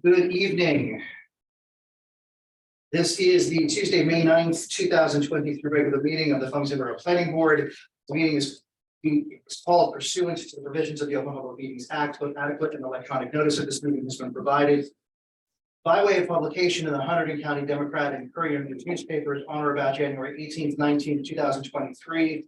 Good evening. This is the Tuesday, May 9th, 2023 regular meeting of the Farmington Borough Planning Board. The meeting is called pursuant to the provisions of the Open Public Meetings Act, but adequate and electronic notice of this meeting has been provided by way of publication in the Hunterdon County Democrat and Courier News newspapers on or about January 18th, 19th, 2023.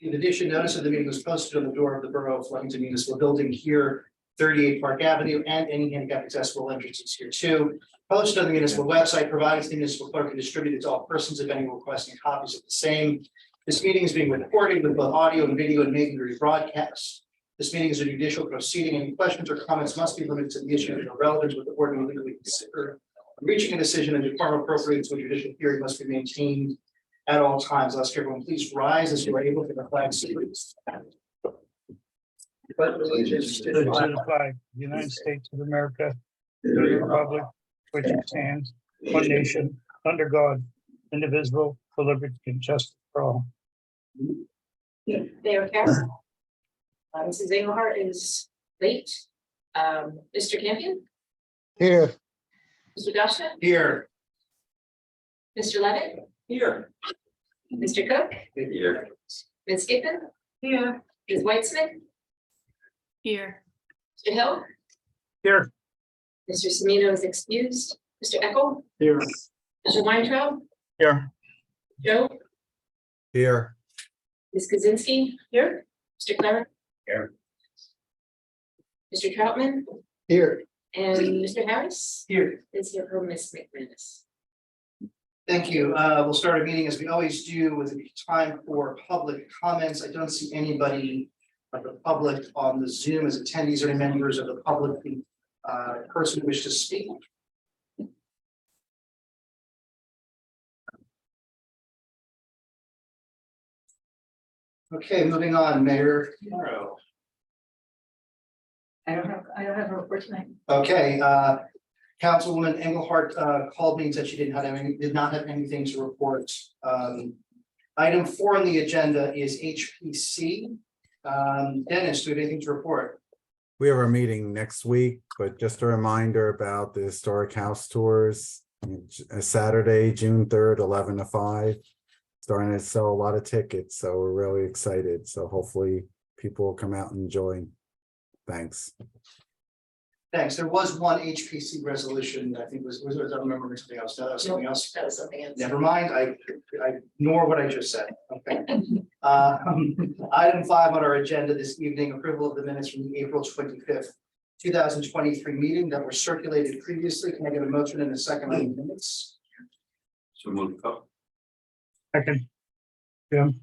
In addition, notice of the meeting was posted on the door of the Borough of Flemington Municipal Building here, 38 Park Avenue, and any handicap accessible entrances here too. Posted on the municipal website, provided to the municipal clerk and distributed to all persons if any requesting copies of the same. This meeting is being recorded with both audio and video and may be rebroadcast. This meeting is a judicial proceeding. Any questions or comments must be limited to the issue that are relevant with the board and legally considered. Reaching a decision and department appropriate to a judicial hearing must be maintained at all times. I'll ask everyone please rise as you are able to the flag salute. Pledge allegiance to the flag To the flag, United States of America, to the republic, which stands one nation, under God, indivisible, for liberty and justice for all. Mayor Carroll. Mrs. Engelhardt is late. Mr. Campion, Here. Mr. Dashna, here. Mr. Levitt, Here. Mr. Cook, Here. Ms. Giffen. Here. Ms. Whitesmith. Here. Mr. Hill, Here. Mr. Semino is excused. Mr. Eckel, Here. Mr. Weintraub, Here. Joe, Here. Ms. Kaczynski. Here. Mr. Cleric. Here. Mr. Troutman Here. and Mr. Harris Here. is here for Ms. McManus. Thank you. We'll start a meeting as we always do with time for public comments. I don't see anybody of the public on the Zoom as attendees or any members of the public person who wish to speak. Okay, moving on, Mayor Morrow. I don't have a report tonight. Okay, Councilwoman Engelhardt called me and said she did not have anything to report. Item 4 on the agenda is HPC. Dennis, do you have anything to report? We have our meeting next week, but just a reminder about the historic house tours. Saturday, June 3rd, 11 to 5. Starting to sell a lot of tickets, so we're really excited. So hopefully people will come out and join. Thanks. Thanks. There was one HPC resolution that I think was I don't remember something else. That was something else. That was something else. Never mind. I ignore what I just said. Okay. Item 5 on our agenda this evening, approval of the minutes from the April 25th, 2023 meeting that were circulated previously. Can I get a motion in a second on the minutes? So move. Second. Jim.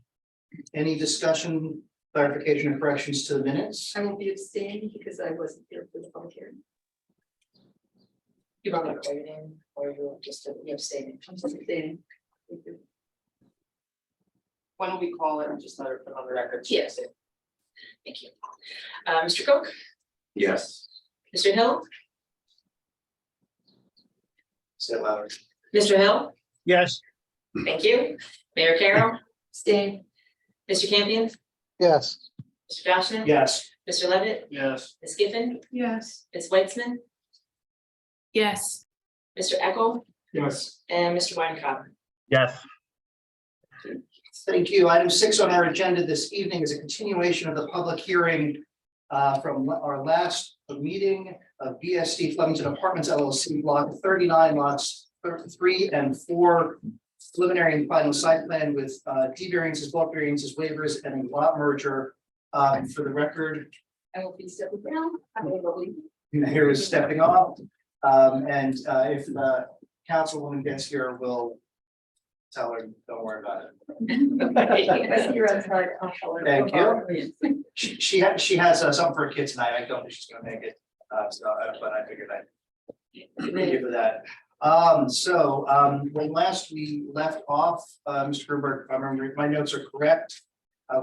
Any discussion, clarification, or corrections to the minutes? I will be abstaining because I wasn't here for the public hearing. You want to go in or you're just abstaining? I'm just abstaining. Thank you. When do we call it? Just let it put on the record. Yes. Thank you. Mr. Cook, Yes. Mr. Hill, Say it louder. Mr. Hill, Yes. thank you. Mayor Carroll, Abstain. Mr. Campion, Yes. Mr. Dashna. Yes. Mr. Levitt, Yes. Ms. Giffen, Yes. Ms. Weitzman, Yes. Mr. Eckel, Yes. and Mr. Weintraub. Yes. Thank you. Item 6 on our agenda this evening is a continuation of the public hearing from our last meeting of BSD Flemington Apartments LLC, block 39, lots 3 and 4, preliminary and final site plan with D variances, bulk variances, waivers, and a lot merger. For the record, I will be stepping down. I will leave. here is stepping off. If the councilwoman gets here, we'll tell her, don't worry about it. You're outside. I'll tell her. Thank you. She has something for a kid tonight. I don't think she's gonna make it. But I figured I'd give her that. When last we left off, Mr. Gruberg, if I remember, my notes are correct.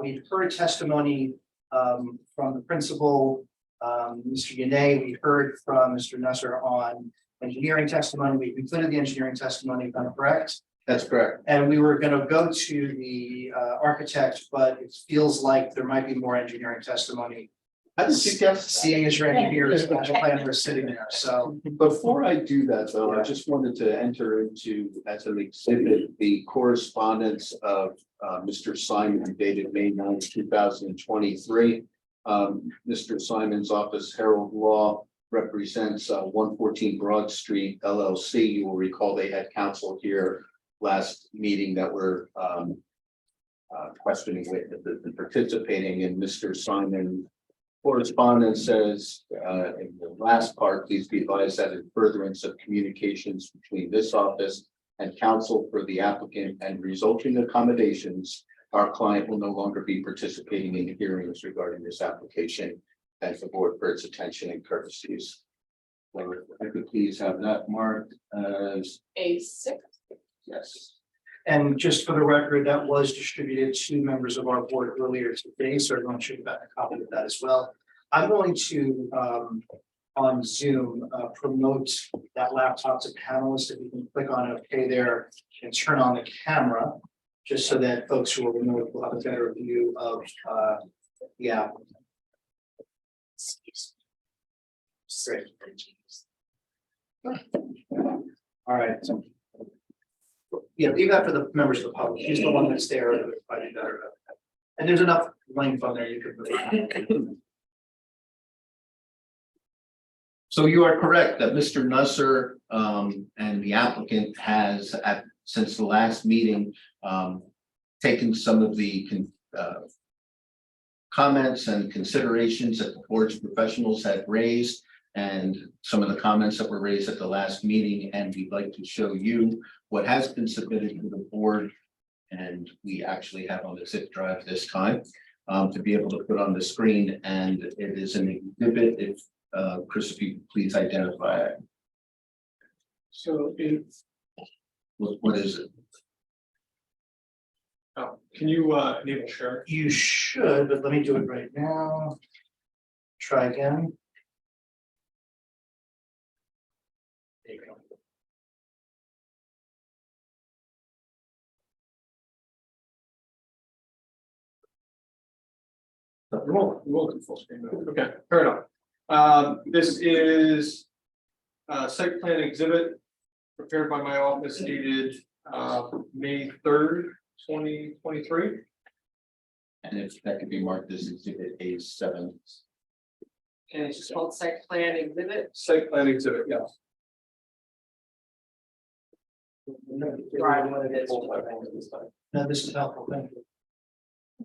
We heard testimony from the principal, Mr. Yanay. We heard from Mr. Nusser on engineering testimony. We completed the engineering testimony, if I'm correct. That's correct. And we were going to go to the architect, but it feels like there might be more engineering testimony I just suggest, Seeing as Randy here is special planner sitting there, so. before I do that, though, I just wanted to enter into, as an exhibit, the correspondence of Mr. Simon dated May 9th, 2023. Mr. Simon's office, Herald Law, represents 114 Broad Street LLC. You will recall they had counsel here last meeting that were questioning witnesses and participating, and Mr. Simon correspondence says, in the last part, please be advised that in furtherance of communications between this office and counsel for the applicant and resulting accommodations, our client will no longer be participating in hearings regarding this application. Thank the board for its attention and courtesies. So if I could please have that marked as A6. yes. And just for the record, that was distributed to members of our board earlier today, so everyone should have gotten a copy of that as well. I'm going to, on Zoom, promote that laptop to panelists. If you can click on OK there and turn on the camera, just so that folks who are remote will have a better view of the app. Great. All right. Yeah, leave that for the members of the public. He's the one that's there. I do better. And there's enough length on there you could really. So you are correct that Mr. Nusser and the applicant has since the last meeting taken some of the comments and considerations that the board's professionals had raised and some of the comments that were raised at the last meeting, and we'd like to show you what has been submitted to the board, and we actually have on the zip drive this time to be able to put on the screen, and it is an exhibit. If Chris, if you could please identify it. So it's, What is it? oh, can you enable share? You should, but let me do it right now. Try again. There you go. You're welcome full screen. Okay, fair enough. This is a site plan exhibit prepared by my office dated May 3rd, 2023. And if that could be marked as exhibit A7. And it's just called site plan exhibit. Site plan exhibit, yeah. Right, what it is. No, this is helpful. Thank you.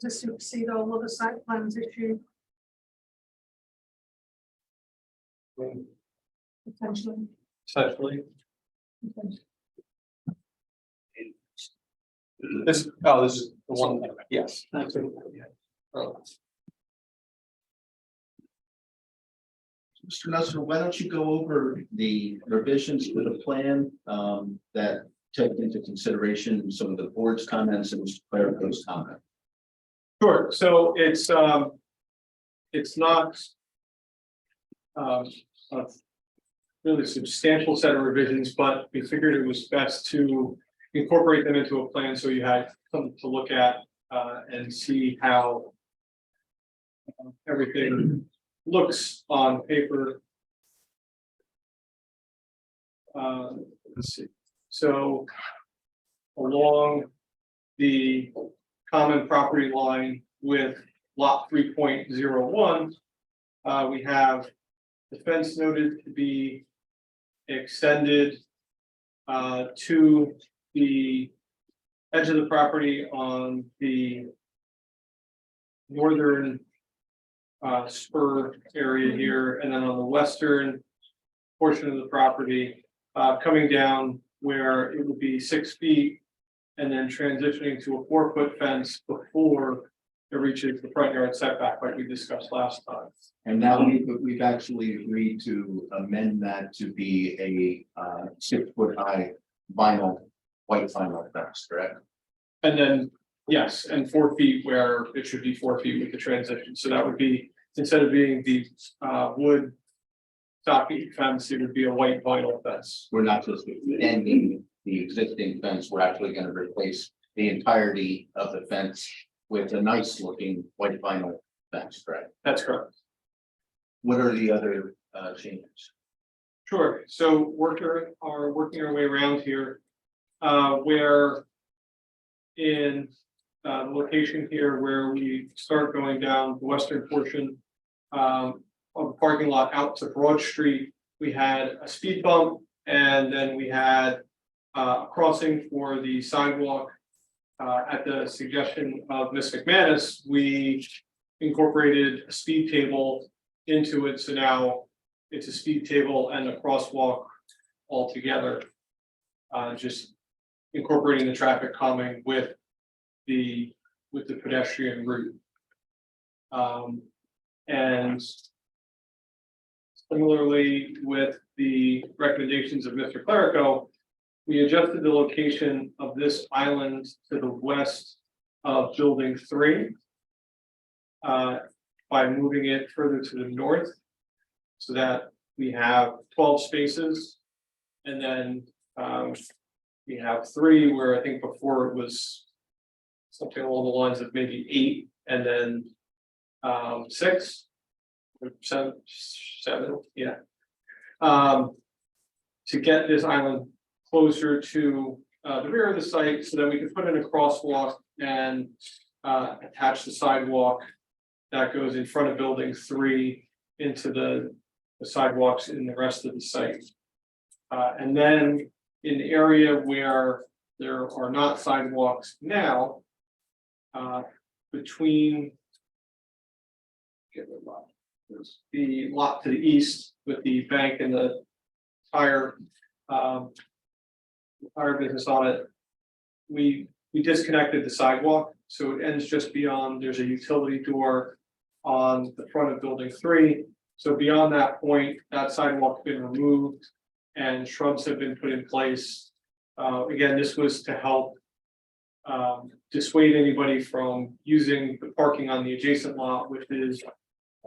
Does supersede all of the site plans issued potentially? Essentially. This is the one, yes. Oh. Mr. Nusser, why don't you go over the revisions to the plan that took into consideration some of the board's comments and Mr. Clerico's comment? Sure, so it's not a really substantial set of revisions, but we figured it was best to incorporate them into a plan so you had something to look at and see how everything looks on paper. Let's see. So along the common property line with lot 3.01, we have the fence noted to be extended to the edge of the property on the northern spur area here, and then on the western portion of the property, coming down where it would be 6 feet, and then transitioning to a 4-foot fence before it reaches the front yard setback like we discussed last time. And now we've actually agreed to amend that to be a 6-foot high white vinyl fence, correct? And then, yes, and 4 feet where it should be 4 feet with the transition. So that would be, instead of being the wood stockade fence, it would be a white vinyl fence. We're not just extending the existing fence, we're actually going to replace the entirety of the fence with a nice looking white vinyl fence, correct? That's correct. What are the other changes? Sure, so working our way around here, where in the location here where we start going down the western portion of the parking lot out to Broad Street, we had a speed bump, and then we had a crossing for the sidewalk. At the suggestion of Ms. McManus, we incorporated a speed table into it, so now it's a speed table and a crosswalk all together. Just incorporating the traffic calming with the pedestrian route. And similarly with the recommendations of Mr. Clerico, we adjusted the location of this island to the west of building 3 by moving it further to the north, so that we have 12 spaces, and then we have 3 where I think before it was something along the lines of maybe 8, and then 6 or 7, yeah. To get this island closer to the rear of the site, so that we can put in a crosswalk and attach the sidewalk that goes in front of building 3 into the sidewalks in the rest of the site. And then in the area where there are not sidewalks now, between the lot to the east with the bank and the tire business on it, we disconnected the sidewalk, so it ends just beyond. There's a utility door on the front of building 3. So beyond that point, that sidewalk's been removed and shrubs have been put in place. Again, this was to help dissuade anybody from using the parking on the adjacent lot, which is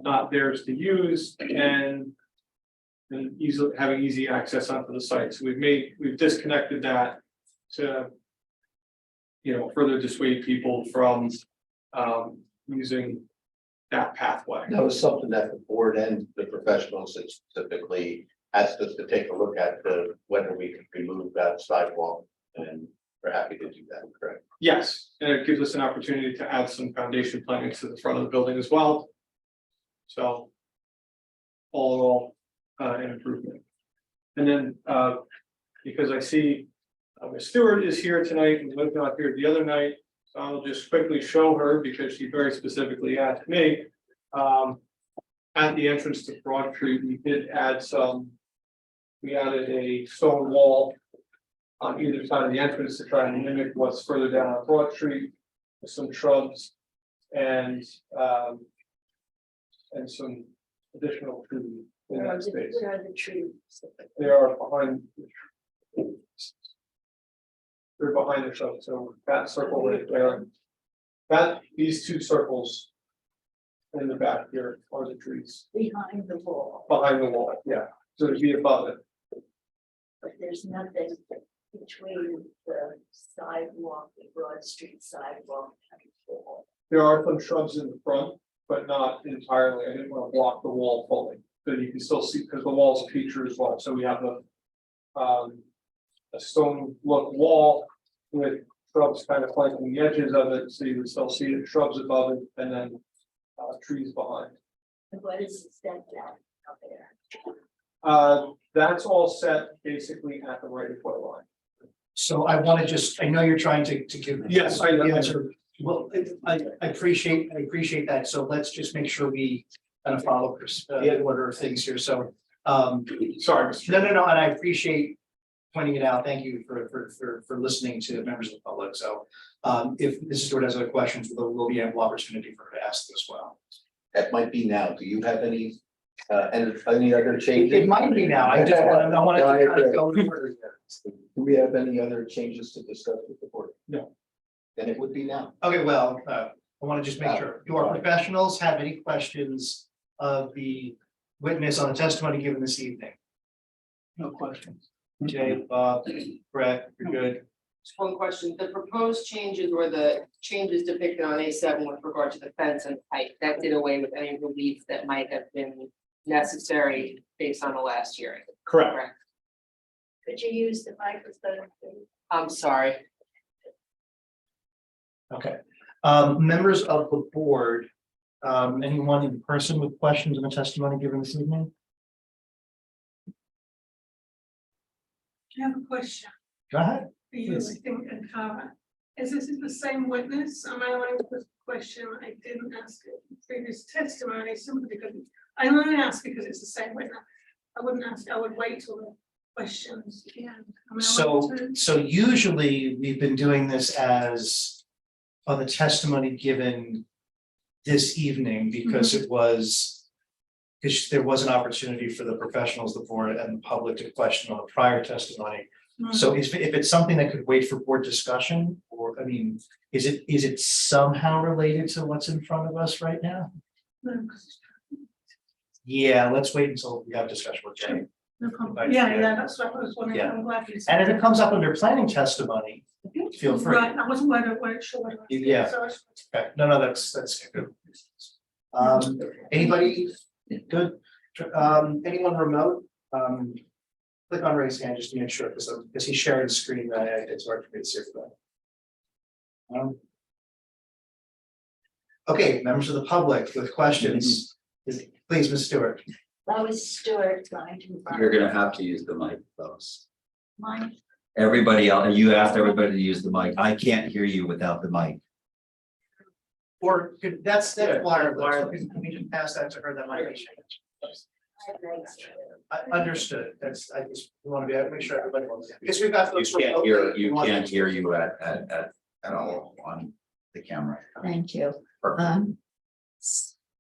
not theirs to use, and easily having easy access onto the site. So we've disconnected that to, further dissuade people from using that pathway. That was something that the board and the professionals specifically asked us to take a look at, whether we could remove that sidewalk, and we're happy to do that, correct? Yes, and it gives us an opportunity to add some foundation planning to the front of the building as well. So all in all, an improvement. And then because I see Ms. Stewart is here tonight and was not here the other night, so I'll just quickly show her because she very specifically asked me. At the entrance to Broad Street, we added a stone wall on either side of the entrance to try and mimic what's further down on Broad Street, with some shrubs and some additional trees in that space. Where are the trees? They are behind. They're behind the shrubs, so that circle right there. These 2 circles in the back here are the trees Behind the wall, behind the wall, yeah, so to be above it. but there's nothing between the sidewalk, the Broad Street sidewalk and the wall. There are some shrubs in the front, but not entirely. I didn't want to block the wall fully, but you can still see because the wall's a feature as well. So we have a stone look wall with shrubs kind of flanking the edges of it, so you can still see the shrubs above it, and then trees behind. And what is the step down out there? That's all set basically at the right of way line. So I want to I know you're trying to give. Yes, the answer. Well, I appreciate that. So let's just make sure we kind of follow the order of things here. So, Sorry, Mr. no, and I appreciate pointing it out. Thank you for listening to members of the public. So, if Mrs. Stewart has other questions, there will be ample opportunity for her to ask as well. That might be now. Do you have any other changes? It might be now. I want to kind of go further. Do we have any other changes to discuss with the board? No. Then it would be now. Okay, well, I want to just make sure. Do our professionals have any questions of the witness on the testimony given this evening? No questions. Jay, Bob, Brett, you're good. Just one question, the proposed changes or the changes depicted on A7 with regard to the fence and height, that did away with any relief that might have been necessary based on the last hearing. Correct. Could you use the microphone? please? I'm sorry. Okay, members of the board, anyone in person with questions on the testimony given this evening? I have a question Go ahead. for you, I Please. think, and Kara. Is this the same witness? Am I allowed to put a question I didn't ask in previous testimony simply because I only ask because it's the same witness. I wouldn't ask, I would wait till the questions at the end. Am I allowed to? So usually we've been doing this as on the testimony given this evening because it was, because there was an opportunity for the professionals, the board and the public to question on the prior testimony. So if it's something that could wait for board discussion, or, I mean, is it somehow related to what's in front of us right now? No, 'cause Yeah, let's wait until we have discussion with Jay. no problem. Right, Yeah, yeah. yeah, that's what I was wondering. Yeah. I'm glad you And if said it comes up under planning testimony, feel free. Right, I wasn't sure what it was. Yeah. So I- Okay, no, that's good. Anybody good? Anyone remote? Click on raise hand just to make sure, because he's sharing the screen, it's hard for me to see everybody. Okay, members of the public with questions, please, Ms. Stewart. Lois Stewart going to. You're gonna have to use the mic, Lois. Mine. Everybody else, you asked everybody to use the mic. I can't hear you without the mic. Or that's wireless, can we just pass that to her, that might be changed. Understood, I just want to make sure everybody wants, because we've got You folks. can't hear, remotely you who want- can't hear you at all on the camera. Thank you. Perfect.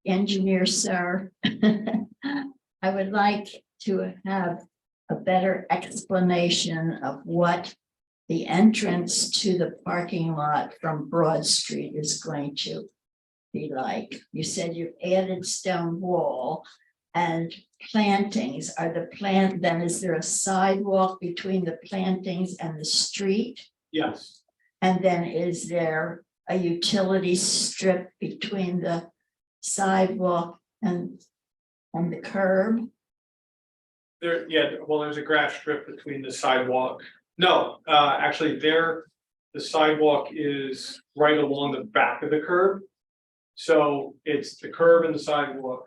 Engineer, sir. I would like to have a better explanation of what the entrance to the parking lot from Broad Street is going to be like. You said you added stone wall and plantings. Are the then is there a sidewalk between the plantings and the street? Yes. And then is there a utility strip between the sidewalk and the curb? There, yeah, well, there's a grass strip between the sidewalk. No, actually the sidewalk is right along the back of the curb. So it's the curb and the sidewalk.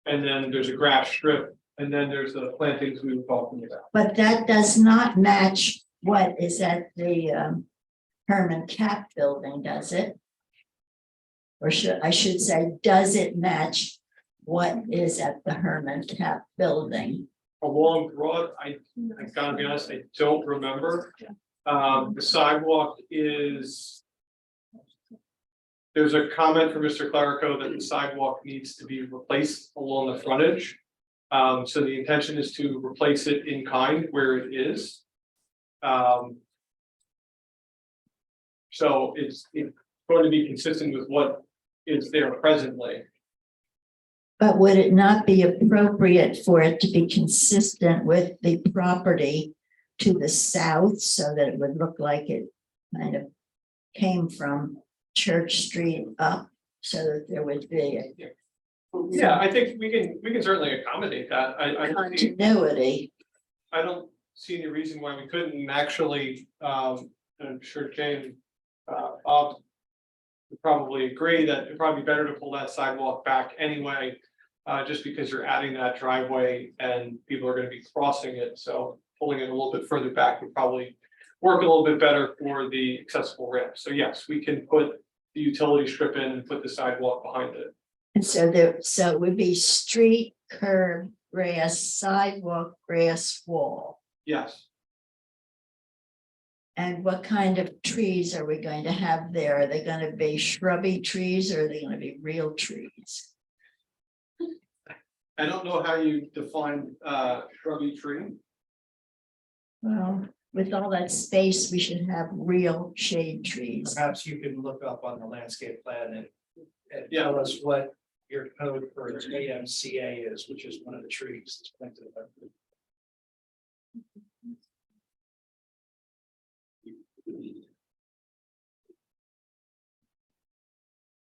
And then there's a grass strip, and then there's the plantings we were talking about. But that does not match what is at the Herman Cap building, does it? Or I should say, does it match what is at the Herman Cap building? Along Broad, I gotta be honest, I don't remember. The sidewalk is. There's a comment from Mr. Clerico that the sidewalk needs to be replaced along the frontage. So the intention is to replace it in kind where it is. So it's going to be consistent with what is there presently. But would it not be appropriate for it to be consistent with the property to the south so that it would look like it kind of came from Church Street up so that there would be Yeah, I think we can certainly accommodate that. a continuity? I don't see any reason why we couldn't. And actually, I'm sure Jane, Bob would probably agree that it'd probably be better to pull that sidewalk back anyway, just because you're adding that driveway and people are going to be crossing it. So pulling it a little bit further back would probably work a little bit better for the accessible ramp. So yes, we can put the utility strip in and put the sidewalk behind it. And so so it would be street, curb, grass, sidewalk, grass, wall. Yes. And what kind of trees are we going to have there? Are they going to be shrubby trees or are they going to be real trees? I don't know how you define shrubby tree. Well, with all that space, we should have real shade trees. Perhaps you can look up on the landscape plan and Yeah. tell us what your code for AMCA is, which is one of the trees that's planted.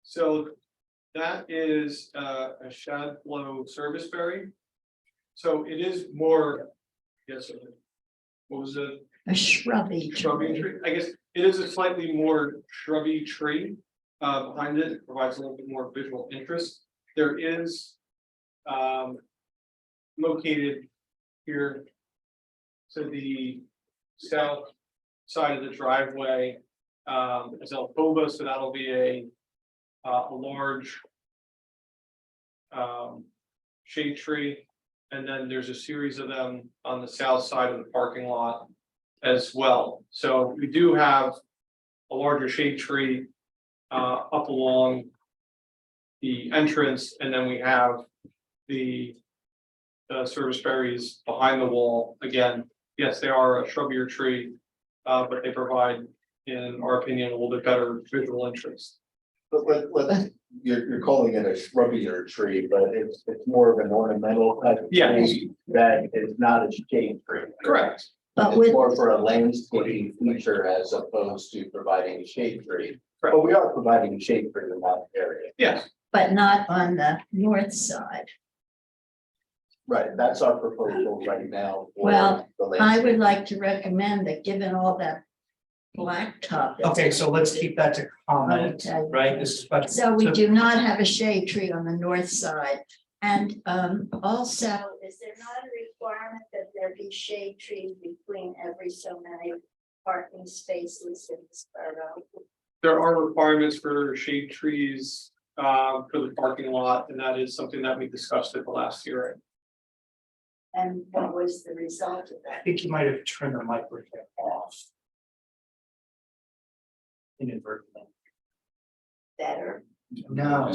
So That is a shad flow service berry. So it is more, yes, what was it? A shrubby Shrubby tree. tree, I guess it is a slightly more shrubby tree. Behind it provides a little bit more visual interest. There is located here to the south side of the driveway is alcova, so that'll be a large shade tree. And then there's a series of them on the south side of the parking lot as well. So we do have a larger shade tree up along the entrance, and then we have the service berries behind the wall. Again, yes, they are a shrubbier tree, but they provide, in our opinion, a little bit better visual interest. But you're calling it a shrubbier tree, but it's more of an ornamental type of Yeah. tree that is not a shade tree. Correct. But It's with, more for a landscaping feature as opposed to providing a shade tree. Correct. But we are providing a shade tree in that area. Yes, but not on the north side. Right, that's our proposal right now. for Well, the I would landscape. like to recommend that given all that blacktop. that's- Okay, so let's keep that to comment, Okay. right? This is, but. So we do not have a shade tree on the north side. And also, is there not a requirement that there be shade trees between every so many parking spaces in this borough? there are requirements for shade trees for the parking lot, and that is something that we discussed at the last hearing. And what was the result of I that? think you might have turned the microphone off. Inadvertently. Better? No.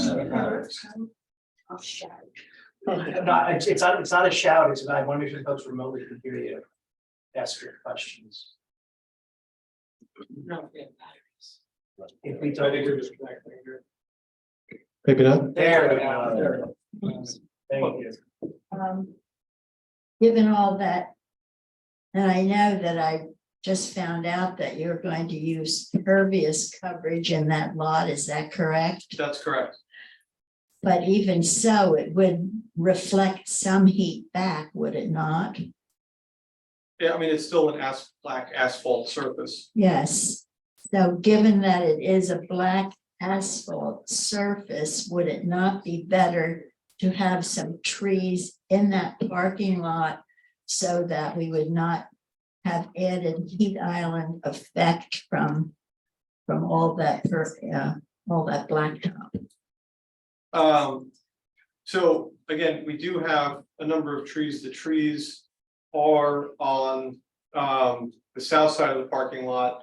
I'll shout. No, it's not a shout, it's I want to make sure folks remotely can hear you. Ask your questions. No. If we I don't. think we're just connecting here. Pick it up. There we go. Thank you. Given all that, and I know that I just found out that you're going to use pervious coverage in that lot, is that correct? That's correct. But even so, it would reflect some heat back, would it not? Yeah, I mean, it's still an black asphalt surface. Yes. So given that it is a black asphalt surface, would it not be better to have some trees in that parking lot so that we would not have added heat island effect from all that blacktop? So again, we do have a number of trees. The trees are on the south side of the parking lot.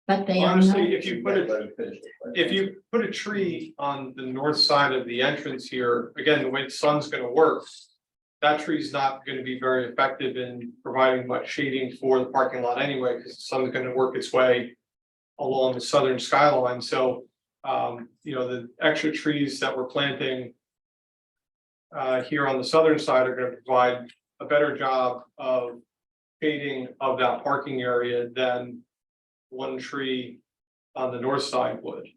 But they are Honestly, not, if you put a tree on the north side of the entrance here, again, the way the sun's gonna work, that tree's not gonna be very effective in providing much shading for the parking lot anyway, because the sun's gonna work its way along the southern skyline. So, you know, the extra trees that we're planting here on the southern side are gonna provide a better job of shading of that parking area than one tree on the north side would.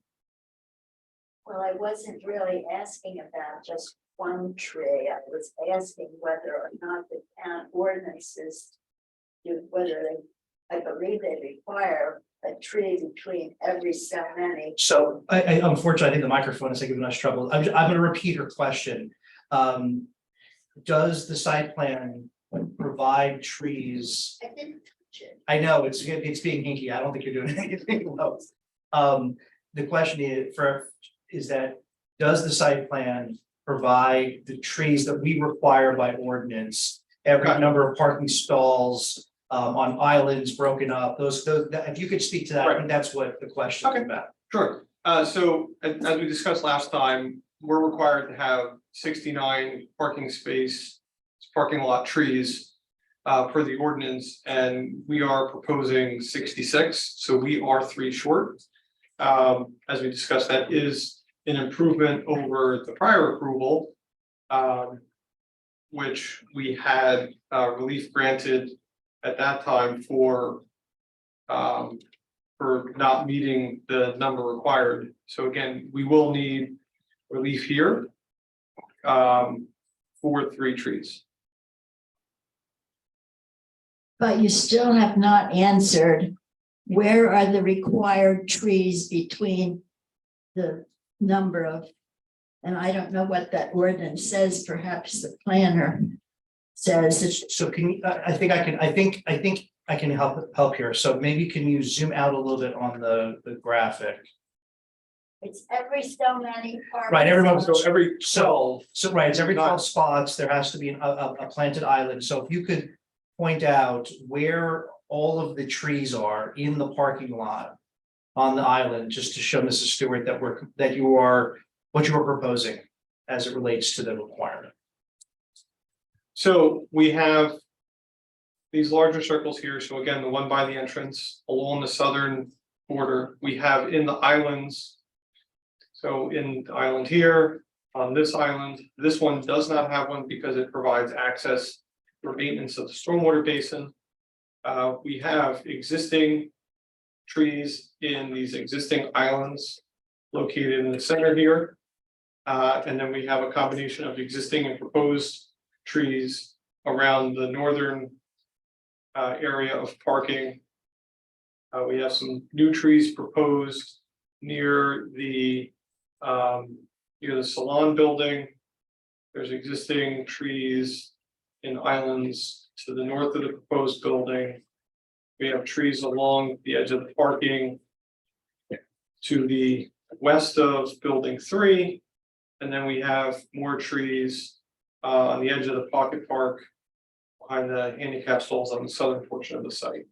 well, I wasn't really asking about just one tree. I was asking whether or not the town ordinances I believe they require a tree between every so many. So I unfortunately, I think the microphone is giving us trouble. I'm gonna repeat her question. Does the site plan provide trees? I didn't touch it. I know it's being hinky. I don't think you're doing anything close. The question is that, does the site plan provide the trees that we require by ordinance? Every Right. number of parking stalls, on islands broken up, if you could speak to that, I think that's what the question is Okay. about. Sure, so as we discussed last time, we're required to have 69 parking lot trees per the ordinance, and we are proposing 66, so we are 3 short. As we discussed, that is an improvement over the prior approval, which we had relief granted at that time for for not meeting the number required. So again, we will need relief here for 3 trees. But you still have not answered, where are the required trees between the number of, and I don't know what that ordinance says, perhaps the planner says it's So can you, I think I can help here. So maybe can you zoom out a little bit on the graphic? every so many. Right, everyone, So every So, right, it's every Not- 12 spots, there has to be a planted island, so if you could point out where all of the trees are in the parking lot. On the island, just to show Mrs. Stewart that what you are proposing as it relates to the requirement. So we have these larger circles here. So again, the one by the entrance along the southern border, we have in the islands. So in the island here, on this island, this one does not have one because it provides access for maintenance of the stormwater basin. We have existing trees in these existing islands located in the center here. And then we have a combination of existing and proposed trees around the northern area of parking. We have some new trees proposed near the salon building. There's existing trees in islands to the north of the proposed building. We have trees along the edge of the parking to the west of building 3. And then we have more trees on the edge of the pocket park behind the handicap stalls on the southern portion of the site.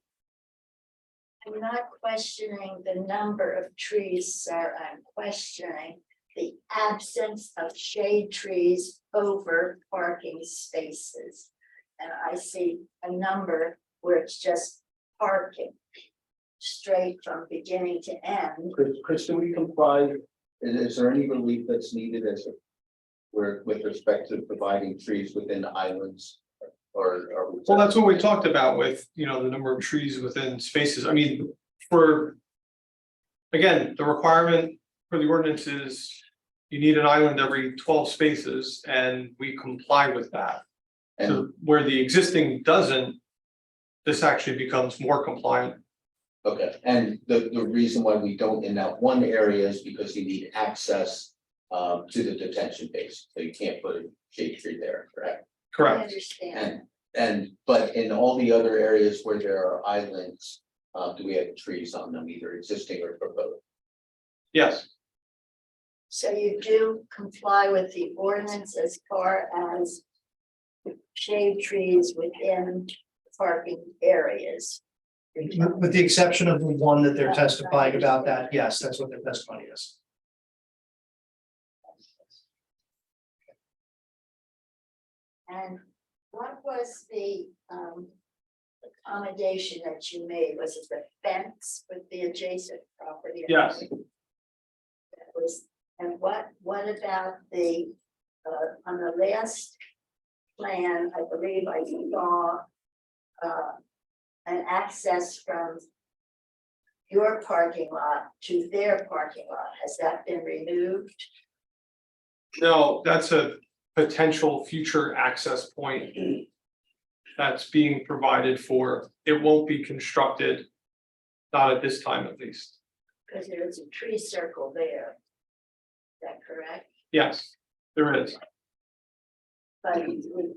I'm not questioning the number of trees, sir. I'm questioning the absence of shade trees over parking spaces. And I see a number where it's just parking straight from beginning to end. Chris, do we comply? Is there any relief that's needed as we're with respect to providing trees within the islands? Or Well, that's what we talked about with, the number of trees within spaces. I mean, again, the requirement for the ordinance is you need an island every 12 spaces and we comply with that. And So where the existing doesn't, this actually becomes more compliant. okay, and the reason why we don't in that one area is because you need access to the detention base, so you can't put a shade tree there, correct? I Correct. understand. But in all the other areas where there are islands, do we have trees on them, either existing or proposed? Yes, So you do comply with the ordinance as far as shade trees within parking areas. With the exception of the one that they're testifying about that, yes, that's what their testimony is. And what was the accommodation that you made? Was it the fence with the adjacent property? yes. That was, and what about the, on the last plan, I believe I saw an access from your parking lot to their parking lot. Has that been removed? No, that's a potential future access point that's being provided for. It won't be constructed, not at this time at least. Because there is a tree circle there. Is that correct? Yes, there is. But the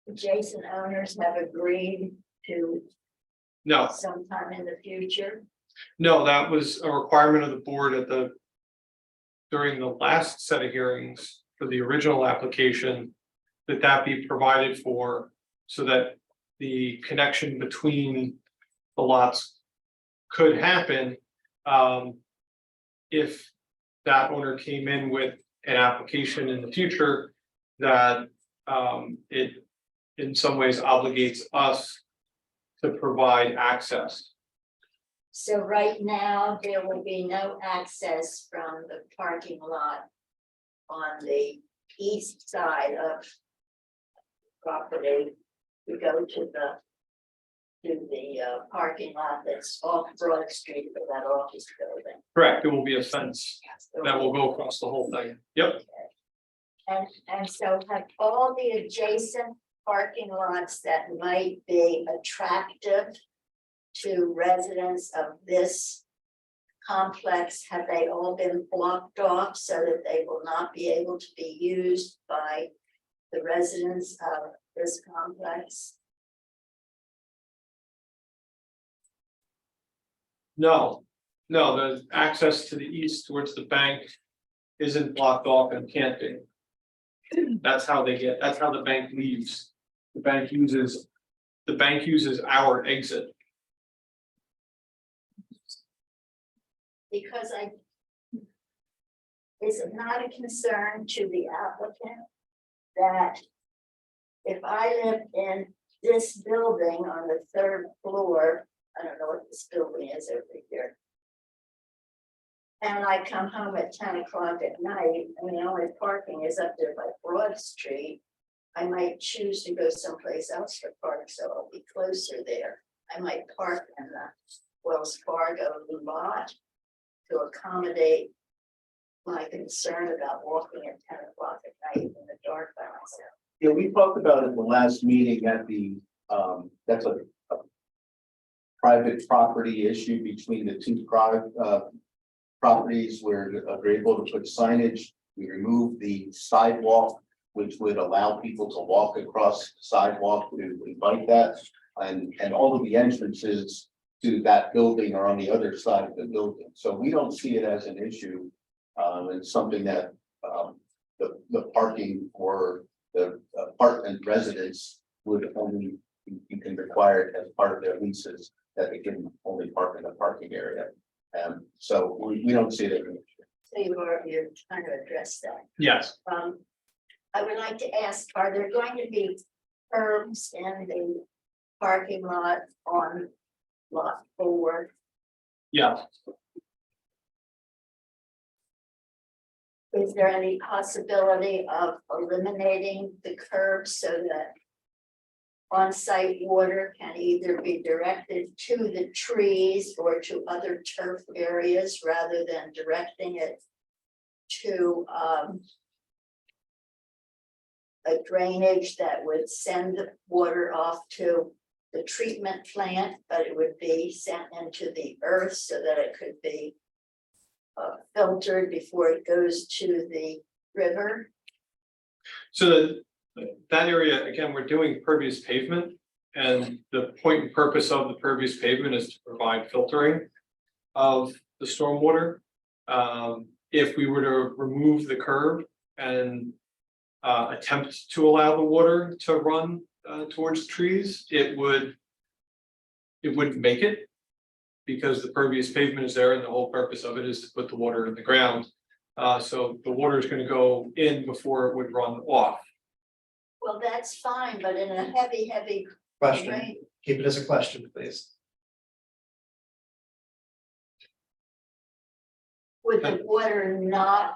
adjacent owners have agreed to No, sometime in the future. no, that was a requirement of the board during the last set of hearings for the original application, that be provided for so that the connection between the lots could happen. If that owner came in with an application in the future that it in some ways obligates us to provide access. So right now, there will be no access from the parking lot on the east side of property. We go to the to the parking lot that's off Broad Street for that office building. Correct, there will be a fence that will go across the whole thing. Yep, And so have all the adjacent parking lots that might be attractive to residents of this complex, have they all been blocked off so that they will not be able to be used by the residents of this complex? no, the access to the east towards the bank isn't blocked off and can't be. That's how the bank leaves. The bank uses our exit. Because is it not a concern to the applicant that if I live in this building on the third floor, I don't know what this building is over here, and I come home at 10 o'clock at night, and the only parking is up there by Broad Street, I might choose to go someplace else to park, so I'll be closer there. I might park in the Wells Fargo lot to accommodate my concern about walking at 10 o'clock at night in the dark by myself. Yeah, we talked about it in the last meeting at the, that's a private property issue between the two properties where we're able to put signage. We removed the sidewalk, which would allow people to walk across the sidewalk to invite that. And all of the entrances to that building are on the other side of the building. So we don't see it as an issue. It's something that the parking for the apartment residents would only, you can require it as part of their leases that they can only park in the parking area. So we don't see it as an issue. So you're trying to address that. Yes, I would like to ask, are there going to be curbs in the parking lot on lot 4? yeah, Is there any possibility of eliminating the curbs so that on-site water can either be directed to the trees or to other turf areas rather than directing it to a drainage that would send the water off to the treatment plant, but it would be sent into the earth so that it could be filtered before it goes to the river? so that area, again, we're doing pervious pavement. And the point and purpose of the pervious pavement is to provide filtering of the stormwater. If we were to remove the curb and attempt to allow the water to run towards trees, it wouldn't make it. Because the pervious pavement is there and the whole purpose of it is to put the water in the ground. So the water is going to go in before it would run off. Well, that's fine, but in a heavy Question, rain, keep it as a question, please. would the water not?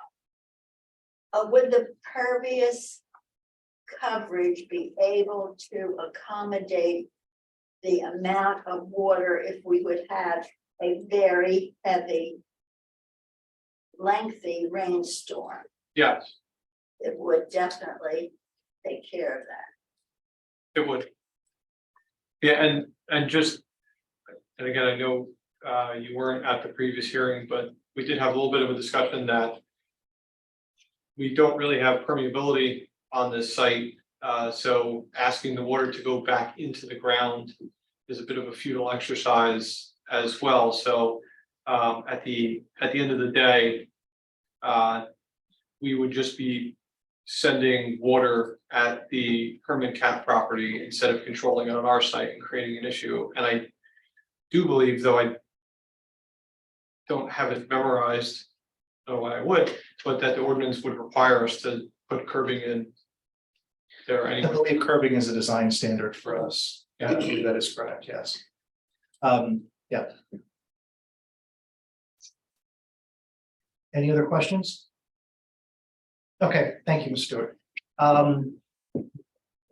Would the pervious coverage be able to accommodate the amount of water if we would have a very heavy, lengthy rainstorm? Yes, It would definitely take care of that. it would. Yeah, and just, and again, I know you weren't at the previous hearing, but we did have a little bit of a discussion that we don't really have permeability on this site. So asking the water to go back into the ground is a bit of a futile exercise as well. So at the end of the day, we would just be sending water at the Herman Cap property instead of controlling it on our site and creating an issue. And I do believe, though I don't have it memorized, I don't know why I would, but that the ordinance would require us to put curbing in there I anyway. believe curbing is a design standard for us. Yeah, I believe that is correct, yes. Yeah. Any other questions? Okay, thank you, Ms. Stewart.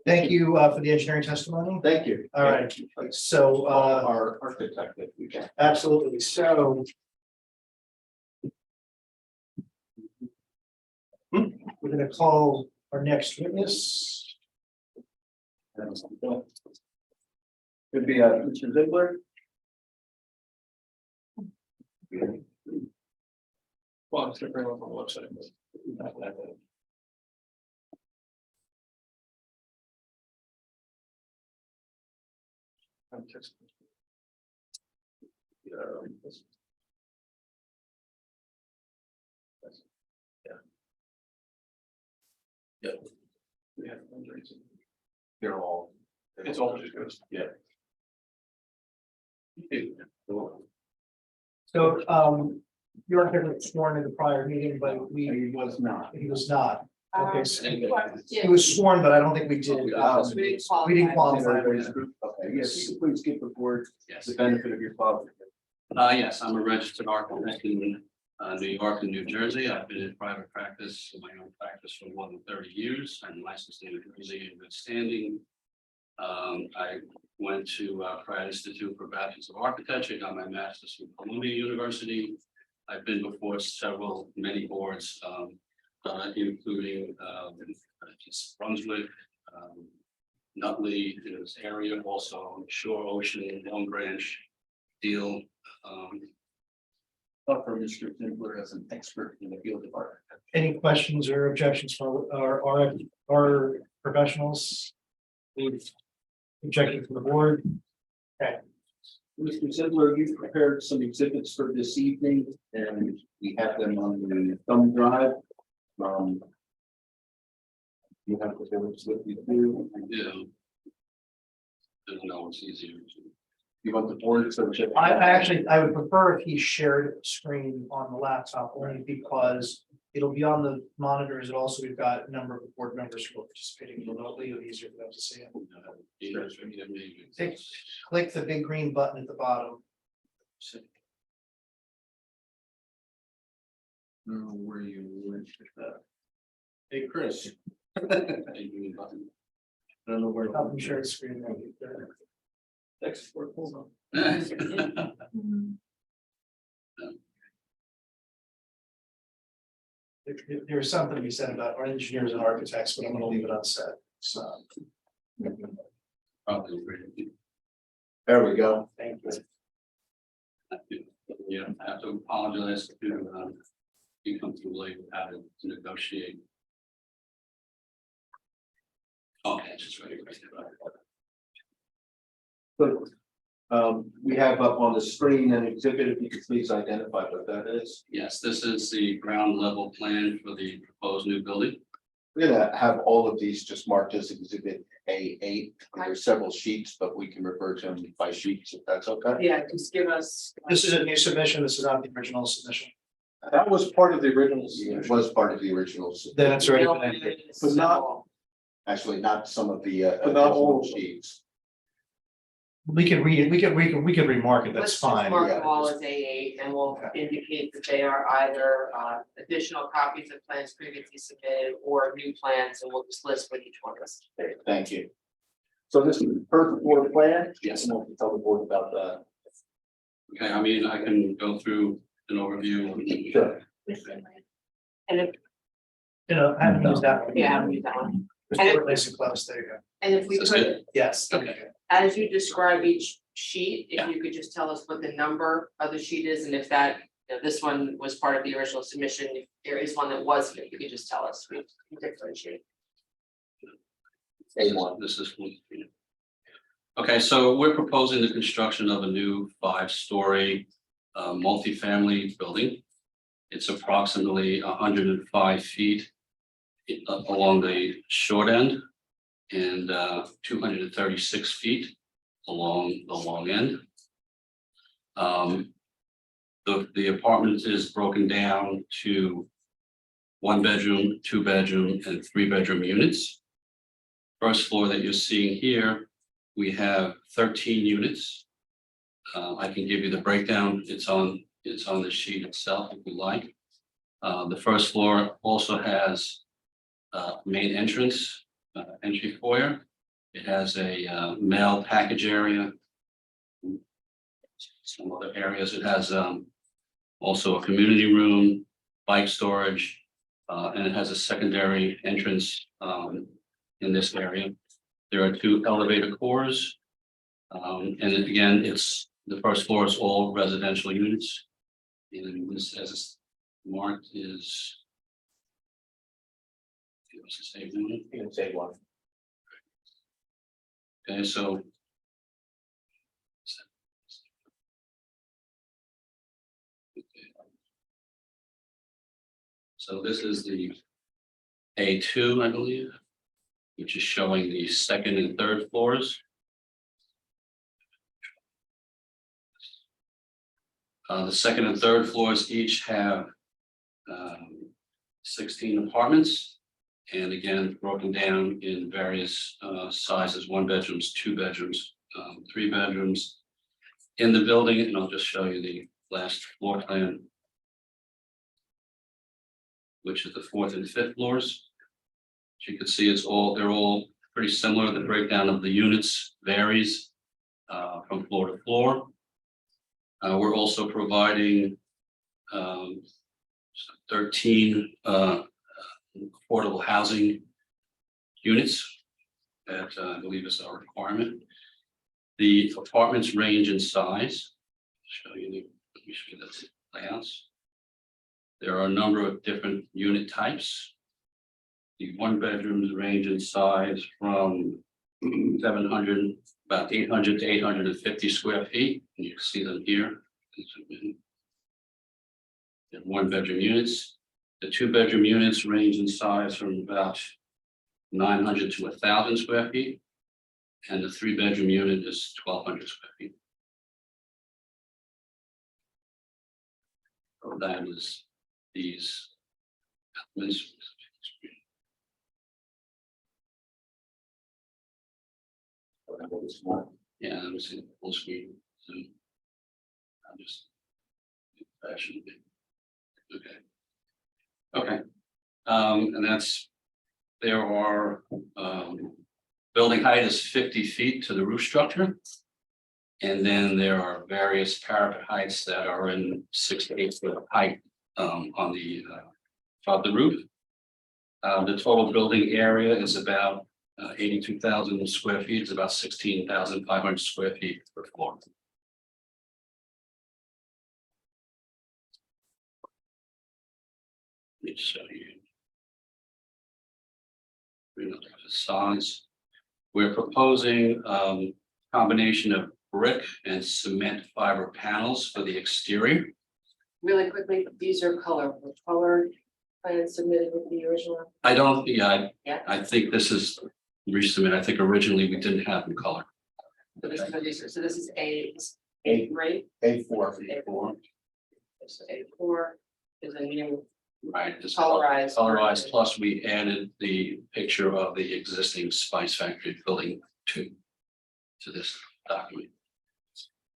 Thank you for the engineering testimony. Thank you. All right, so Our architect, if we can. absolutely, so. We're gonna call our next witness. Could be Mr. Ziegler. Well, I'm just gonna bring it up on the website. I'm just- Yeah. Yeah. They're all. It's all just goes. Yeah. So, you weren't here sworn in the prior meeting, but He was not. he was not. Okay, so Yeah. he was sworn, but I don't think we did. We didn't qualify. Okay, yes, you could please give the board Yes, the benefit of your thought. yes, I'm a registered architect in New York and New Jersey. I've been in private practice, my own practice for more than 30 years. I'm licensed in New Jersey in good standing. I went to Pratt Institute for Bachelor's of Architecture, got my master's from Columbia University. I've been before many boards, including just Brunswick, Nutley in this area, also Shore Ocean, Long Branch, Deal. For Mr. Ziegler as an expert in the field of art. Any questions or objections from our professionals? Objection from the board? Mr. Ziegler, you prepared some exhibits for this evening, and we have them on the thumb drive. You have the exhibits with you too. I do. There's no, it's easier. You want the board to check? I would prefer if he shared screen on the laptop, only because it'll be on the monitors, and also we've got a number of board members who are participating remotely, it'll be easier for them to see it. Click the big green button at the bottom. Where you went with that. Hey, Chris. I don't know where. Help him share the screen. Export, hold on. There's something to be said about our engineers and architects, but I'm gonna leave it unsaid, so. Probably. There we go. Thank you. Yeah, I have to apologize to you come too late, how to negotiate. Okay, just ready. Good. We have up on the screen an exhibit, if you could please identify what that is. Yes, this is the ground level plan for the proposed new building. We're gonna have all of these just marked as exhibit A8. There's several sheets, but we can refer to them by sheets if that's okay. Yeah, just give us. This is a new submission, this is not the original submission. That was part of the original. It was part of the original. Then it's already been entered. But not- Actually, not some of the But not all additional sheets. We can read it, we can remark it, that's Let's just fine. mark yeah. them all as A8 and we'll indicate that they are either additional copies of plans previously submitted or new plans, and we'll just list what each one is. Okay, thank you. So this is the first floor plan? Yes. And we'll tell the board about that. Okay, I mean, I can go through an overview. Sure. And if, You know, I haven't used that one. yeah, I'll read that one. It's nice and close, there you go. And if we That's could, good. Yes. Okay. as you describe each sheet, Yeah. if you could just tell us what the number of the sheet is, and if that, you know, this one was part of the original submission, if there is one that wasn't, if you could just tell us, we differentiate. A1. This is. Okay, so we're proposing the construction of a new 5-story multifamily building. It's approximately 105 feet along the short end and 236 feet along the long end. The apartment is broken down to 1-bedroom, 2-bedroom, and 3-bedroom units. First floor that you're seeing here, we have 13 units. I can give you the breakdown. It's on the sheet itself if you like. The first floor also has main entrance, entry foyer, It has a mail package area. Some other areas, it has also a community room, bike storage, and it has a secondary entrance in this area. There are 2 elevator cores. And then again, it's the first floor is all residential units. And this as marked is. What's the same unit? It's A1. Okay, so. So this is the A2, I believe, which is showing the 2nd and 3rd floors. The 2nd and 3rd floors each have 16 apartments. And again, broken down in various sizes, 1 bedrooms, 2 bedrooms, 3 bedrooms. In the building, and I'll just show you the last floor plan, which is the 4th and 5th floors. As you can see, they're all pretty similar. The breakdown of the units varies from floor to floor. We're also providing 13 affordable housing units that I believe is our requirement. The apartments range in size. Let me show you the layouts. There are a number of different unit types. The 1 bedrooms range in size from 700, about 800 to 850 square feet. And you can see them here. They're 1 bedroom units. The 2 bedroom units range in size from about 900 to 1,000 square feet. And the 3 bedroom unit is 1,200 square feet. So that is these elements. Yeah, let me see the full screen. So I'll just fashion it. Okay. And that's, there are, building height is 50 feet to the roof structure. And then there are various parapet heights that are in 6 to 8 foot height on the above the roof. The total building area is about 82,000 square feet. It's about 16,500 square feet per floor. Let me show you. Facades. We're proposing combination of brick and cement fiber panels for the exterior. Really quickly, these are color plans submitted with the original. I don't, yeah, Yeah. I think this is resubmit. I think originally we didn't have them color. So this is A, A- right? A4. A4, So A4 is a new right, it's colorized. colorized, plus we added the picture of the existing Spice Factory building to this document.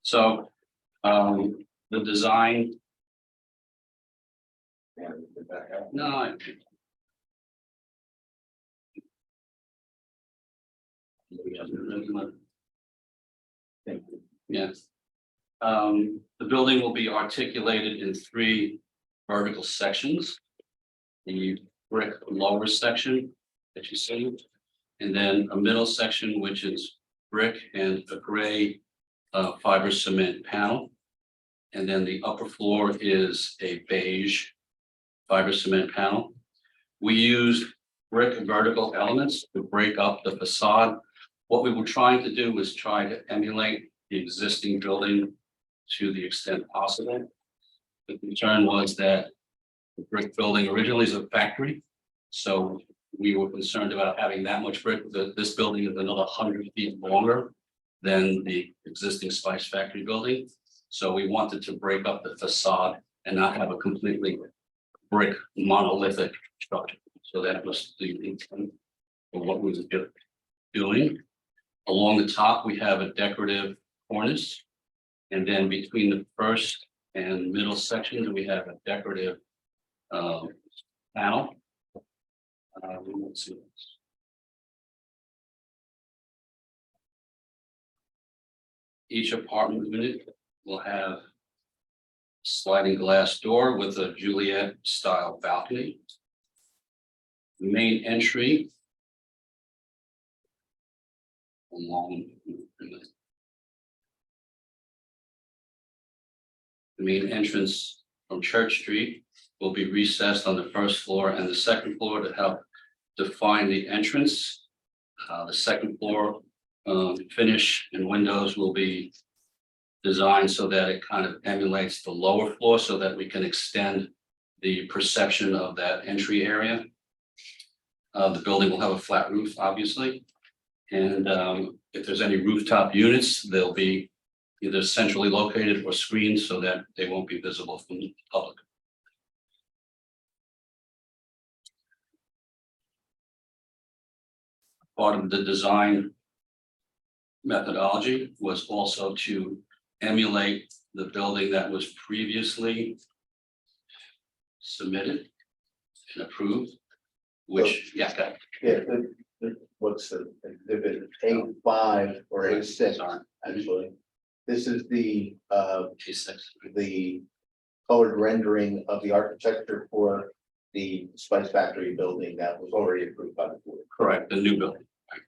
So the design. No. Yes. The building will be articulated in 3 vertical sections. The brick lower section that you see, and then a middle section, which is brick and a gray fiber cement panel. And then the upper floor is a beige fiber cement panel. We used brick vertical elements to break up the facade. What we were trying to do was try to emulate the existing building to the extent possible. The concern was that the brick building originally is a factory, so we were concerned about having that much brick. This building is another 100 feet longer than the existing Spice Factory building. So we wanted to break up the facade and not have a completely brick monolithic structure. So that was the intent of what we were doing. Along the top, we have a decorative cornice. And then between the first and middle sections, we have a decorative panel. Let's see. Each apartment unit will have sliding glass door with a Juliet style balcony. The main entry along the main entrance from Church Street will be recessed on the first floor and the second floor to help define the entrance. The second floor finish and windows will be designed so that it kind of emulates the lower floor so that we can extend the perception of that entry area. The building will have a flat roof, obviously. And if there's any rooftop units, they'll be either centrally located or screened so that they won't be visible from the public. Part of the design methodology was also to emulate the building that was previously submitted and approved, which, yeah, okay. Yeah, what's the exhibit A5 or A6, Sorry, actually. This is the A6. the colored rendering of the architecture for the Spice Factory building that was already approved by the board. Correct, the new building. Right.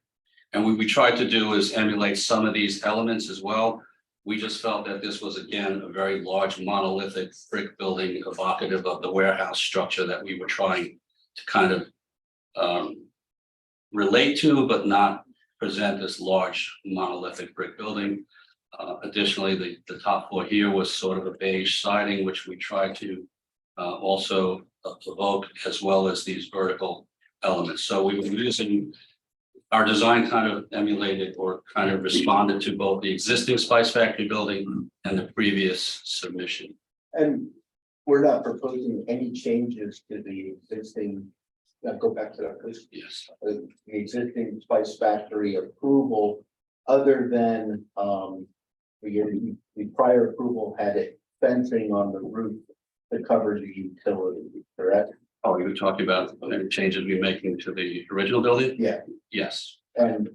And what we tried to do is emulate some of these elements as well. We just felt that this was, again, a very large monolithic brick building evocative of the warehouse structure that we were trying to kind of relate to, but not present this large monolithic brick building. Additionally, the top floor here was sort of a beige siding, which we tried to also evoke, as well as these vertical elements. So we were using our design kind of emulated or kind of responded to both the existing Spice Factory building and the previous submission. And we're not proposing any changes to the existing, go back to that, please. Yes, The existing Spice Factory approval, other than the prior approval had it fencing on the roof to cover the utility, correct? oh, you were talking about any changes we're making to the original building? Yeah, Yes, and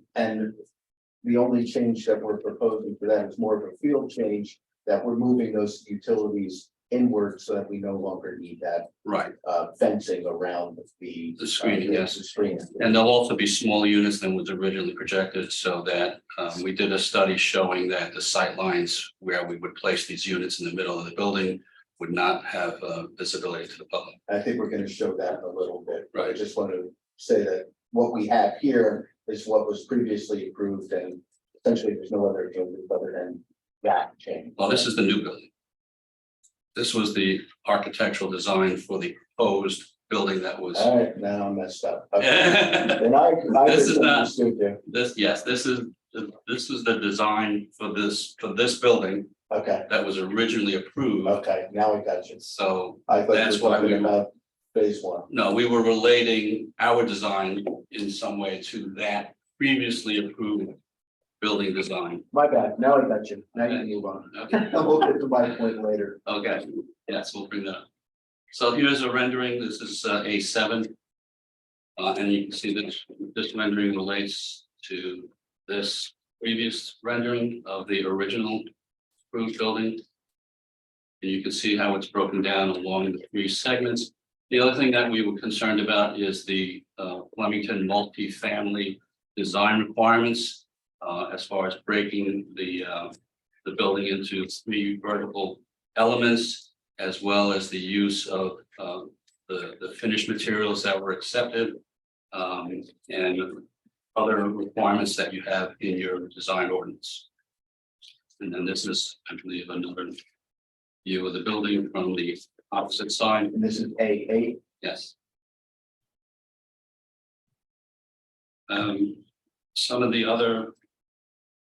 the only change that we're proposing for that is more of a field change, that we're moving those utilities inward so that we no longer need that right. fencing around the screening, yes. the screening. And there'll also be smaller units than was originally projected, so that we did a study showing that the sight lines where we would place these units in the middle of the building would not have visibility to the public. I think we're gonna show that in a little bit, but I Right. just want to say that what we have here is what was previously approved, and essentially there's no other changes other than that change. Well, this is the new building. This was the architectural design for the proposed building that was. All right, now I'm messed up. Okay. And I This is not- misunderstood you. This is the design for this building Okay, that was originally approved. okay, now I got you. So, I thought you That's were why talking we- about phase one. no, we were relating our design in some way to that previously approved building design. My bad, now I got you. Now you can move on. Okay. We'll get to my point later. Okay, yes, we'll bring that up. So here's a rendering. This is A7. And you can see that this rendering relates to this previous rendering of the original approved building. And you can see how it's broken down along the three segments. The other thing that we were concerned about is the Flemington multifamily design requirements. As far as breaking the building into three vertical elements, as well as the use of the finished materials that were accepted. And other requirements that you have in your design ordinance. And then this is, I believe, another view of the building from the opposite side. And this is A8. Yes. Some of the other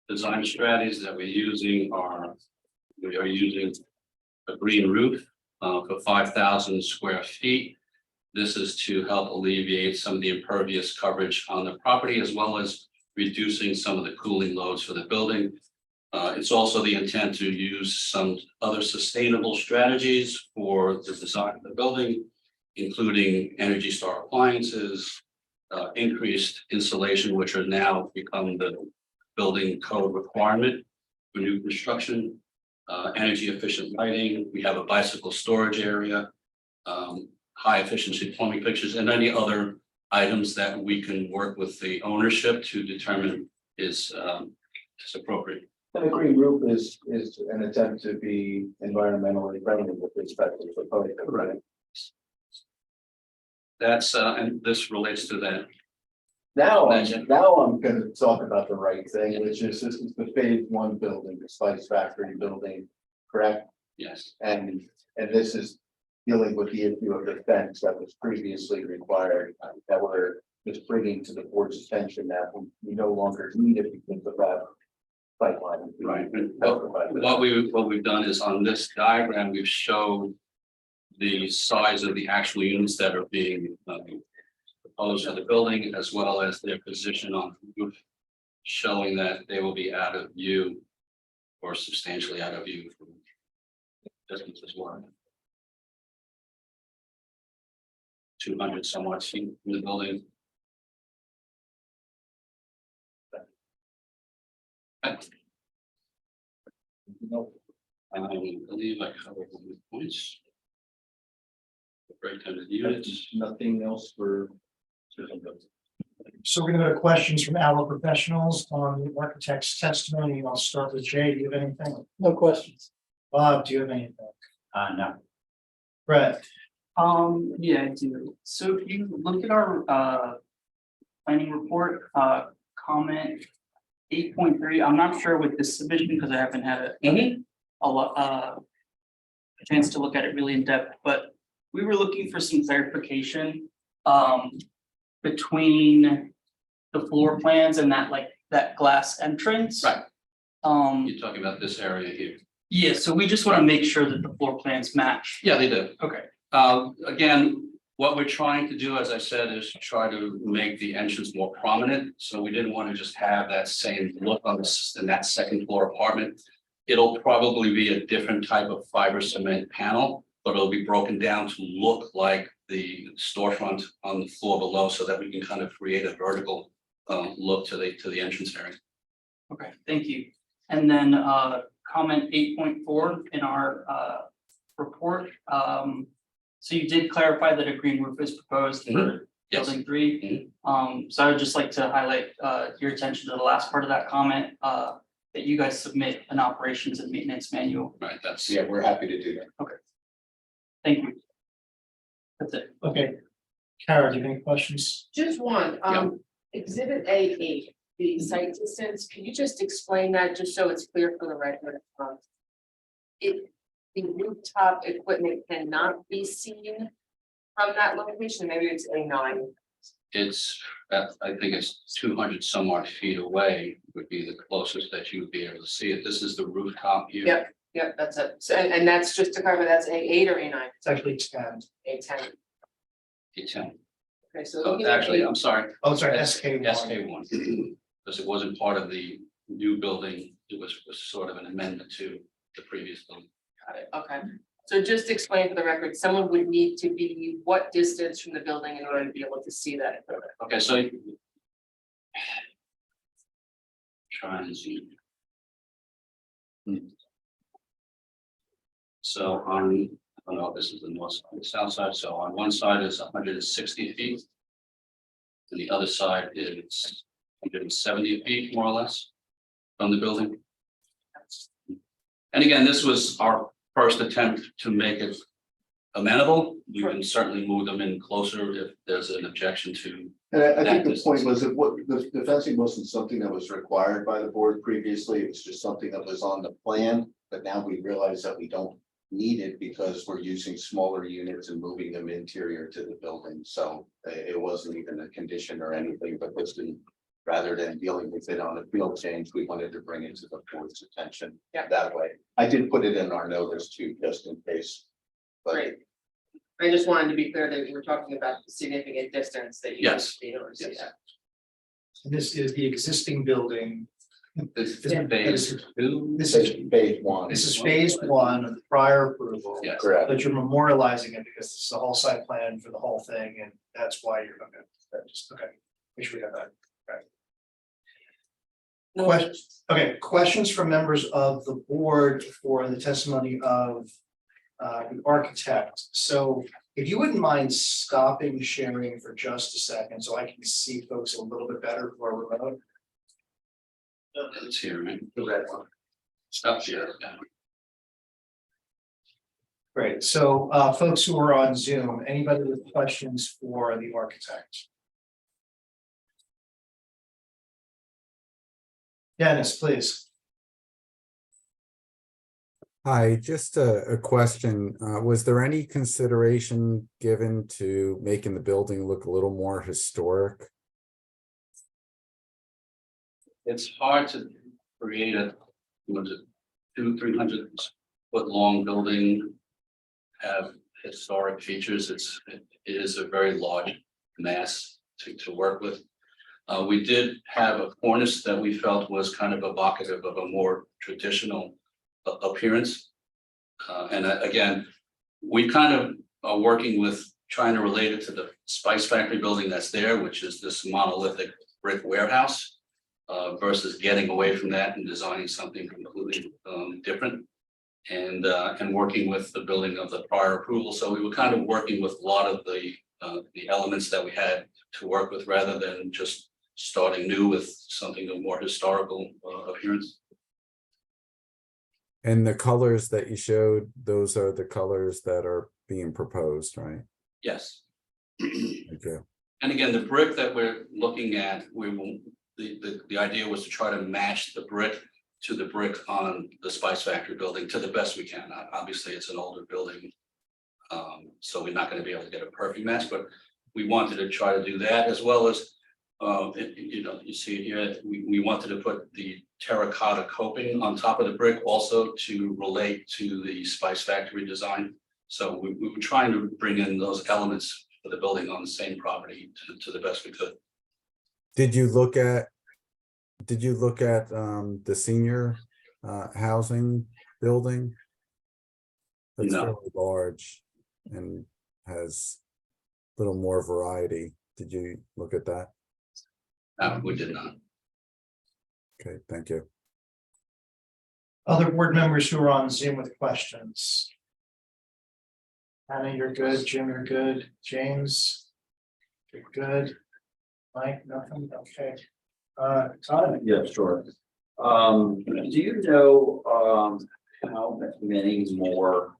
design strategies that we're using are, we are using a green roof for 5,000 square feet. This is to help alleviate some of the impervious coverage on the property, as well as reducing some of the cooling loads for the building. It's also the intent to use some other sustainable strategies for the design of the building, including Energy Star appliances, increased insulation, which are now become the building code requirement, for new construction, energy efficient lighting. We have a bicycle storage area, high efficiency plumbing fixtures, and any other items that we can work with the ownership to determine is appropriate. And the green roof is an attempt to be environmentally friendly with respect to the proposed, right? That's and this relates to that. Now, Legend. I'm gonna talk about the right thing, which is this is the phase one building, the Spice Factory building, correct? Yes, And this is dealing with the issue of the fence that was previously required, that we're just bringing to the board's attention that we no longer need it because of that pipeline. right. And what we've done is on this diagram, we've shown the size of the actual units that are being proposed for the building, as well as their position on the roof, showing that they will be out of view or substantially out of view from distance as well. 200 somewhat feet from the building. I believe I covered all the points. Breakdown of the units. Nothing else for. So we're gonna go to questions from our professionals on the architect's testimony. I'll start with Jay. Do you have anything? No questions. Bob, do you have anything? No. Brett? Yeah, I do. So if you look at our planning report, comment 8.3, I'm not sure with this submission because I haven't had a lot a chance to look at it really in depth, but we were looking for some clarification between the floor plans and that glass entrance. Right. Um, You're talking about this area here. yeah, so we just want to make sure that the floor plans match. Yeah, they do. Okay. Again, what we're trying to do, as I said, is try to make the entrance more prominent. So we didn't want to just have that same look on this in that second floor apartment. It'll probably be a different type of fiber cement panel, but it'll be broken down to look like the storefront on the floor below, so that we can kind of create a vertical look to the entrance area. Okay, thank you. And then comment 8.4 in our report. So you did clarify that a green roof is proposed for Yes. building 3. So I would just like to highlight your attention to the last part of that comment, that you guys submit an operations and maintenance manual. Right, that's. Yeah, we're happy to do that. Thank you. That's it. Okay. Kara, do you have any questions? Just one, exhibit A8, the site distance, can you just explain that, just so it's clear for the record? The rooftop equipment cannot be seen from that location, maybe it's A9. It's, I think it's 200 some odd feet away would be the closest that you would be able to see it. This is the rooftop view. Yep, that's it, so, and that's just to cover, that's A8 or A9? It's actually expand. A10, A10. okay, so. So looking at actually, A- I'm sorry. Oh, sorry, SK1. SK1, because it wasn't part of the new building. It was sort of an amendment to the previous building. Got it, okay, so just explain for the record, someone would need to be what distance from the building in order to be able to see that equipment? Okay, so. Try and zoom. So on, I don't know if this is the north side, the south side, so on one side is 160 feet. And the other side is 170 feet, more or less, from the building. And again, this was our first attempt to make it amenable. We can certainly move them in closer if there's an objection to. And I think That the distance. point was that what the fencing wasn't something that was required by the board previously, it was just something that was on the plan. But now we realize that we don't need it because we're using smaller units and moving them interior to the building. So it wasn't even a condition or anything, but this didn't, rather than dealing with it on a field change, we wanted to bring it to the board's attention that way. I did put it in our notice too, just in case. But Great. I just wanted to be clear that we were talking about the significant distance that you. Yes. need in order to see Yes. that. And this is the existing building. This Yeah, is phase 2. This this is, is phase one. this is phase 1 of the prior approval. Yes. Correct. But you're memorializing it because this is the whole site plan for the whole thing, and that's why you're okay. That just okay. Make sure we have that. Questions from members of the board for the testimony of the architect. So if you wouldn't mind stopping sharing for just a second, so I can see folks a little bit better who are remote. It's here, right? The red one. Stop share. Yeah. Great. So folks who are on Zoom, anybody with questions for the architect? Dennis, please. Hi, just a question. Was there any consideration given to making the building look a little more historic? It's hard to create a, was it 200-300 foot long building. Have historic features. It is a very large mass to work with. We did have a cornice that we felt was kind of evocative of a more traditional appearance. And again, we kind of are working with trying to relate it to the Spice Factory building that's there, which is this monolithic brick warehouse. Versus getting away from that and designing something completely different. And working with the building of the prior approval. So we were kind of working with a lot of the elements that we had to work with rather than just starting new with something of more historical appearance. And the colors that you showed, those are the colors that are being proposed, right? Yes. Okay. And again, the brick that we're looking at, we will, the idea was to try to match the brick to the brick on the Spice Factory building to the best we can. Obviously, it's an older building. So we're not going to be able to get a perfect match, but we wanted to try to do that as well as, you know, you see here, we wanted to put the terracotta coping on top of the brick also to relate to the Spice Factory design. So we were trying to bring in those elements for the building on the same property to the best we could. Did you look at the senior housing building? That's No. fairly large and has a little more variety. Did you look at that? We did not. Okay, thank you. Other board members who are on Zoom with questions? Anna, you're good. Jim, you're good. James? You're good. Mike, nothing? Okay. Todd? Yeah, sure. Do you know, how many more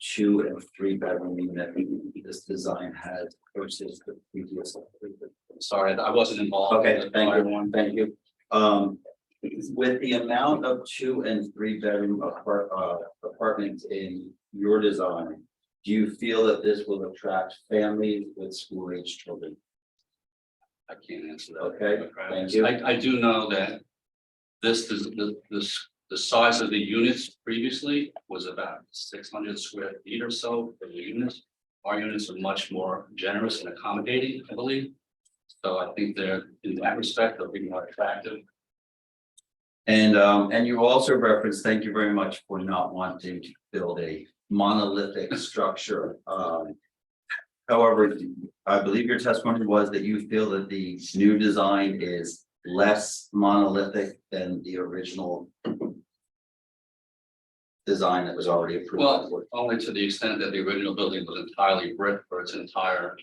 2 and 3 bedroom unit this design has versus the previous? Sorry, I wasn't involved. Okay, in the thank prior you, one. thank you. With the amount of 2 and 3 bedroom apartments in your design, do you feel that this will attract families with school age children? I can't answer that. Okay, thank you. I do know that the size of the units previously was about 600 square feet or so for the units. Our units are much more generous and accommodating, I believe. So I think they're, in that respect, they'll be more attractive. And you also referenced, thank you very much for not wanting to build a monolithic structure. However, I believe your testimony was that you feel that the new design is less monolithic than the original design that was already approved. Well, only to the extent that the original building was entirely brick for its entire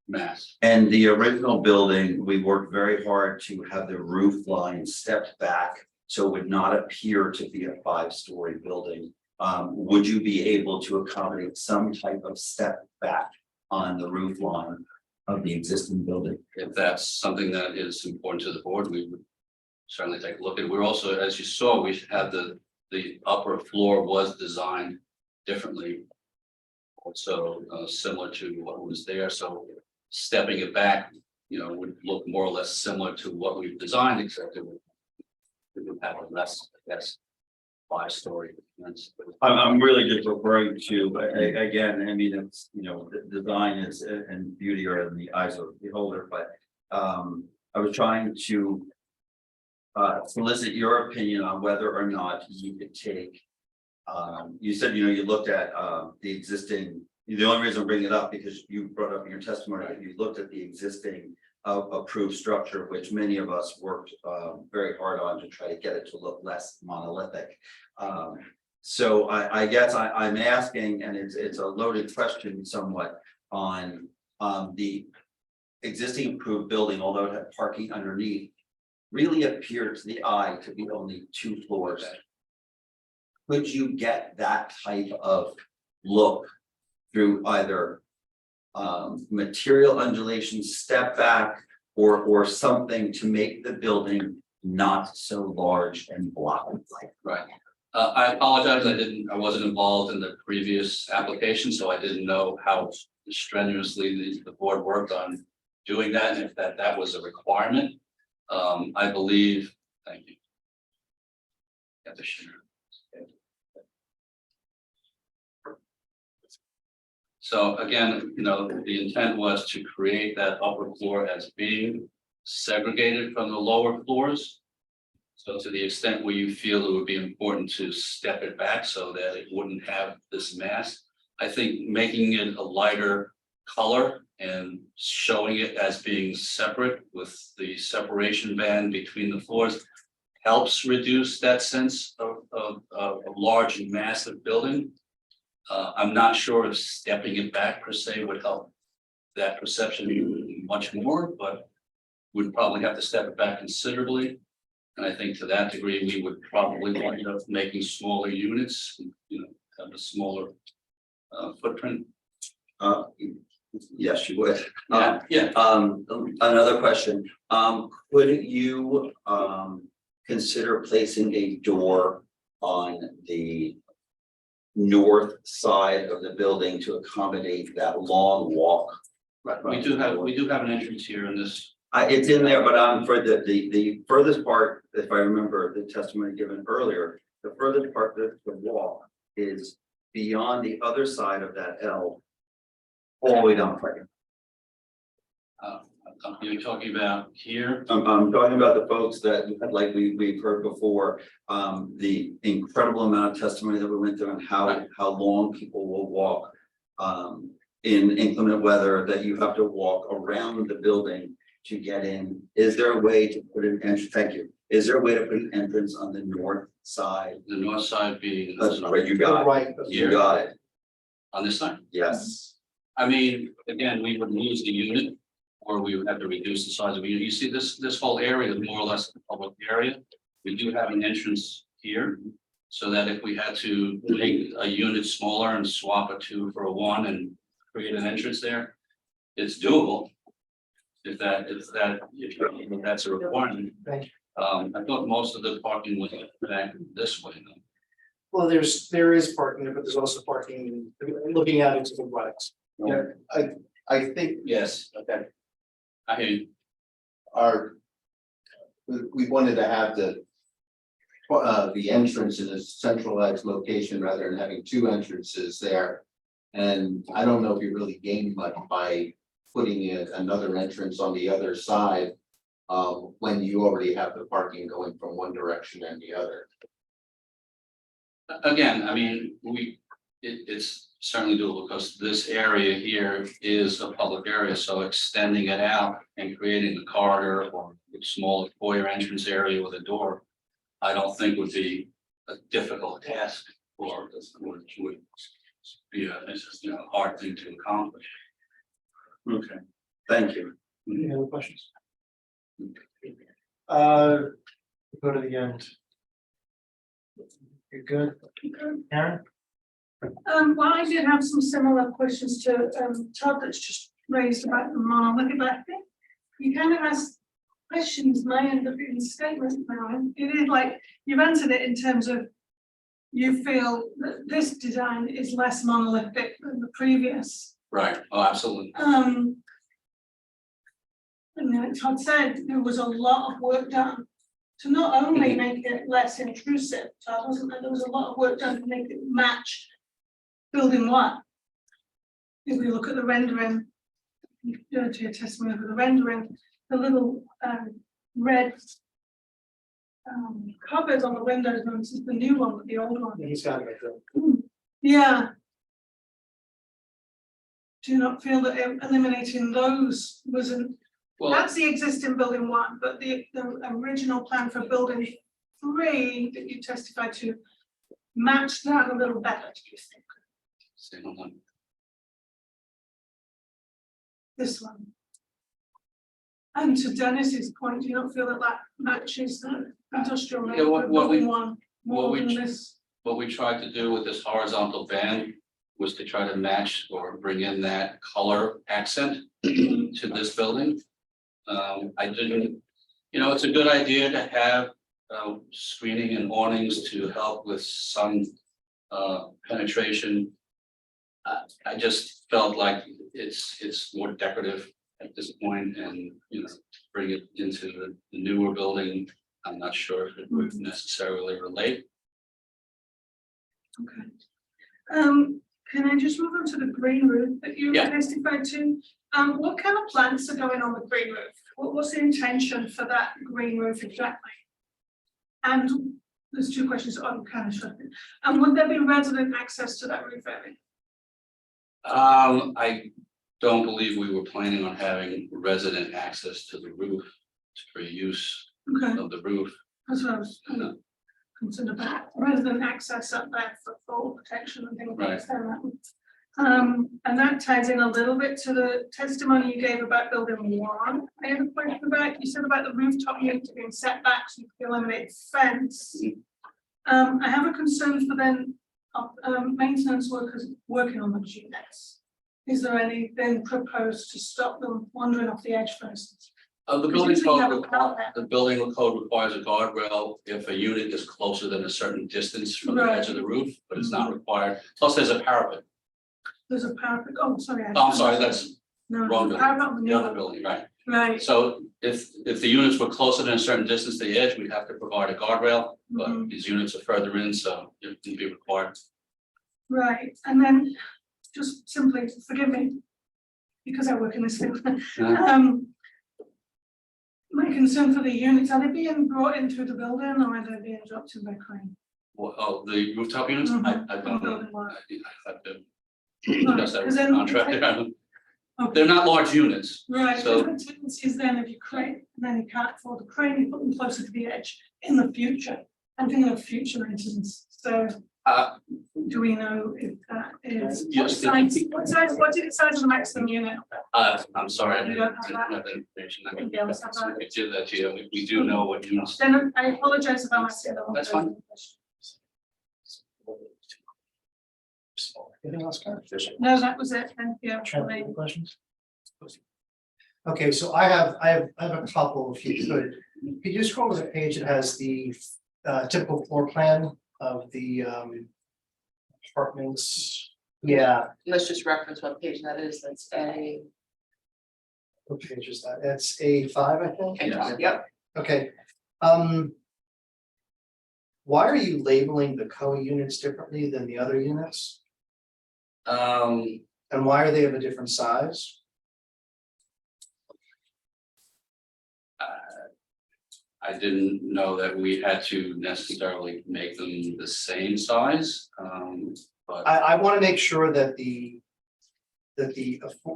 mass. And the original building, we worked very hard to have the roof line stepped back, so it would not appear to be a 5-story building. Would you be able to accommodate some type of step back on the roof line of the existing building? If that's something that is important to the board, we would certainly take a look at it. We're also, as you saw, we had the upper floor was designed differently. Also similar to what was there. So stepping it back, you know, would look more or less similar to what we've designed, except it would have a less, I guess, 5-story. I'm really just referring to, again, I mean, it's, you know, the design is and beauty are in the eyes of the beholder, but I was trying to solicit your opinion on whether or not you could take, you said, you know, you looked at the existing, the only reason I'm bringing it up because you brought up in your testimony that you looked at the existing approved structure, which many of us worked very hard on to try to get it to look less monolithic. So I guess I'm asking, and it's a loaded question somewhat on the existing approved building, although it had parking underneath, really appeared to the eye to be only 2 floors. Could you get that type of look through either material undulation, step back, or something to make the building not so large and blocky? Right. I apologize, I wasn't involved in the previous application, so I didn't know how strenuously the board worked on doing that, and if that was a requirement. I believe, thank you. Got the share. So again, the intent was to create that upper floor as being segregated from the lower floors. So to the extent where you feel it would be important to step it back so that it wouldn't have this mass, I think making it a lighter color and showing it as being separate with the separation band between the floors helps reduce that sense of a large and massive building. I'm not sure if stepping it back per se would help that perception much more, but we'd probably have to step it back considerably. And I think to that degree, we would probably wind up making smaller units, have a smaller footprint. Yes, you would. Yeah. Another question, could you consider placing a door on the north side of the building to accommodate that long walk? Right, we do have an entrance here in this. It's in there, but for the furthest part, if I remember the testimony given earlier, the furthest part of the wall is beyond the other side of that L. All the way down. You're talking about here? I'm talking about the folks that, like we've heard before, the incredible amount of testimony that we went through on how long people will walk in inclement weather, that you have to walk around the building to get in. Is there a way to put an entrance? Thank you. Is there a way to put an entrance on the north side? The north side being. That's right, you got it. Right. You got it. On this side? Yes. I mean, again, we would lose the unit, or we would have to reduce the size of the unit. You see, this whole area is more or less a public area. We do have an entrance here, so that if we had to make a unit smaller and swap a 2 for a 1 and create an entrance there, it's doable. If that's a requirement. Thank you. I thought most of the parking was back this way, though. Well, there is parking there, but there's also parking looking out into the products. Yeah, I think Yes, okay. I hear you. We wanted to have the entrance in a centralized location rather than having 2 entrances there. And I don't know if you really gained much by putting in another entrance on the other side when you already have the parking going from one direction and the other. Again, I mean, it's certainly doable because this area here is a public area, so extending it out and creating a corridor or a small foyer entrance area with a door, I don't think would be a difficult task or would be a hard thing to accomplish. Okay, thank you. any other questions? Go to the end. You're good, Aaron? Well, I did have some similar questions to Todd that's just raised about the monolithic, but I think you kind of asked questions may end up in statements now. It is like you've answered it in terms of you feel that this design is less monolithic than the previous. Right, oh, absolutely. And like Todd said, there was a lot of work done to not only make it less intrusive. Todd, wasn't there? There was a lot of work done to make it match building 1. If we look at the rendering, you go to your testimony of the rendering, the little red covers on the windows, no, this is the new one, but the old one. He's got it, I think. Yeah. Do you not feel that eliminating those wasn't Well, That's the existing building 1, but the original plan for building 3 that you testified to matched that a little better, do you think? say, hold on. This one. And to Dennis's point, do you not feel that that matches the industrial Yeah, what we- building 1 more what we than ch- this? What we tried to do with this horizontal band was to try to match or bring in that color accent to this building. I didn't, it's a good idea to have screening and awnings to help with sun penetration. I just felt like it's more decorative at this point, and bring it into the newer building. I'm not sure if it would necessarily relate. Okay. Can I just move on to the green roof that you Yeah. testified to? What kind of plants are going on the green roof? What's the intention for that green roof exactly? And there's 2 questions on kind of something. And would there be resident access to that roof area? I don't believe we were planning on having resident access to the roof for use Okay, of the roof. that's what I was concerned about, resident access up there for fall protection and things like Right. that. And that ties in a little bit to the testimony you gave about building 1. I have a question about, you said about the rooftop unit being set back so you could eliminate fence. I have a concern for then, maintenance workers working on those units. Is there anything proposed to stop them wandering off the edge, for instance? The building code requires a guardrail if a unit is closer than a certain distance from the edge of the roof, but it's not required. Plus, there's a parapet. There's a parapet, oh, sorry. Oh, I'm sorry, that's No, wrong the building. parapet on the the new other one. building, right? Right. So if the units were closer than a certain distance to the edge, we'd have to provide a guardrail, but Mhm. these units are further in, so it wouldn't be required. Right, and then just simply, forgive me, because I work in this field. My concern for the units, are they being brought in through the building or are they being dropped in by crane? Well, the rooftop units, I don't know. Building one. I have to discuss that with Because the then- contractor. Okay. They're not large units. Right, So- so the tendency is then if you crane, then you can't afford the crane, you put them closer to the edge in the future. I'm thinking of future maintenance, so Uh, do we know if that is? Yes, What size, what is the size of the maximum unit? I'm sorry, I You didn't don't have that? have that information. I Think they also have that? could give that to you. We do know what units. Then I apologize if I'm asking the wrong. That's fine. Anything else, Karen? No, that was it, thank you. Trent, any questions? Okay, so I have a couple, if you could. Could you scroll to the page that has the typical floor plan of the apartments? Yeah, Let's just reference what page that is, that's A. what page is that? That's A5, I think? Yep. Okay. Why are you labeling the COA units differently than the other units? And why are they of a different size? I didn't know that we had to necessarily make them the same size, but. I want to make sure that the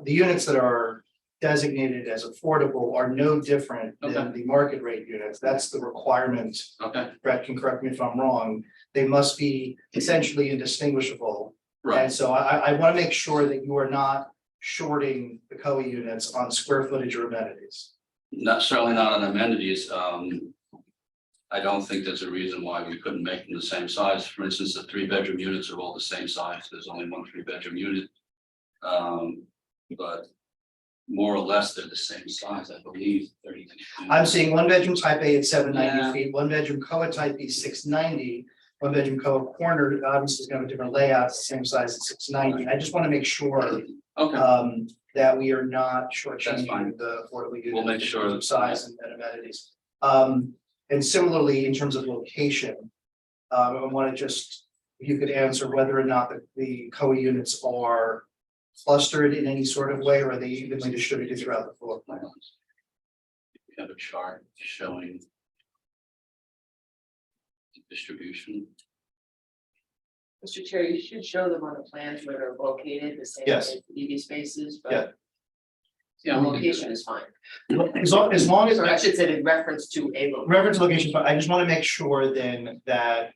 units that are designated as affordable are no different than Okay. the market rate units. That's the requirement. Okay, Brett can correct me if I'm wrong. They must be essentially indistinguishable. And right, so I want to make sure that you are not shorting the COA units on square footage or amenities. certainly not on amenities, I don't think there's a reason why we couldn't make them the same size. For instance, the 3-bedroom units are all the same size. There's only one 3-bedroom unit. But more or less, they're the same size, I believe. I'm seeing 1-bedroom type A at 790 Yeah. feet, 1-bedroom COA type B 690. 1-bedroom COA corner, obviously is gonna have a different layout, it's the same size as 690. I just want to make sure Okay, that we are not That's shortchanging fine. the affordable unit. We'll make in sure terms of that- size and amenities. And similarly, in terms of location, I want to just, if you could answer whether or not the COA units are clustered in any sort of way, or are they evenly distributed throughout the floor plan? we have a chart showing distribution. Mr. Chair, you should show them on the plans where they're located, the same Yes. as EV spaces, Yeah. but Yeah, we can do Location that. is fine. As long as I should say in reference to a location. reference location, but I just want to make sure then that.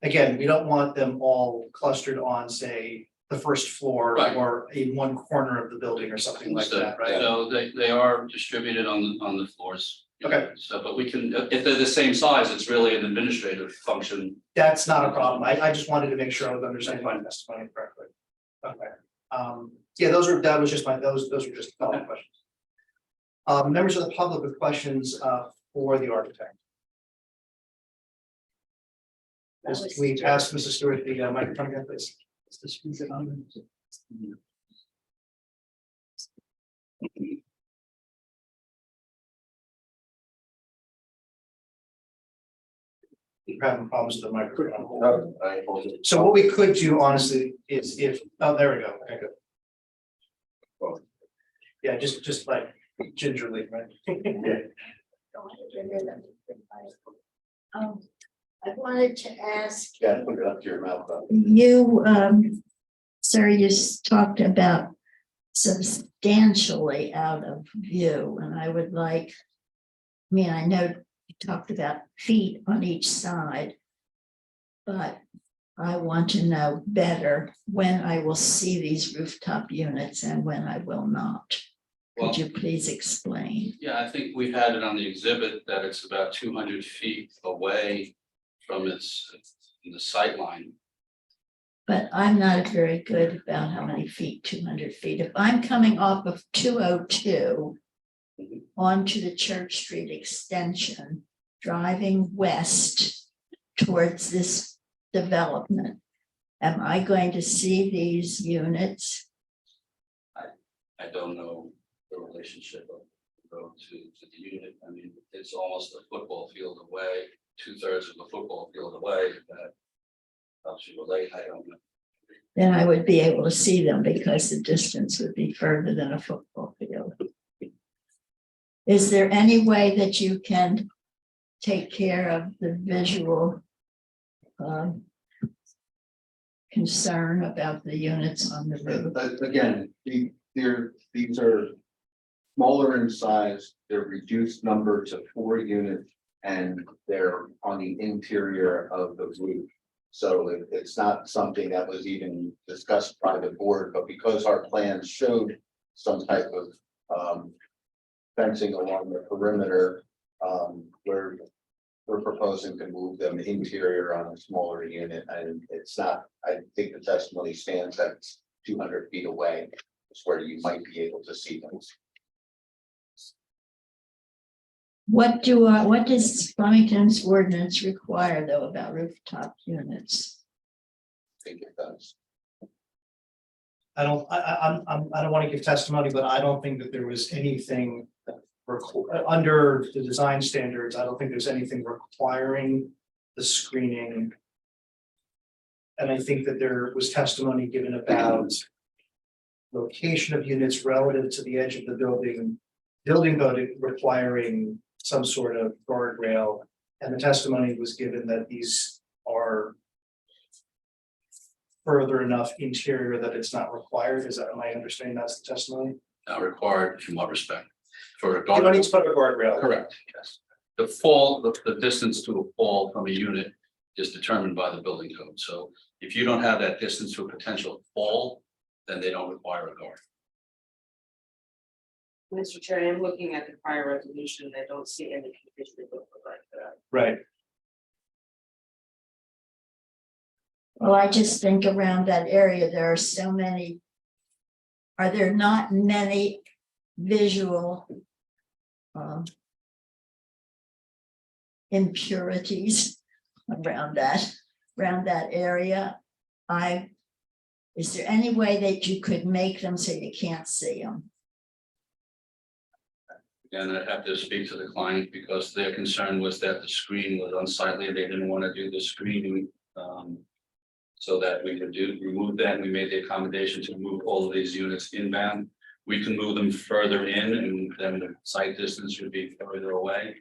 Again, we don't want them all clustered on, say, the first floor Right. or in one corner of the building or something like that, right? So they are distributed on the floors. Okay. So, but we can, if they're the same size, it's really an administrative function. That's not a problem. I just wanted to make sure I was understanding my testimony correctly. Okay, yeah, that was just those were just follow-up questions. Members of the public with questions for the architect. As we ask Mrs. Stewart the microphone again, please. We're having problems with the microphone. So what we could do honestly is if, oh, there we go. Okay, good. Yeah, just like gingerly, right? I wanted to ask Yeah, put it up to your mouth. you, sir, you talked about substantially out of view, and I would like, I mean, I know you talked about feet on each side, but I want to know better when I will see these rooftop units and when I will not. Well, Could you please explain? yeah, I think we've had it on the exhibit that it's about 200 feet away from the sight line. But I'm not very good about how many feet, 200 feet. If I'm coming off of 202 onto the Church Street extension, driving west towards this development, am I going to see these units? I don't know the relationship of the road to the unit. I mean, it's almost a football field away, 2/3 of the football field away. That helps you relate. I don't know. Then I would be able to see them because the distance would be further than a football field. Is there any way that you can take care of the visual concern about the units on the roof? Again, these are smaller in size, they're reduced number to 4 units, and they're on the interior of the roof. So it's not something that was even discussed by the board, but because our plans showed some type of fencing along the perimeter, we're proposing to move them interior on a smaller unit, and it's not, I think the testimony stands that it's 200 feet away. It's where you might be able to see them. What does Flemington's ordinance require though about rooftop units? I think it does. I don't want to give testimony, but I don't think that there was anything under the design standards. I don't think there's anything requiring the screening. And I think that there was testimony given about location of units relative to the edge of the building code requiring some sort of guardrail. And the testimony was given that these are further enough interior that it's not required. Is that, am I understanding that's the testimony? Not required in what respect? For a You don't need to put a guardrail. Correct, yes. The distance to a fall from a unit is determined by the building code. So if you don't have that distance to a potential fall, then they don't require a guard. Mr. Chair, I'm looking at the prior resolution. I don't see any condition that would provide that. Right. Well, I just think around that area, there are so many. Are there not many visual impurities around that area? Is there any way that you could make them so you can't see them? And I'd have to speak to the client because their concern was that the screen was unsightly. They didn't want to do the screening. So that we could remove that, and we made the accommodation to move all of these units inbound. We can move them further in, and then the site distance would be further away.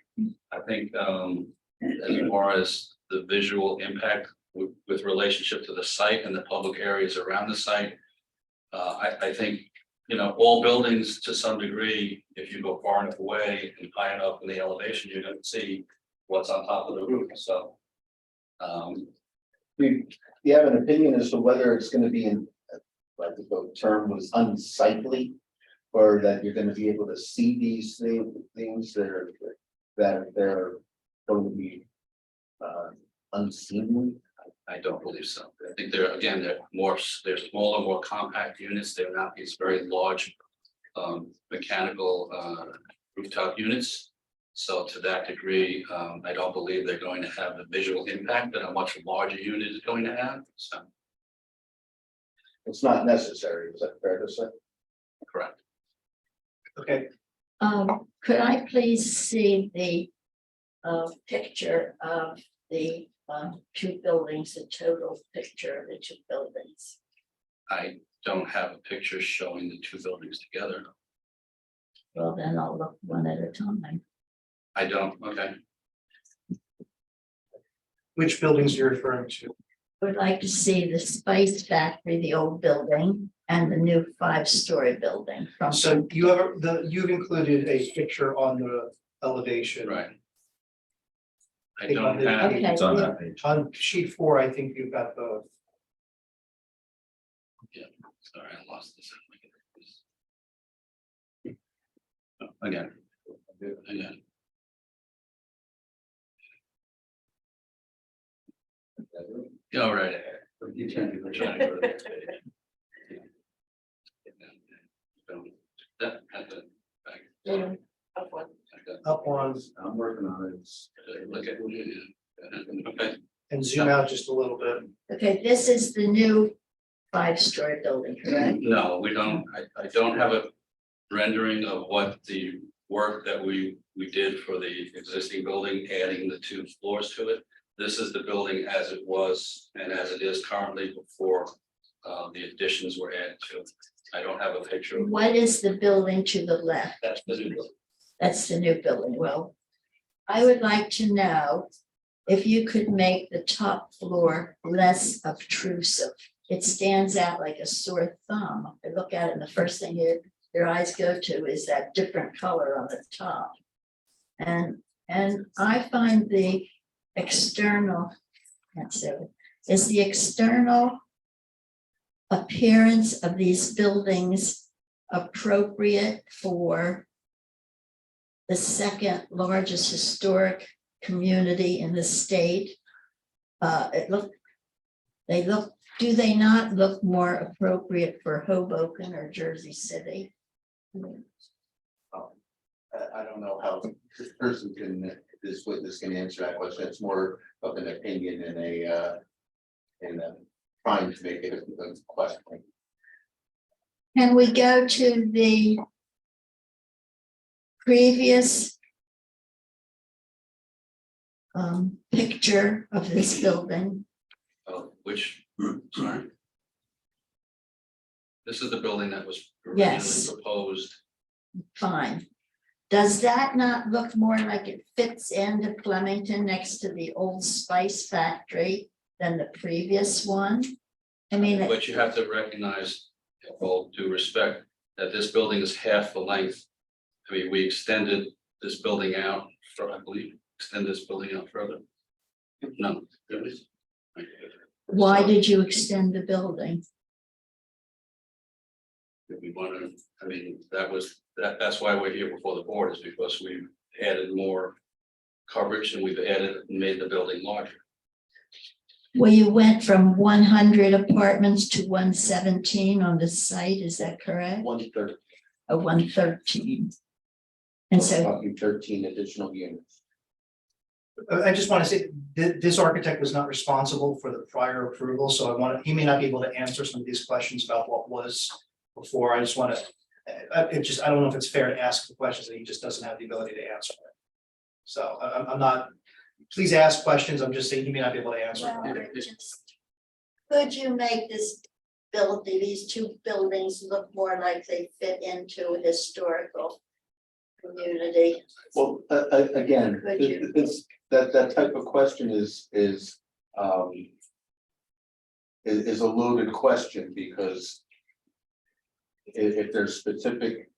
I think as far as the visual impact with relationship to the site and the public areas around the site, I think you know, all buildings to some degree, if you go far enough away and high enough in the elevation, you're gonna see what's on top of the roof, so. Do you have an opinion as to whether it's gonna be in, like the term was unsightly? Or that you're gonna be able to see these things that they're going to be unseemly? I don't believe so. I think they're smaller, more compact units. They're not these very large mechanical rooftop units. So to that degree, I don't believe they're going to have the visual impact that a much larger unit is going to have. So, It's not necessary, is that fair to say? correct. Okay, Could I please see the picture of the two buildings, the total picture of the two buildings? I don't have a picture showing the two buildings together. Well, then I'll look one at a time. I don't, okay. which buildings you're referring to? Would like to see the Spice Factory, the old building, and the new 5-story building from. So you've included a picture on the elevation. Right. I think on don't the- have, Okay, It's on yeah. that page. On sheet 4, I think you've got both. sorry, I lost this. Again. Again. Yeah, all right. You can't do that. That, back. Yeah. Up on I'm working on it. Look at. Okay, and zoom out just a little bit. Okay, this is the new 5-story building, correct? no, we don't, I don't have a rendering of what the work that we did for the existing building, adding the 2 floors to it. This is the building as it was and as it is currently before the additions were added to it. I don't have a picture of What is the building to the left? that's the new building. That's the new building. Well, I would like to know if you could make the top floor less obtrusive. It stands out like a sore thumb. I look at it and the first thing your eyes go to is that different color on the top. And I find the external, is the external appearance of these buildings appropriate for the second largest historic community in the state? Do they not look more appropriate for Hoboken or Jersey City? I don't know how this person this witness can answer that question. It's more of an opinion and trying to make it a question. Can we go to the previous picture of this building? Which, sorry. This is the building that was Yes. originally proposed. Fine. Does that not look more like it fits into Flemington next to the old Spice Factory than the previous one? I mean, But you have to recognize, with all due respect, that this building is half the length. I mean, we extended this building out, I believe, extend this building out further. No, it was. why did you extend the building? If we wanted, I mean, that's why we're here before the board, is because we've added more coverage and we've made the building larger. Well, you went from 100 apartments to 117 on the site, is that correct? 1/3. 113. And so, Talking 13 additional units. I just want to say this architect was not responsible for the prior approval, so he may not be able to answer some of these questions about what was before. I just want to, I don't know if it's fair to ask the questions that he just doesn't have the ability to answer. So I'm not, please ask questions. I'm just saying he may not be able to answer. well, could you make this building, these two buildings look more like they fit into a historical community? Well, again, Could you? that type of question is a loaded question because if there's specific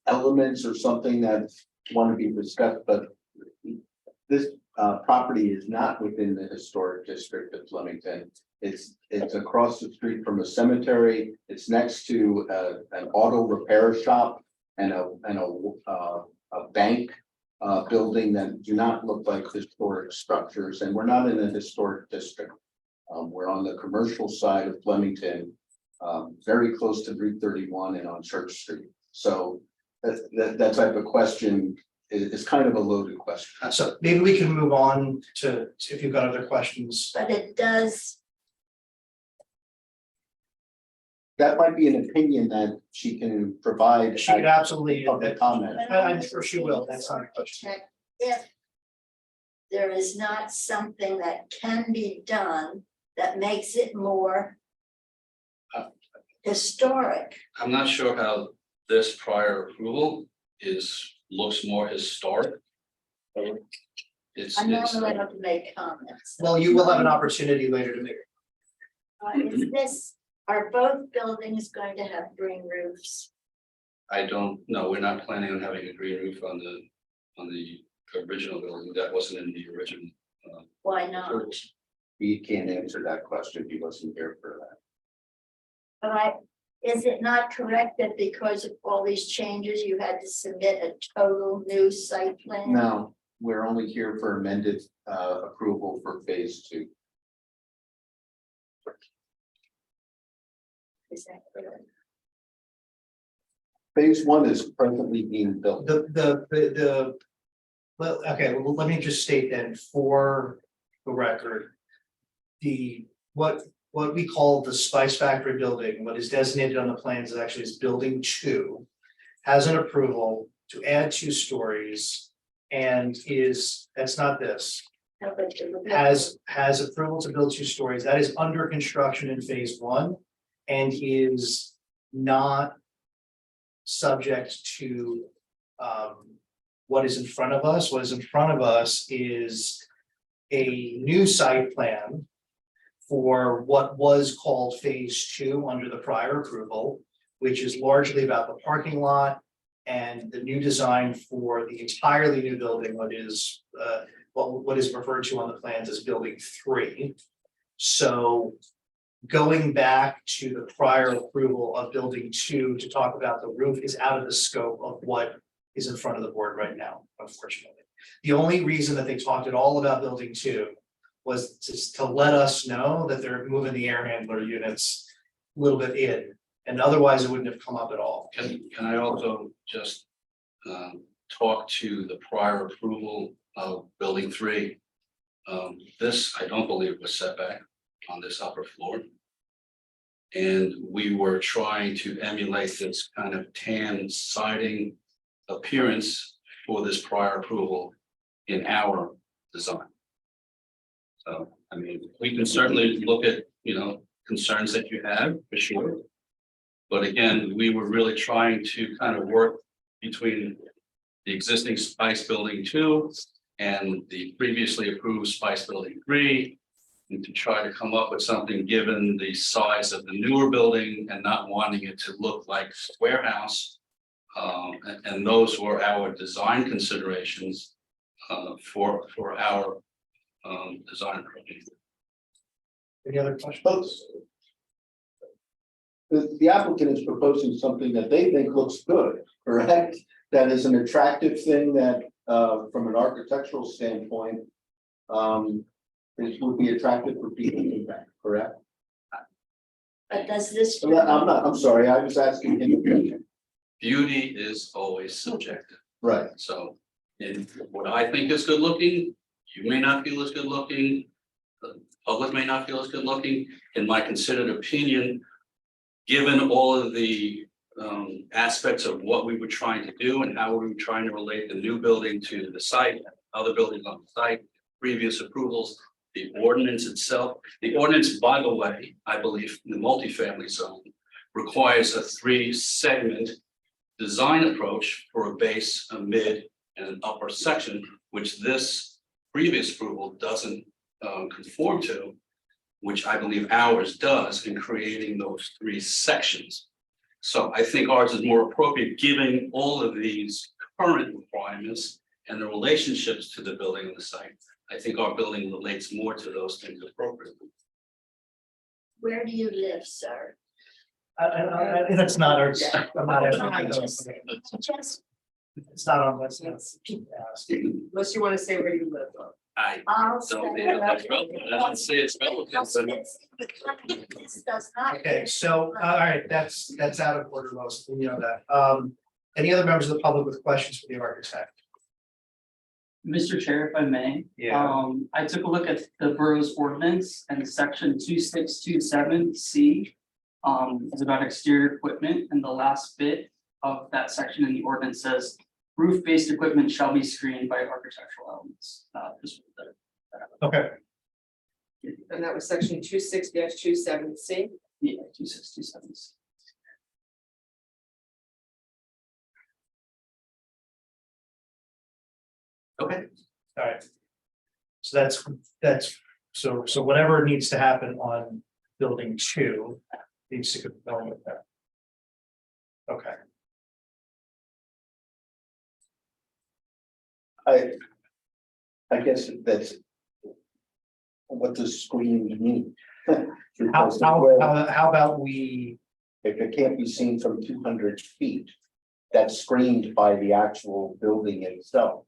elements or something that want to be discussed, but this property is not within the historic district of Flemington. It's across the street from a cemetery. It's next to an auto repair shop and a bank building that do not look like historic structures, and we're not in a historic district. We're on the commercial side of Flemington, very close to Route 31 and on Church Street. So that type of question is kind of a loaded question. So maybe we can move on to, if you've got other questions. But it does, That might be an opinion that she can provide. She could absolutely, Public comment. I'm sure she will, that's not a question. check if there is not something that can be done that makes it more historic. I'm not sure how this prior approval looks more historic. It's, I'm not allowed to make comments. Well, you will have an opportunity later to make. Is this, are both buildings going to have green roofs? I don't know, we're not planning on having a green roof on the original building, that wasn't in the original. Why not? We can't answer that question. He wasn't here for that. But is it not correct that because of all these changes, you had to submit a total new site plan? No, we're only here for amended approval for phase 2. Is that correct? Phase 1 is presently being built. Well, okay, well, let me just state then for the record. What we call the Spice Factory building, what is designated on the plans is actually is building 2. Has an approval to add 2 stories and that's not this. No, but the- Has approval to build 2 stories. That is under construction in phase 1 and is not subject to what is in front of us. What is in front of us is a new site plan for what was called phase 2 under the prior approval, which is largely about the parking lot and the new design for the entirely new building, what is referred to on the plans as building 3. So going back to the prior approval of building 2 to talk about the roof is out of the scope of what is in front of the board right now, unfortunately. The only reason that they talked at all about building 2 was to let us know that they're moving the air handler units a little bit in, and otherwise it wouldn't have come up at all. Can I also just talk to the prior approval of building 3? This, I don't believe was set back on this upper floor. And we were trying to emulate this kind of tan siding appearance for this prior approval in our design. So, I mean, we can certainly look at, concerns that you have, for sure. But again, we were really trying to kind of work between the existing Spice Building 2 and the previously approved Spice Building 3. And to try to come up with something given the size of the newer building and not wanting it to look like a warehouse. And those were our design considerations for our design project. Any other questions? The applicant is proposing something that they think looks good, correct? That is an attractive thing that, from an architectural standpoint, it would be attractive for people to back, correct? But does this? I'm sorry, I was asking him. Beauty is always subjective. Right. So, in what I think is good looking, you may not feel as good looking. The public may not feel as good looking. In my considered opinion, given all of the aspects of what we were trying to do and how we were trying to relate the new building to the site, other buildings on the site, previous approvals, the ordinance itself. The ordinance, by the way, I believe in the multifamily zone requires a 3-segment design approach for a base, a mid, and an upper section, which this previous approval doesn't conform to, which I believe ours does in creating those 3 sections. So I think ours is more appropriate, given all of these current requirements and the relationships to the building and the site. I think our building relates more to those things appropriately. Where do you live, sir? That's not our. I'm not I asking. just- It's not on this. Unless you want to say where you live. I I'll don't say think that's relevant. I don't say it's relevant, but This does not. Okay, so, all right, that's out of order, most, you know that. Any other members of the public with questions for the architect? Mr. Chair, if I may. I took a look at the borough's ordinance and section 2627C. Is about exterior equipment, and the last bit of that section in the ordinance says roof-based equipment shall be screened by architectural elements. Just with the- Okay, And that was section 26-27C. Yeah, 2627C. okay, all right. So so whatever needs to happen on building 2 needs to go with that. Okay. I guess that's. What does screened mean? How Because how about we, if it can't be seen from 200 feet, that's screened by the actual building itself.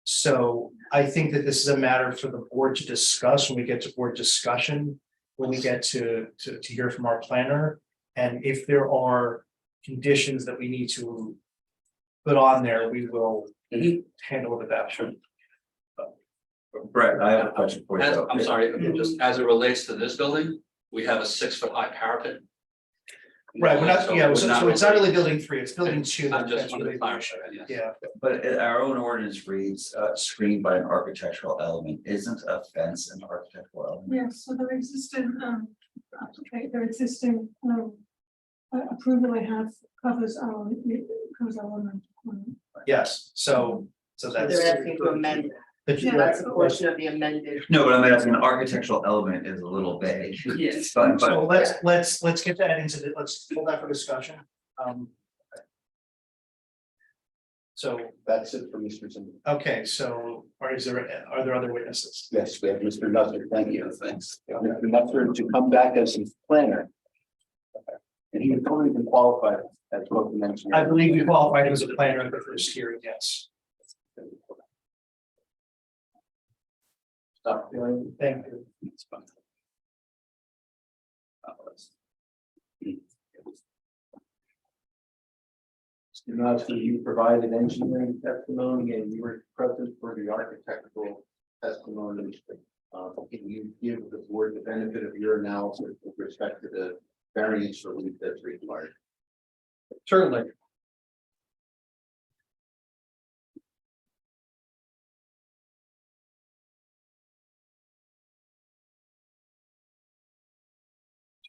so I think that this is a matter for the board to discuss when we get to board discussion. When we get to hear from our planner, and if there are conditions that we need to put on there, we will handle it at that point. Brett, I have a question for you. though. I'm sorry, just as it relates to this building, we have a 6-foot-high parapet. Right, we're not, So yeah, we're so it's not really building 3, it's building 2. I just That's wanted really to the clarify issue. that, yes. Yeah, But our own ordinance reads, screened by an architectural element. Isn't a fence an architectural element? Yes, so their existing, their existing, approval they have covers our one. yes, so So that's. they're asking to amend. Yeah. That's a portion of the amended. No, but I'm asking, an architectural element is a little vague. Yes. But, So but let's get that into the, let's hold that for discussion. So, That's it for Mr. Zimmer. okay, so are there other witnesses? Yes, we have Mr. Nutter, thank you, thanks. Mr. Nutter to come back as his planner. And he would only been qualified as both mentioned. I believe you qualified as a planner at the first hearing, yes. Stop doing. Thank you. Mr. Nutter, you provided engineering testimony and you were present for the architectural testimony. Can you give the board the benefit of your analysis with respect to the variance relief that's required? Certainly.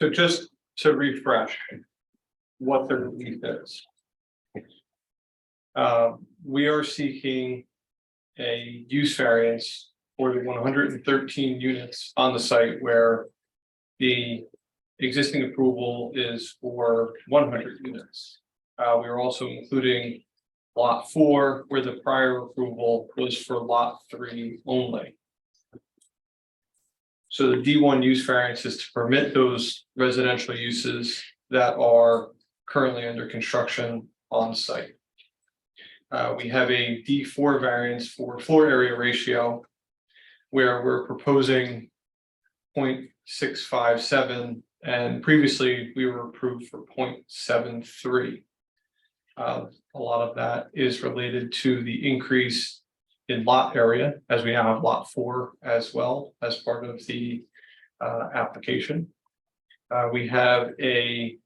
So just to refresh what the relief is. We are seeking a use variance for the 113 units on the site where the existing approval is for 100 units. We are also including lot 4 where the prior approval was for lot 3 only. So the D1 use variance is to permit those residential uses that are currently under construction on site. We have a D4 variance for floor area ratio where we're proposing 0.657, and previously we were approved for 0.73. A lot of that is related to the increase in lot area, as we now have lot 4 as well as part of the application. We have a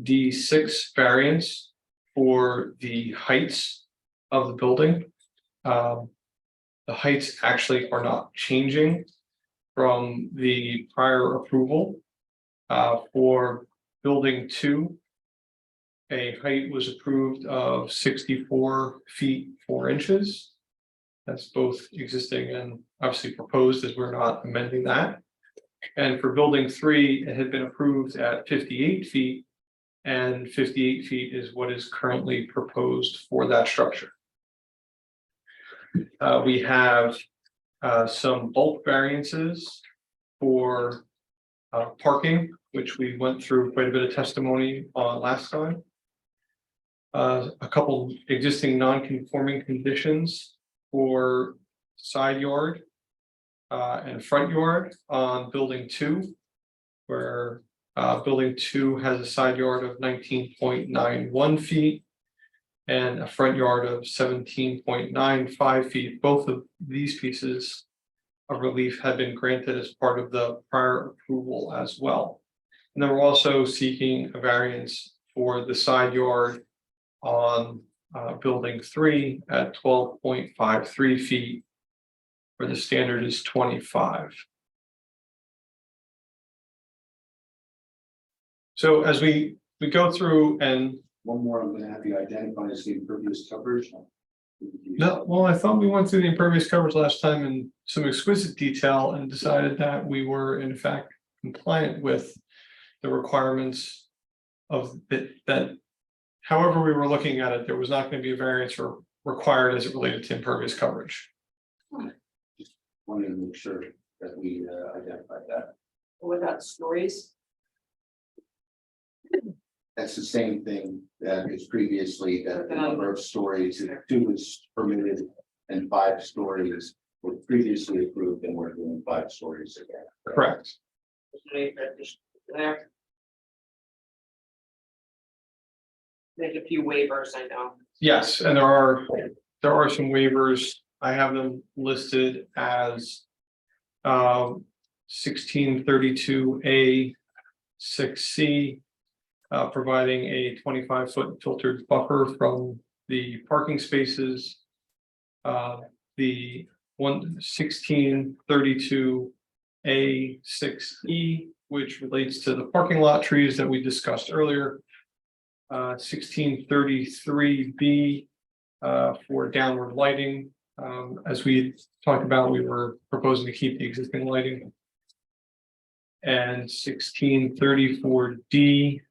D6 variance for the heights of the building. The heights actually are not changing from the prior approval. For building 2, a height was approved of 64 feet 4 inches. That's both existing and obviously proposed, as we're not amending that. And for building 3, it had been approved at 58 feet and 58 feet is what is currently proposed for that structure. We have some bulk variances for parking, which we went through quite a bit of testimony on last time. A couple existing non-conforming conditions for side yard and front yard on building 2, where building 2 has a side yard of 19.91 feet and a front yard of 17.95 feet. Both of these pieces of relief had been granted as part of the prior approval as well. And then we're also seeking a variance for the side yard on building 3 at 12.53 feet, where the standard is 25. So as we go through and One more, I'm gonna have you identify as the impervious coverage. no, well, I thought we went through the impervious coverage last time in some exquisite detail and decided that we were in fact compliant with the requirements of that. However, we were looking at it, there was not going to be a variance required as it related to impervious coverage. Wanted to make sure that we identified that. Without stories. That's the same thing that is previously, that the number of stories, 2 is permitted and 5 stories were previously approved, and we're doing 5 stories again. Correct. There. There's a few waivers, I know. Yes, and there are some waivers. I have them listed as 1632A 6C, providing a 25-foot filtered buffer from the parking spaces. The 1632A 6E, which relates to the parking lot trees that we discussed earlier. 1633B for downward lighting. As we talked about, we were proposing to keep the existing lighting. And 1634D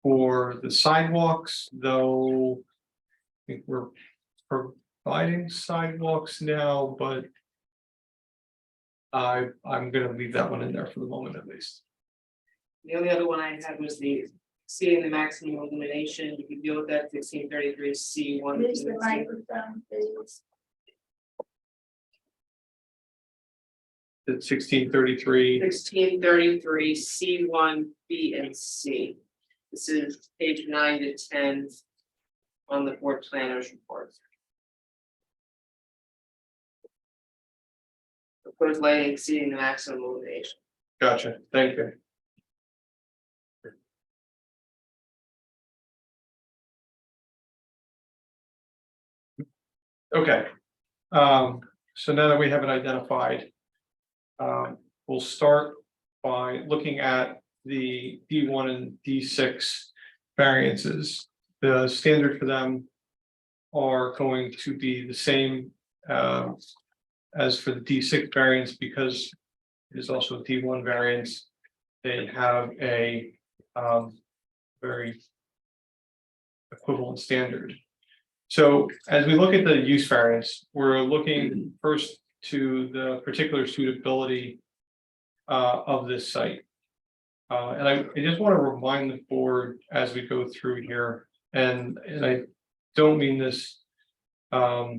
for the sidewalks, though I think we're providing sidewalks now, but I'm gonna leave that one in there for the moment at least. The only other one I had was the seeing the maximum illumination. You can deal with that 1633 C1. Use the microphone, please. It's 1633. 1633 C1 B and C. This is page 9 to 10 on the board planners report. Proposed lighting exceeding the maximum illumination. Gotcha, thank you. Okay, so now that we have it identified, we'll start by looking at the D1 and D6 variances. The standard for them are going to be the same as for the D6 variance, because it is also a D1 variance. They have a very equivalent standard. So as we look at the use variance, we're looking first to the particular suitability of this site. And I just want to remind the board as we go through here, and I don't mean this, I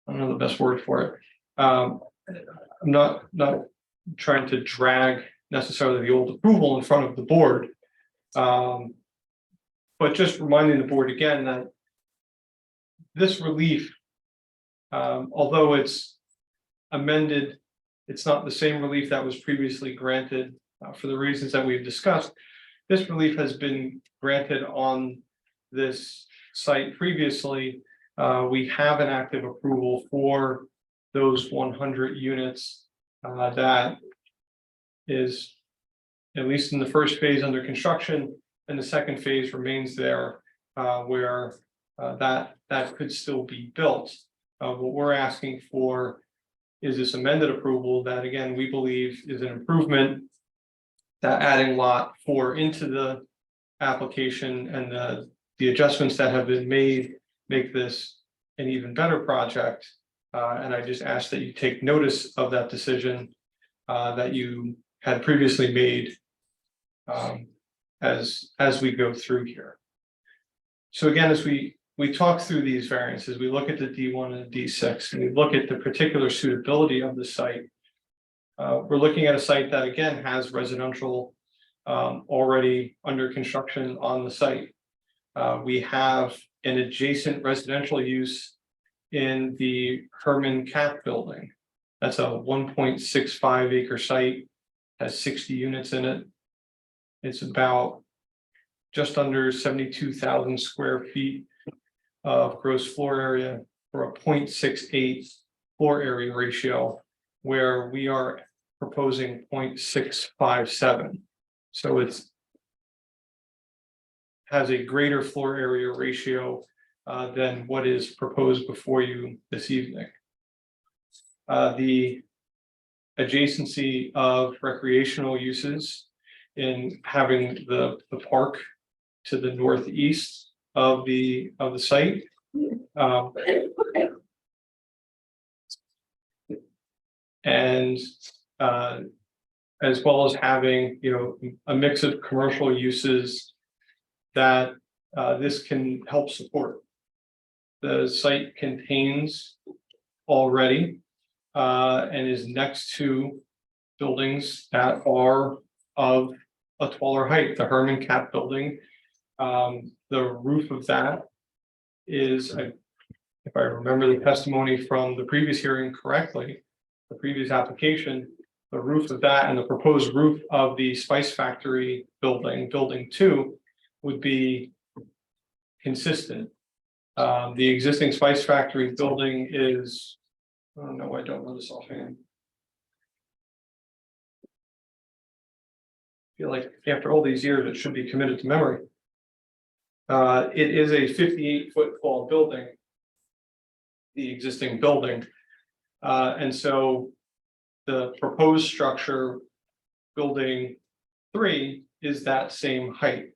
don't know the best word for it. I'm not trying to drag necessarily the old approval in front of the board. But just reminding the board again that this relief, although it's amended, it's not the same relief that was previously granted for the reasons that we've discussed. This relief has been granted on this site previously. We have an active approval for those 100 units that is, at least in the first phase, under construction, and the second phase remains there where that could still be built. What we're asking for is this amended approval that, again, we believe is an improvement that adding lot 4 into the application and the adjustments that have been made make this an even better project. And I just ask that you take notice of that decision that you had previously made as we go through here. So again, as we talk through these variances, we look at the D1 and the D6, and we look at the particular suitability of the site. We're looking at a site that again has residential already under construction on the site. We have an adjacent residential use in the Herman Cap building. That's a 1.65 acre site, has 60 units in it. It's about just under 72,000 square feet of gross floor area for a 0.68 floor area ratio, where we are proposing 0.657. So it's has a greater floor area ratio than what is proposed before you this evening. The adjacency of recreational uses in having the park to the northeast of the site. And as well as having, you know, a mix of commercial uses that this can help support. The site contains already and is next to buildings that are of a taller height. The Herman Cap building, the roof of that is, if I remember the testimony from the previous hearing correctly, the previous application, the roof of that and the proposed roof of the Spice Factory building, building 2, would be consistent. The existing Spice Factory building is, I don't know, I don't know this offhand. I feel like after all these years, it should be committed to memory. It is a 58-foot tall building, the existing building. And so the proposed structure, building 3, is that same height.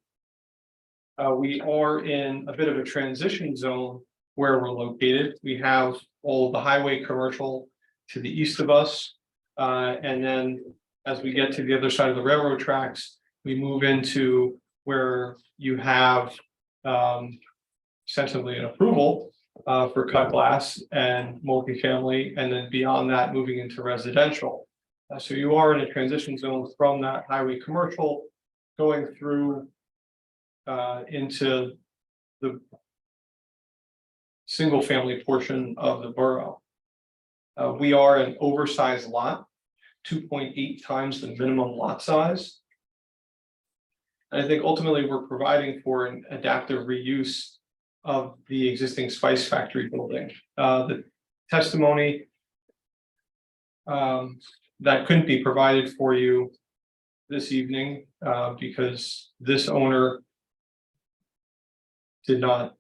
We are in a bit of a transition zone where we're located. We have all of the highway commercial to the east of us. And then as we get to the other side of the railroad tracks, we move into where you have essentially an approval for cut glass and multifamily, and then beyond that, moving into residential. So you are in a transition zone from that highway commercial going through into the single family portion of the borough. We are an oversized lot, 2.8 times the minimum lot size. And I think ultimately we're providing for an adaptive reuse of the existing Spice Factory building. The testimony that couldn't be provided for you this evening because this owner did not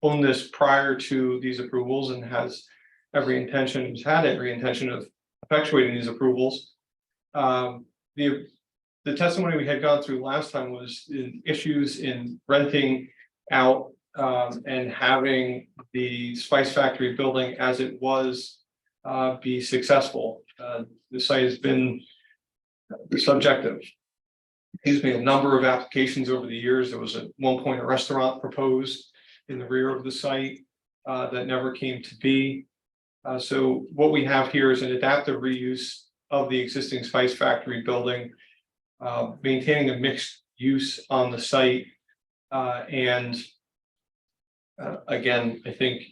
own this prior to these approvals and has had every intention of effectuating these approvals. The testimony we had gone through last time was in issues in renting out and having the Spice Factory building as it was be successful. The site has been the subject of, a number of applications over the years. There was at one point a restaurant proposed in the rear of the site that never came to be. So what we have here is an adaptive reuse of the existing Spice Factory building, maintaining a mixed use on the site. And again, I think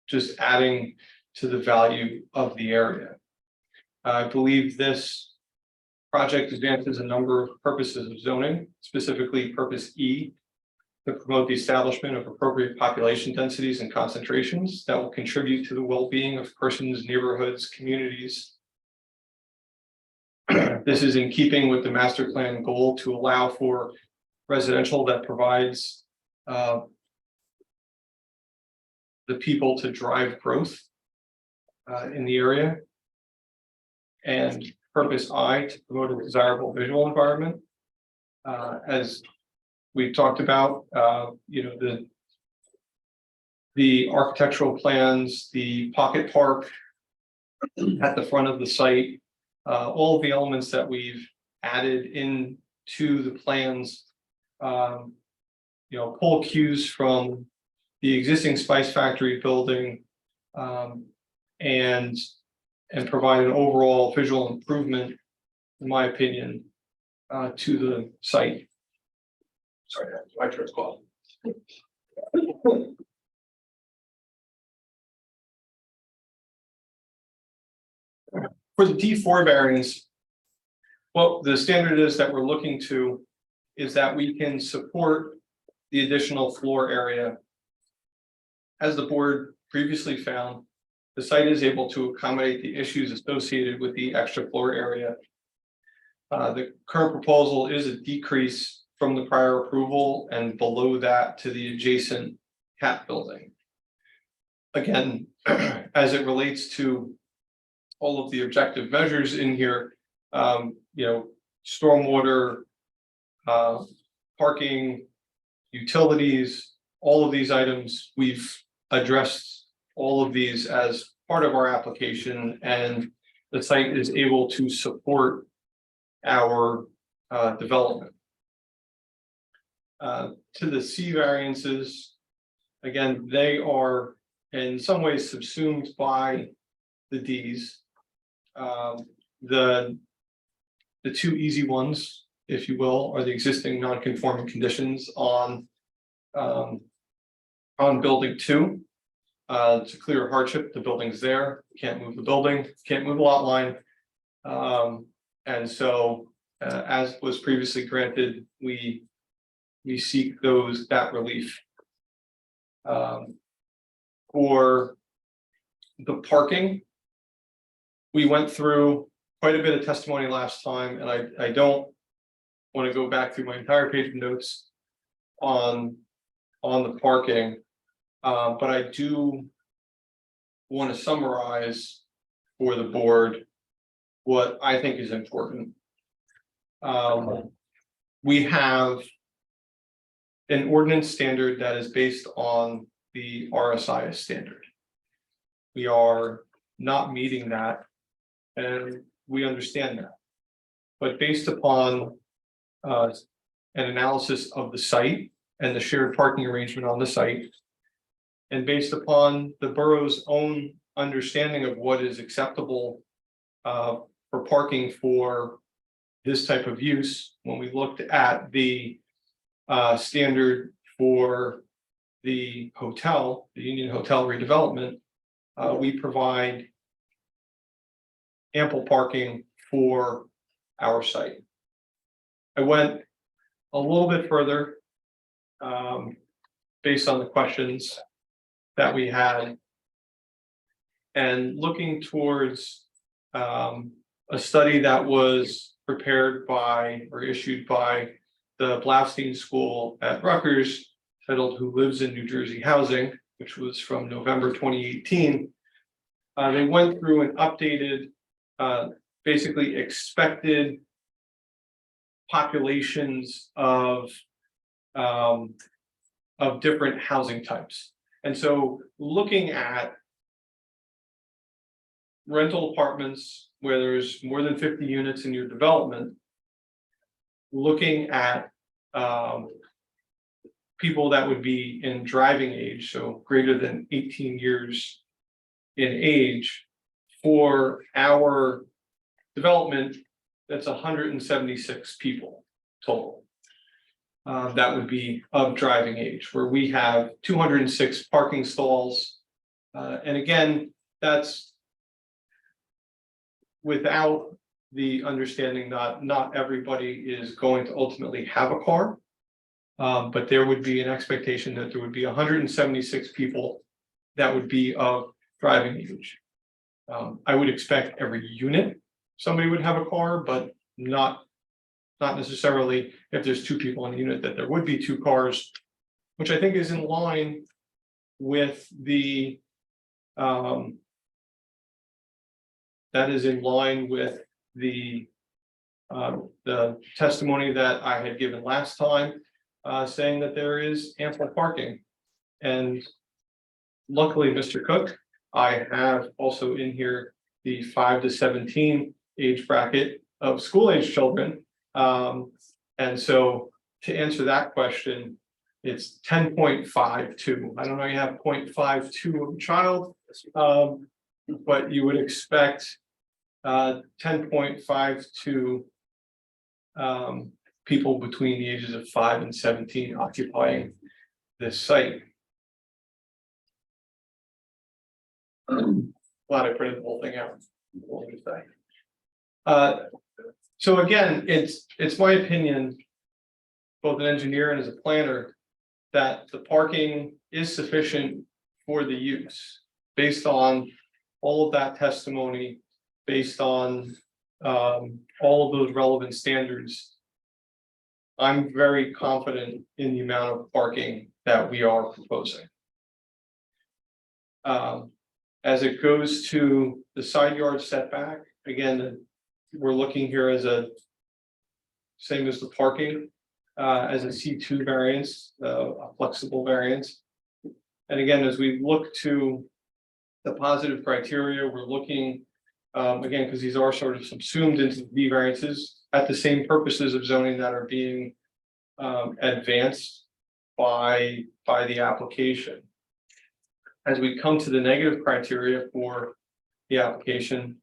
just adding to the value of the area. I believe this project advances a number of purposes of zoning, specifically purpose E, to promote the establishment of appropriate population densities and concentrations that will contribute to the well-being of persons, neighborhoods, communities. This is in keeping with the master plan goal to allow for residential that provides the people to drive growth in the area. And purpose I, to promote a desirable visual environment. As we've talked about, the architectural plans, the pocket park at the front of the site, all of the elements that we've added into the plans, pull cues from the existing Spice Factory building, and provide an overall visual improvement, in my opinion, to the site. Sorry, my turn's called. For the D4 variance, what the standard is that we're looking to is that we can support the additional floor area. As the board previously found, the site is able to accommodate the issues associated with the extra floor area. The current proposal is a decrease from the prior approval and below that to the adjacent CAT building. Again, as it relates to all of the objective measures in here, stormwater, parking, utilities, all of these items, we've addressed all of these as part of our application, and the site is able to support our development. To the C variances, again, they are in some ways subsumed by the Ds. The two easy ones, if you will, are the existing non-conforming conditions on building 2. It's a clear hardship. The building's there. Can't move the building. Can't move the lot line. And so, as was previously granted, we seek that relief. For the parking, we went through quite a bit of testimony last time, and I don't want to go back through my entire page of notes on the parking, but I do want to summarize for the board what I think is important. We have an ordinance standard that is based on the RSIS standard. We are not meeting that, and we understand that. But based upon an analysis of the site and the shared parking arrangement on the site, and based upon the borough's own understanding of what is acceptable for parking for this type of use, when we looked at the standard for the hotel, the Union Hotel redevelopment, we provide ample parking for our site. I went a little bit further based on the questions that we had, and looking towards a study that was prepared by or issued by the Blaustein School at Rutgers, titled "Who Lives in New Jersey Housing," which was from November 2018. They went through and updated basically expected populations of different housing types. And so looking at rental apartments where there's more than 50 units in your development, looking at people that would be in driving age, so greater than 18 years in age, for our development, that's 176 people total. That would be of driving age, where we have 206 parking stalls. And again, that's without the understanding that not everybody is going to ultimately have a car. But there would be an expectation that there would be 176 people that would be of driving age. I would expect every unit somebody would have a car, but not necessarily if there's 2 people in a unit that there would be 2 cars, which I think is in line with the the testimony that I had given last time, saying that there is ample parking. And luckily, Mr. Cook, I have also in here the 5 to 17 age bracket of school age children. And so to answer that question, it's 10.52. I don't know, you have 0.52 of a child, but you would expect 10.52 people between the ages of 5 and 17 occupying this site. Glad I printed the whole thing out. So again, it's my opinion, both an engineer and as a planner, that the parking is sufficient for the use based on all of that testimony, based on all of those relevant standards. I'm very confident in the amount of parking that we are proposing. As it goes to the side yard setback, again, we're looking here as a same as the parking, as a C2 variance, a flexible variance. And again, as we look to the positive criteria, we're looking, again, because these are sort of subsumed into the variances at the same purposes of zoning that are being advanced by the application. As we come to the negative criteria for the application,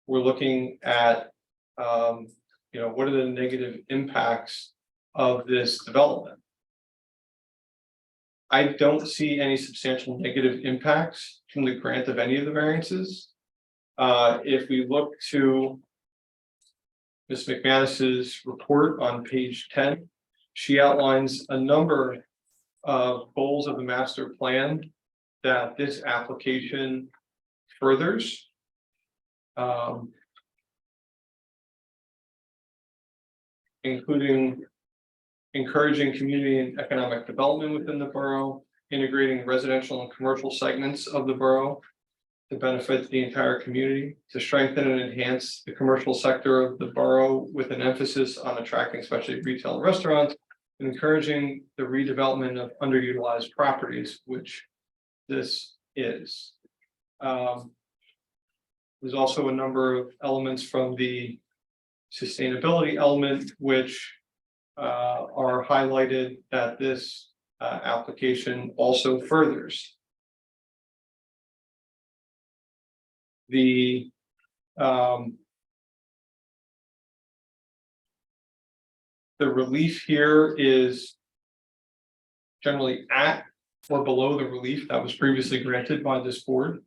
we're looking at, what are the negative impacts of this development? I don't see any substantial negative impacts from the grant of any of the variances. If we look to Ms. McManus's report on page 10, she outlines a number of goals of the master plan that this application furthers. Including encouraging community and economic development within the borough, integrating residential and commercial segments of the borough to benefit the entire community, to strengthen and enhance the commercial sector of the borough with an emphasis on attracting especially retail and restaurants, and encouraging the redevelopment of underutilized properties, which this is. There's also a number of elements from the sustainability element, which are highlighted that this application also furthers. The relief here is generally at or below the relief that was previously granted by this board.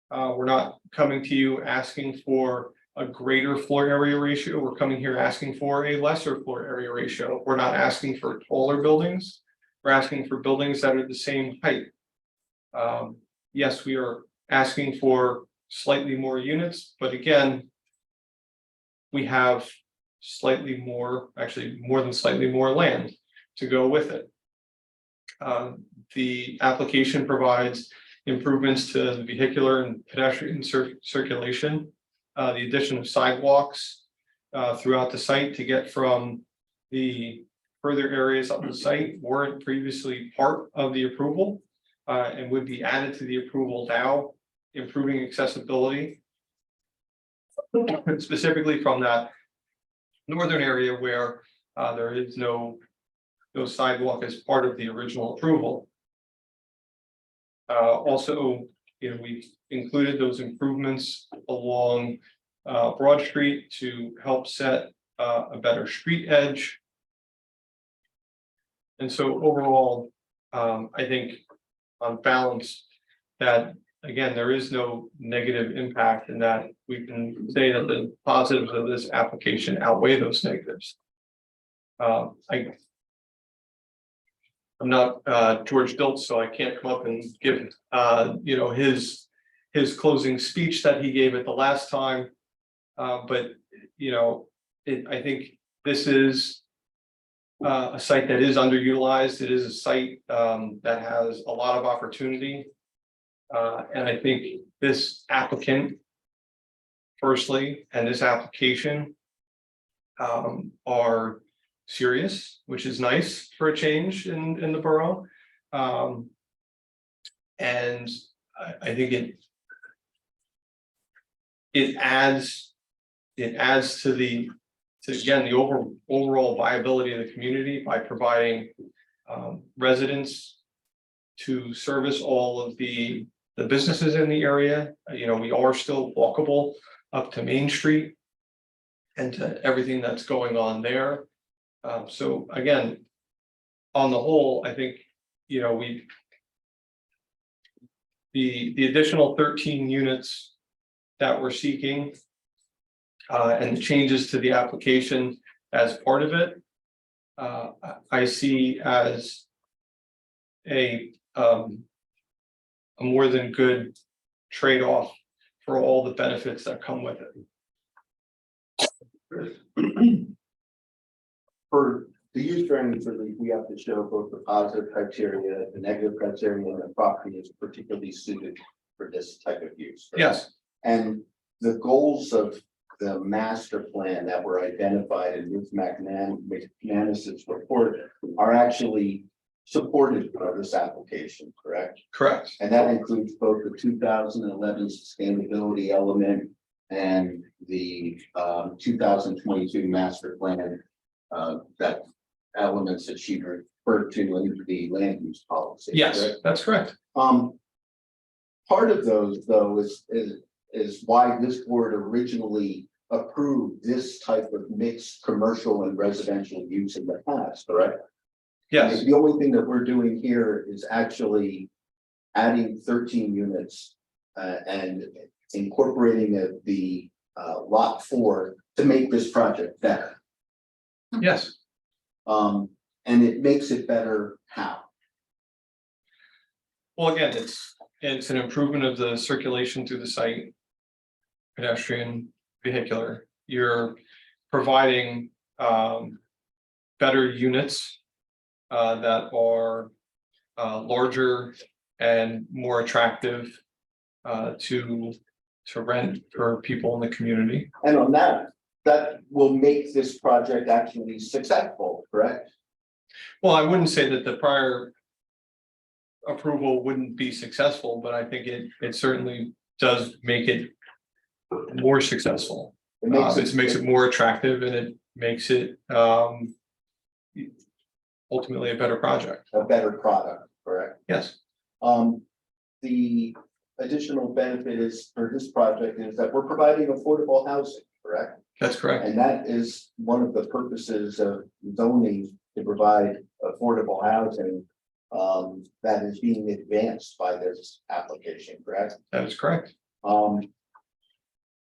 We're not coming to you asking for a greater floor area ratio. We're coming here asking for a lesser floor area ratio. We're not asking for taller buildings. We're asking for buildings that are the same height. Yes, we are asking for slightly more units, but again, we have slightly more, actually more than slightly more land to go with it. The application provides improvements to the vehicular and pedestrian circulation. The addition of sidewalks throughout the site to get from the further areas of the site weren't previously part of the approval and would be added to the approval now, improving accessibility, specifically from that northern area where there is no sidewalk as part of the original approval. Also, we included those improvements along Broad Street to help set a better street edge. And so overall, I think on balance that, again, there is no negative impact and that we can say that the positives of this application outweigh those negatives. I'm not George Diltz, so I can't come up and give his closing speech that he gave at the last time. But I think this is a site that is underutilized. It is a site that has a lot of opportunity. And I think this applicant firstly, and this application are serious, which is nice for a change in the borough. And I think it adds to the overall viability of the community by providing residents to service all of the businesses in the area. We are still walkable up to Main Street and to everything that's going on there. So again, on the whole, I think, the additional 13 units that we're seeking and the changes to the application as part of it, I see as a more than good trade-off for all the benefits that come with it. For the use variance relief, we have to show both the positive criteria, the negative criteria, and the property is particularly suited for this type of use. right? Yes, And the goals of the master plan that were identified in Ruth McManus's report are actually supported by this application, correct? correct. And that includes both the 2011 sustainability element and the 2022 master plan. That elements that she referred to in the land use policy. Yes, correct? that's correct. Part of those, though, is why this board originally approved this type of mixed commercial and residential use in the past, correct? Yes, The only thing that we're doing here is actually adding 13 units and incorporating the lot 4 to make this project better. yes. And it makes it better how? Well, again, it's an improvement of the circulation through the site. Pedestrian, vehicular, you're providing better units that are larger and more attractive to rent for people in the community. And on that will make this project actually successful, correct? Well, I wouldn't say that the prior approval wouldn't be successful, but I think it certainly does make it more successful. It makes It makes it more attractive and it makes it ultimately a better project. a better product, correct? Yes, The additional benefit is for this project is that we're providing affordable housing, correct? that's correct. And that is one of the purposes of zoning to provide affordable housing. That is being advanced by this application, correct? That is correct.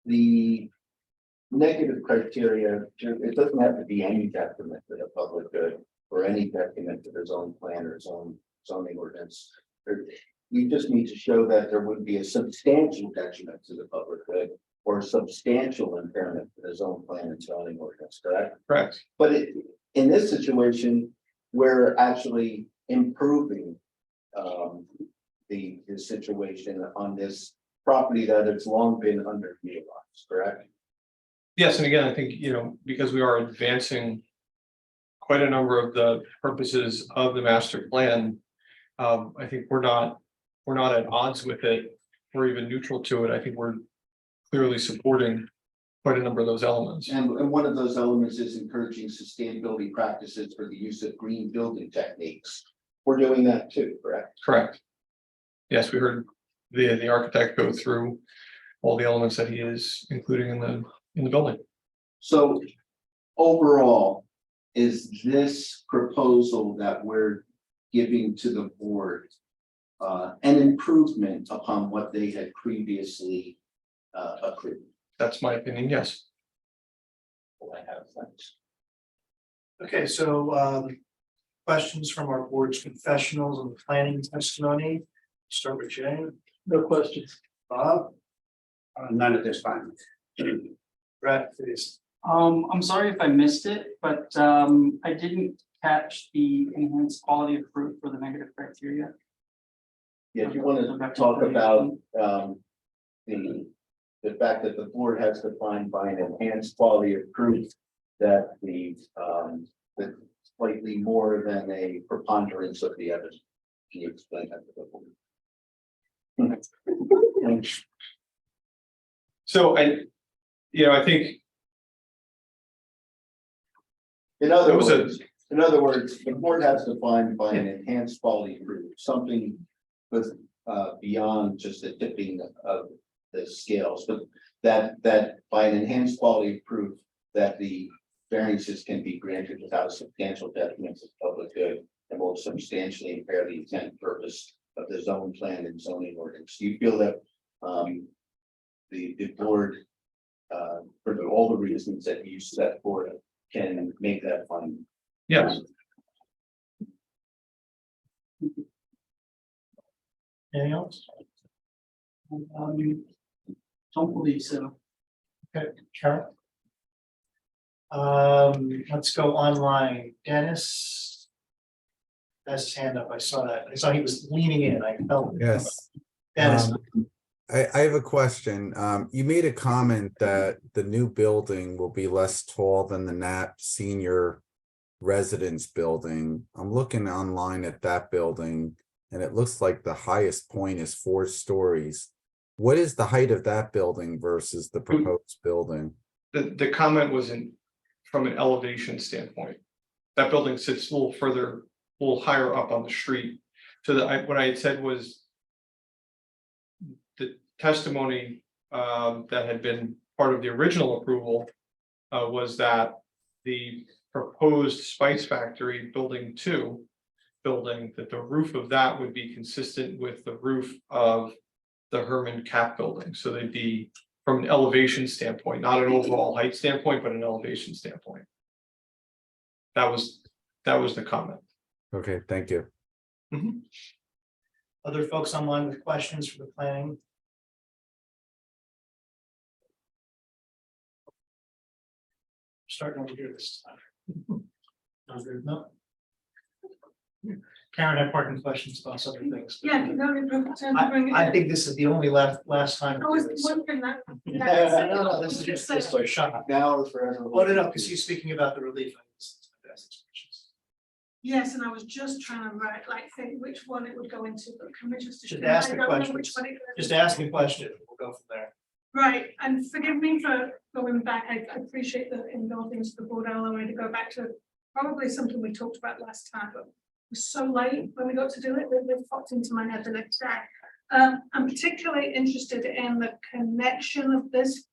The negative criteria, it doesn't have to be any detriment to the public good or any detriment to the zone plan or zoning ordinance. We just need to show that there would be a substantial detriment to the public good or substantial impairment to the zone plan and zoning ordinance, correct? Correct. But in this situation, we're actually improving the situation on this property that has long been underutilized, correct? Yes, and again, I think, because we are advancing quite a number of the purposes of the master plan, I think we're not at odds with it or even neutral to it. I think we're clearly supporting quite a number of those elements. And one of those elements is encouraging sustainability practices for the use of green building techniques. We're doing that too, correct? Correct. Yes, we heard the architect go through all the elements that he is including in the building. So overall, is this proposal that we're giving to the board an improvement upon what they had previously approved? That's my opinion, yes. I have, thanks. Okay, so questions from our board's professionals on the planning testimony. Start with Jane. No questions. Bob, None at this time. Brad, please. I'm sorry if I missed it, but I didn't catch the enhanced quality of fruit for the negative criteria. Yeah, if you want to talk about the the fact that the board has to find by an enhanced quality of proof that that slightly more than a preponderance of the evidence. Can you explain that to the board? So I think In other That was a- words, the board has to find by an enhanced quality proof, something with beyond just the tipping of the scales, but that by an enhanced quality proof that the variances can be granted without substantial detriment to public good and will substantially impair the intent and purpose of the zone plan and zoning ordinance. Do you feel that the board for all the reasons that you set forth can make that finding? yes. Anything else? Don't believe so. Karen? Let's go online. Dennis has his hand up. I saw that. I saw he was leaning in. I felt. Yes. Dennis, I have a question. You made a comment that the new building will be less tall than the Nat Senior Residence Building. I'm looking online at that building and it looks like the highest point is 4 stories. What is the height of that building versus the proposed building? The comment was from an elevation standpoint. That building sits a little further, a little higher up on the street. So what I had said was the testimony that had been part of the original approval was that the proposed Spice Factory Building 2 building, that the roof of that would be consistent with the roof of the Herman Cap building. So they'd be from an elevation standpoint, not an overall height standpoint, but an elevation standpoint. That was the comment. Okay, thank you. other folks online with questions for the planning? Starting over here this time. No. Karen had parking questions about other things. Yeah, I think this is the only last time. I was wondering that. No, this is just a shot. Now or forever. Load it up, because he's speaking about the relief. Yes, and I was just trying to write, think which one it would go into, but can we just? Just ask the I don't know question. which one it goes Just into. ask a question, we'll go from there. Right, and forgive me for going back, I appreciate the indulgence of the board, I wanted to go back to probably something we talked about last time, but it was so late when we got to do it, that it popped into my head the next day. I'm particularly interested in the connection of this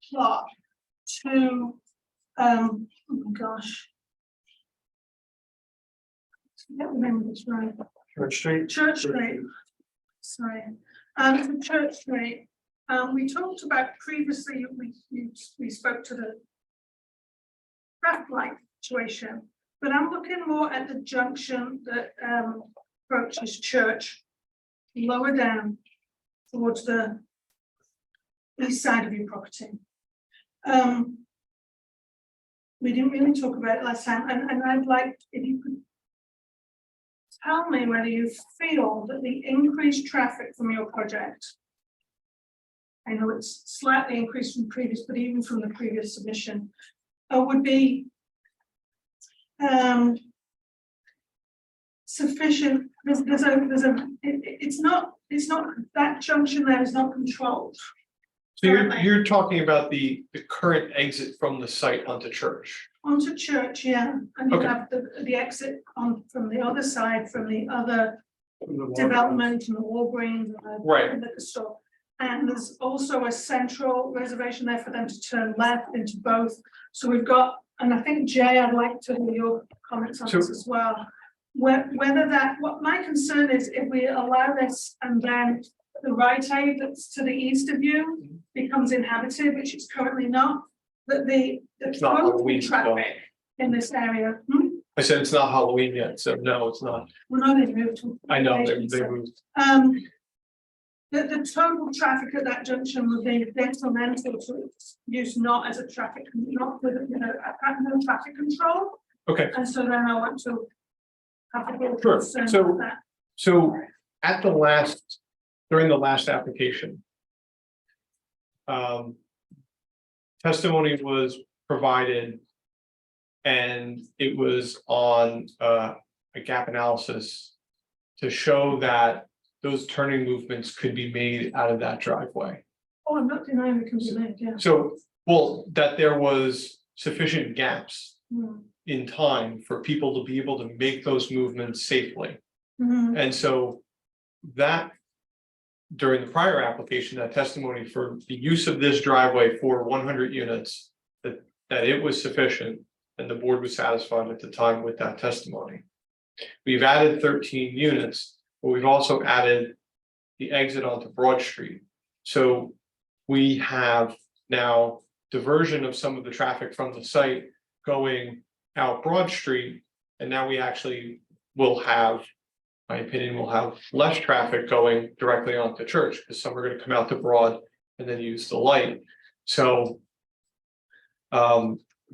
plot to, oh my gosh. I can't remember this right. Church Street. Church Street. Sorry, to Church Street. We talked about previously, we spoke to the traffic light situation, but I'm looking more at the junction that approaches Church, lower down towards the east side of your property. We didn't really talk about it last time, and I'd like if you could tell me whether you feel that the increased traffic from your project, I know it's slightly increased from previous, but even from the previous submission, would be sufficient. It's not that junction there is not controlled. So you're talking about the current exit from the site onto Church. Onto Church, yeah, and you Okay. have the exit on from the other side, from the other development and the Walgreens and the Right. liquor store. And there's also a central reservation there for them to turn left into both. So we've got, and I think Jay, I'd like to hear your comments on this as well. Whether what my concern is, if we allow this and then the right aid that's to the east of you becomes inhabited, which it's currently not, that the It's not total Halloween, traffic in this area, I said it's not Halloween yet, so no, it's not. we're not in moved to. I know they moved. The total traffic at that junction would be detrimental to its use, not as a traffic, not with, no traffic control. Okay, And so then I want to have a bit of Sure. concern So- about that. so during the last application, testimony was provided. And it was on a gap analysis to show that those turning movements could be made out of that driveway. Oh, I'm not denying it can be made, yeah. So, well, that there was sufficient gaps Hmm. in time for people to be able to make those movements safely. Mhm. And so that during the prior application, that testimony for the use of this driveway for 100 units, that it was sufficient. And the board was satisfied at the time with that testimony. We've added 13 units, but we've also added the exit onto Broad Street. So we have now diversion of some of the traffic from the site going out Broad Street. And now we actually will have, my opinion, will have less traffic going directly onto Church, because some are going to come out to Broad and then use the light. So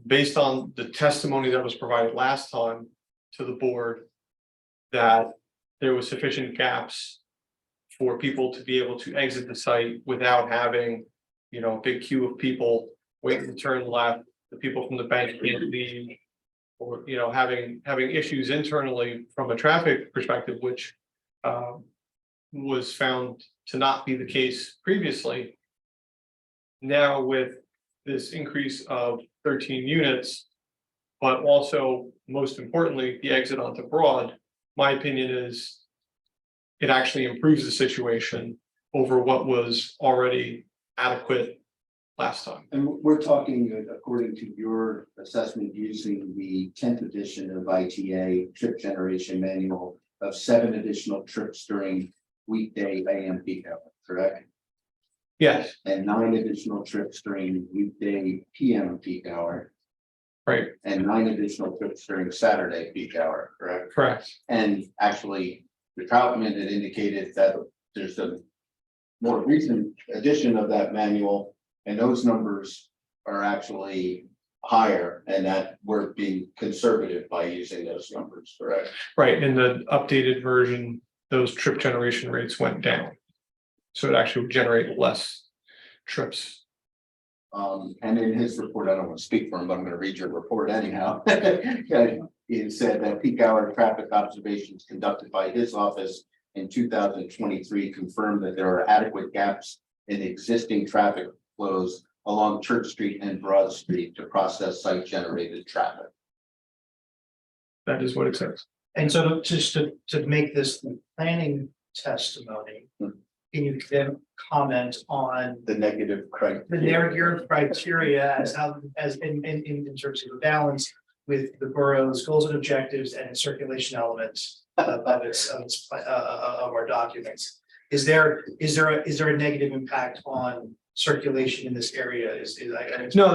based on the testimony that was provided last time to the board, that there was sufficient gaps for people to be able to exit the site without having, a big queue of people waiting to turn left, the people from the bank can't leave, or, having issues internally from a traffic perspective, which was found to not be the case previously. Now with this increase of 13 units, but also most importantly, the exit onto Broad, my opinion is it actually improves the situation over what was already adequate last time. And we're talking, according to your assessment, using the 10th edition of ITA trip generation manual of 7 additional trips during weekday AM peak hour, correct? Yes, And 9 additional trips during weekday PM peak hour, right, and 9 additional trips during Saturday peak hour, correct? correct. And actually, the Troutman had indicated that there's a more recent edition of that manual, and those numbers are actually higher, and that we're being conservative by using those numbers, correct? Right, in the updated version, those trip generation rates went down. So it actually would generate less trips. And in his report, I don't want to speak for him, but I'm going to read your report anyhow. It said that peak hour traffic observations conducted by his office in 2023 confirmed that there are adequate gaps in existing traffic flows along Church Street and Broad Street to process site generated traffic. That is what it says. And so to make this the planning testimony, can you then comment on The negative criteria. your criteria as how, as in terms of the balance with the borough's goals and objectives and circulation elements of our documents? Is there a negative impact on circulation in this area? No,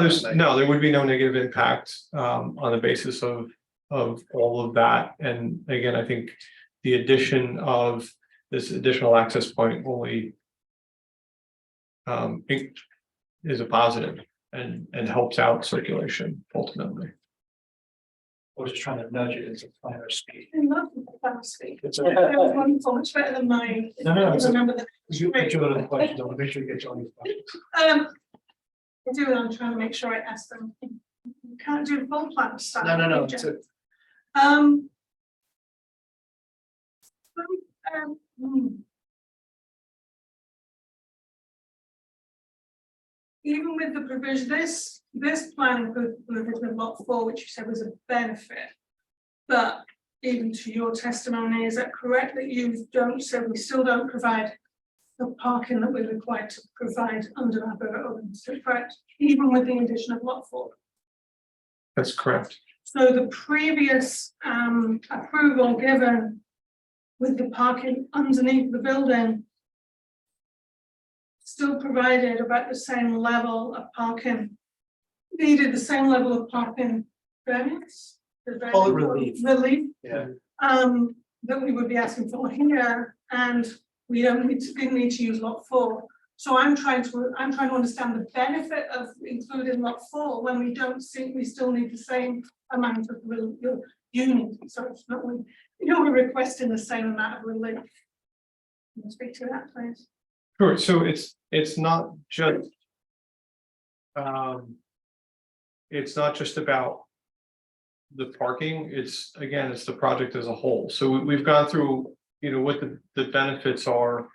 there would be no negative impact on the basis of all of that. And again, I think the addition of this additional access point only is a positive and helps out circulation ultimately. I was just trying to nudge it into planner speed. I love the planner speak. It's That was wonderful, much better than mine. No, it's I a- remember that. You put your other questions, I want to make sure you get your own questions. I do, and I'm trying to make sure I ask them. You can't do full plan stuff. No, can it's you? a, Even with the provision, this plan includes the provision of lot 4, which you said was a benefit. But even to your testimony, is that correct that you don't, so we still don't provide the parking that we're required to provide under our borough ordinance, correct? Even with the addition of lot 4. That's correct. So the previous approval given with the parking underneath the building still provided about the same level of parking, needed the same level of parking variance? Call it relief. Relief, yeah. that we would be asking for here, and we didn't need to use lot 4. So I'm trying to understand the benefit of including lot 4 when we don't think we still need the same amount of units. So it's not we're requesting the same amount of relief. Can you speak to that, please? Sure. So it's not just It's not just about the parking, it's the project as a whole. So we've gone through, what the benefits are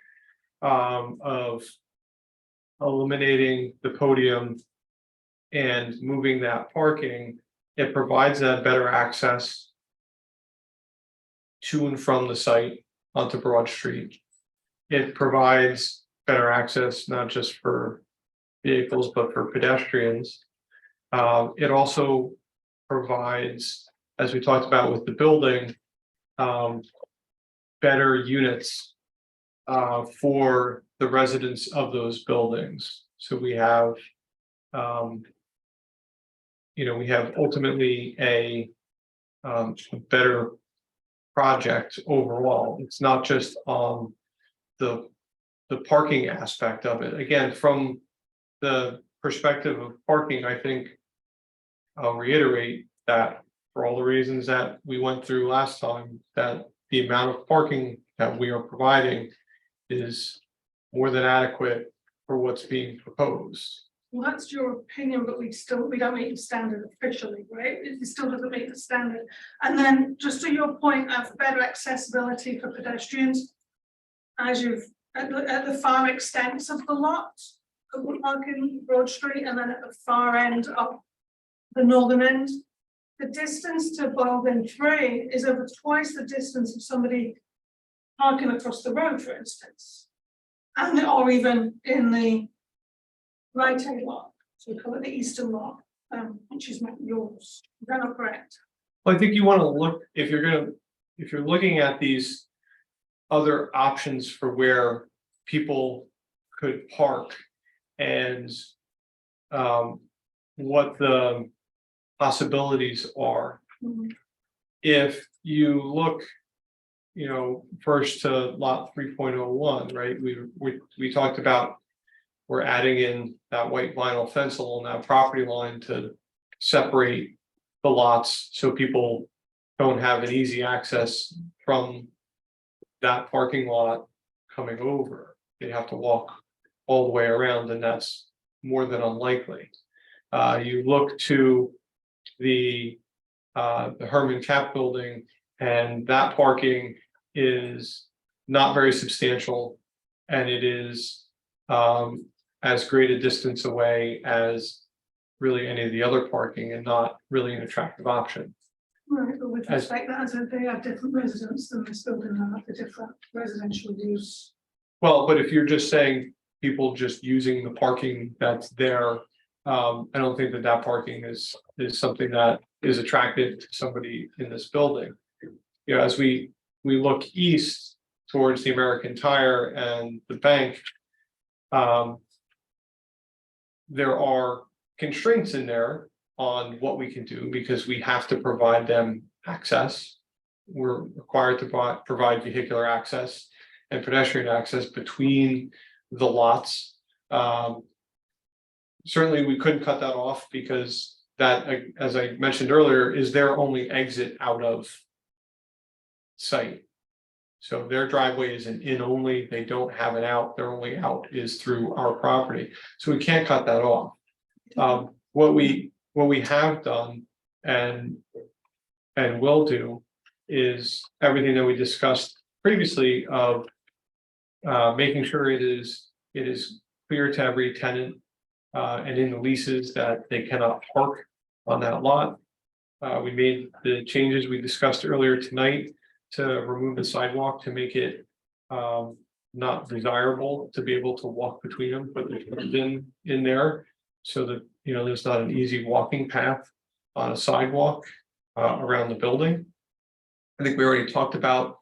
of eliminating the podium and moving that parking. It provides that better access to and from the site onto Broad Street. It provides better access, not just for vehicles, but for pedestrians. It also provides, as we talked about with the building, better units for the residents of those buildings. So we have, we have ultimately a better project overall. It's not just on the parking aspect of it. Again, from the perspective of parking, I think I'll reiterate that for all the reasons that we went through last time, that the amount of parking that we are providing is more than adequate for what's being proposed. Well, that's your opinion, but we don't meet the standard officially, right? It still doesn't meet the standard. And then just to your point of better accessibility for pedestrians, as you've at the far extents of the lot, parking Broad Street, and then at the far end of the northern end, the distance to Baldwin 3 is over twice the distance of somebody parking across the road, for instance, and or even in the right-hand lot, so we call it the eastern lot, which is not yours. Is that not correct? Well, I think you want to look, if you're looking at these other options for where people could park and what the possibilities are. Mhm. If you look, first to lot 3.01, right? We talked about we're adding in that white vinyl fence along that property line to separate the lots so people don't have an easy access from that parking lot coming over. They have to walk all the way around, and that's more than unlikely. You look to the Herman Cap building, and that parking is not very substantial, and it is as great a distance away as really any of the other parking, and not really an attractive option. Right, but with As- respect that, they have different residents than this building have, the different residential use. Well, but if you're just saying people just using the parking that's there, I don't think that parking is something that is attractive to somebody in this building. As we look east towards the American Tire and the bank, there are constraints in there on what we can do because we have to provide them access. We're required to provide vehicular access and pedestrian access between the lots. Certainly, we couldn't cut that off because that, as I mentioned earlier, is their only exit out of site. So their driveway is an in only, they don't have an out, their only out is through our property. So we can't cut that off. What we have done and will do is everything that we discussed previously of making sure it is clear to every tenant and in the leases that they cannot park on that lot. We made the changes we discussed earlier tonight to remove the sidewalk to make it not desirable to be able to walk between them, but there's in there so that there's not an easy walking path on a sidewalk around the building. I think we already talked about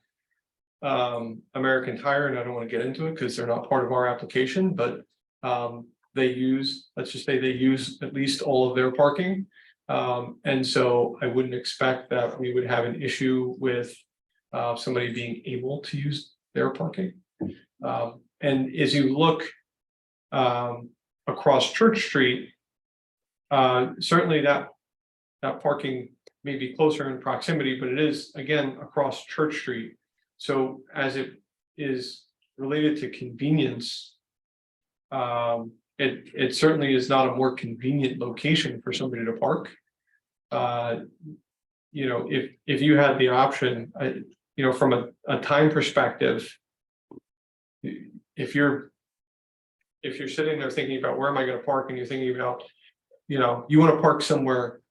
American Tire, and I don't want to get into it because they're not part of our application, but let's just say they use at least all of their parking. And so I wouldn't expect that we would have an issue with somebody being able to use their parking. And as you look across Church Street, certainly that parking may be closer in proximity, but it is again across Church Street. So as it is related to convenience, it certainly is not a more convenient location for somebody to park. You know, if you had the option, you know, from a time perspective, if you're sitting there thinking about where am I going to park, and you're thinking about, you know, you want to park somewhere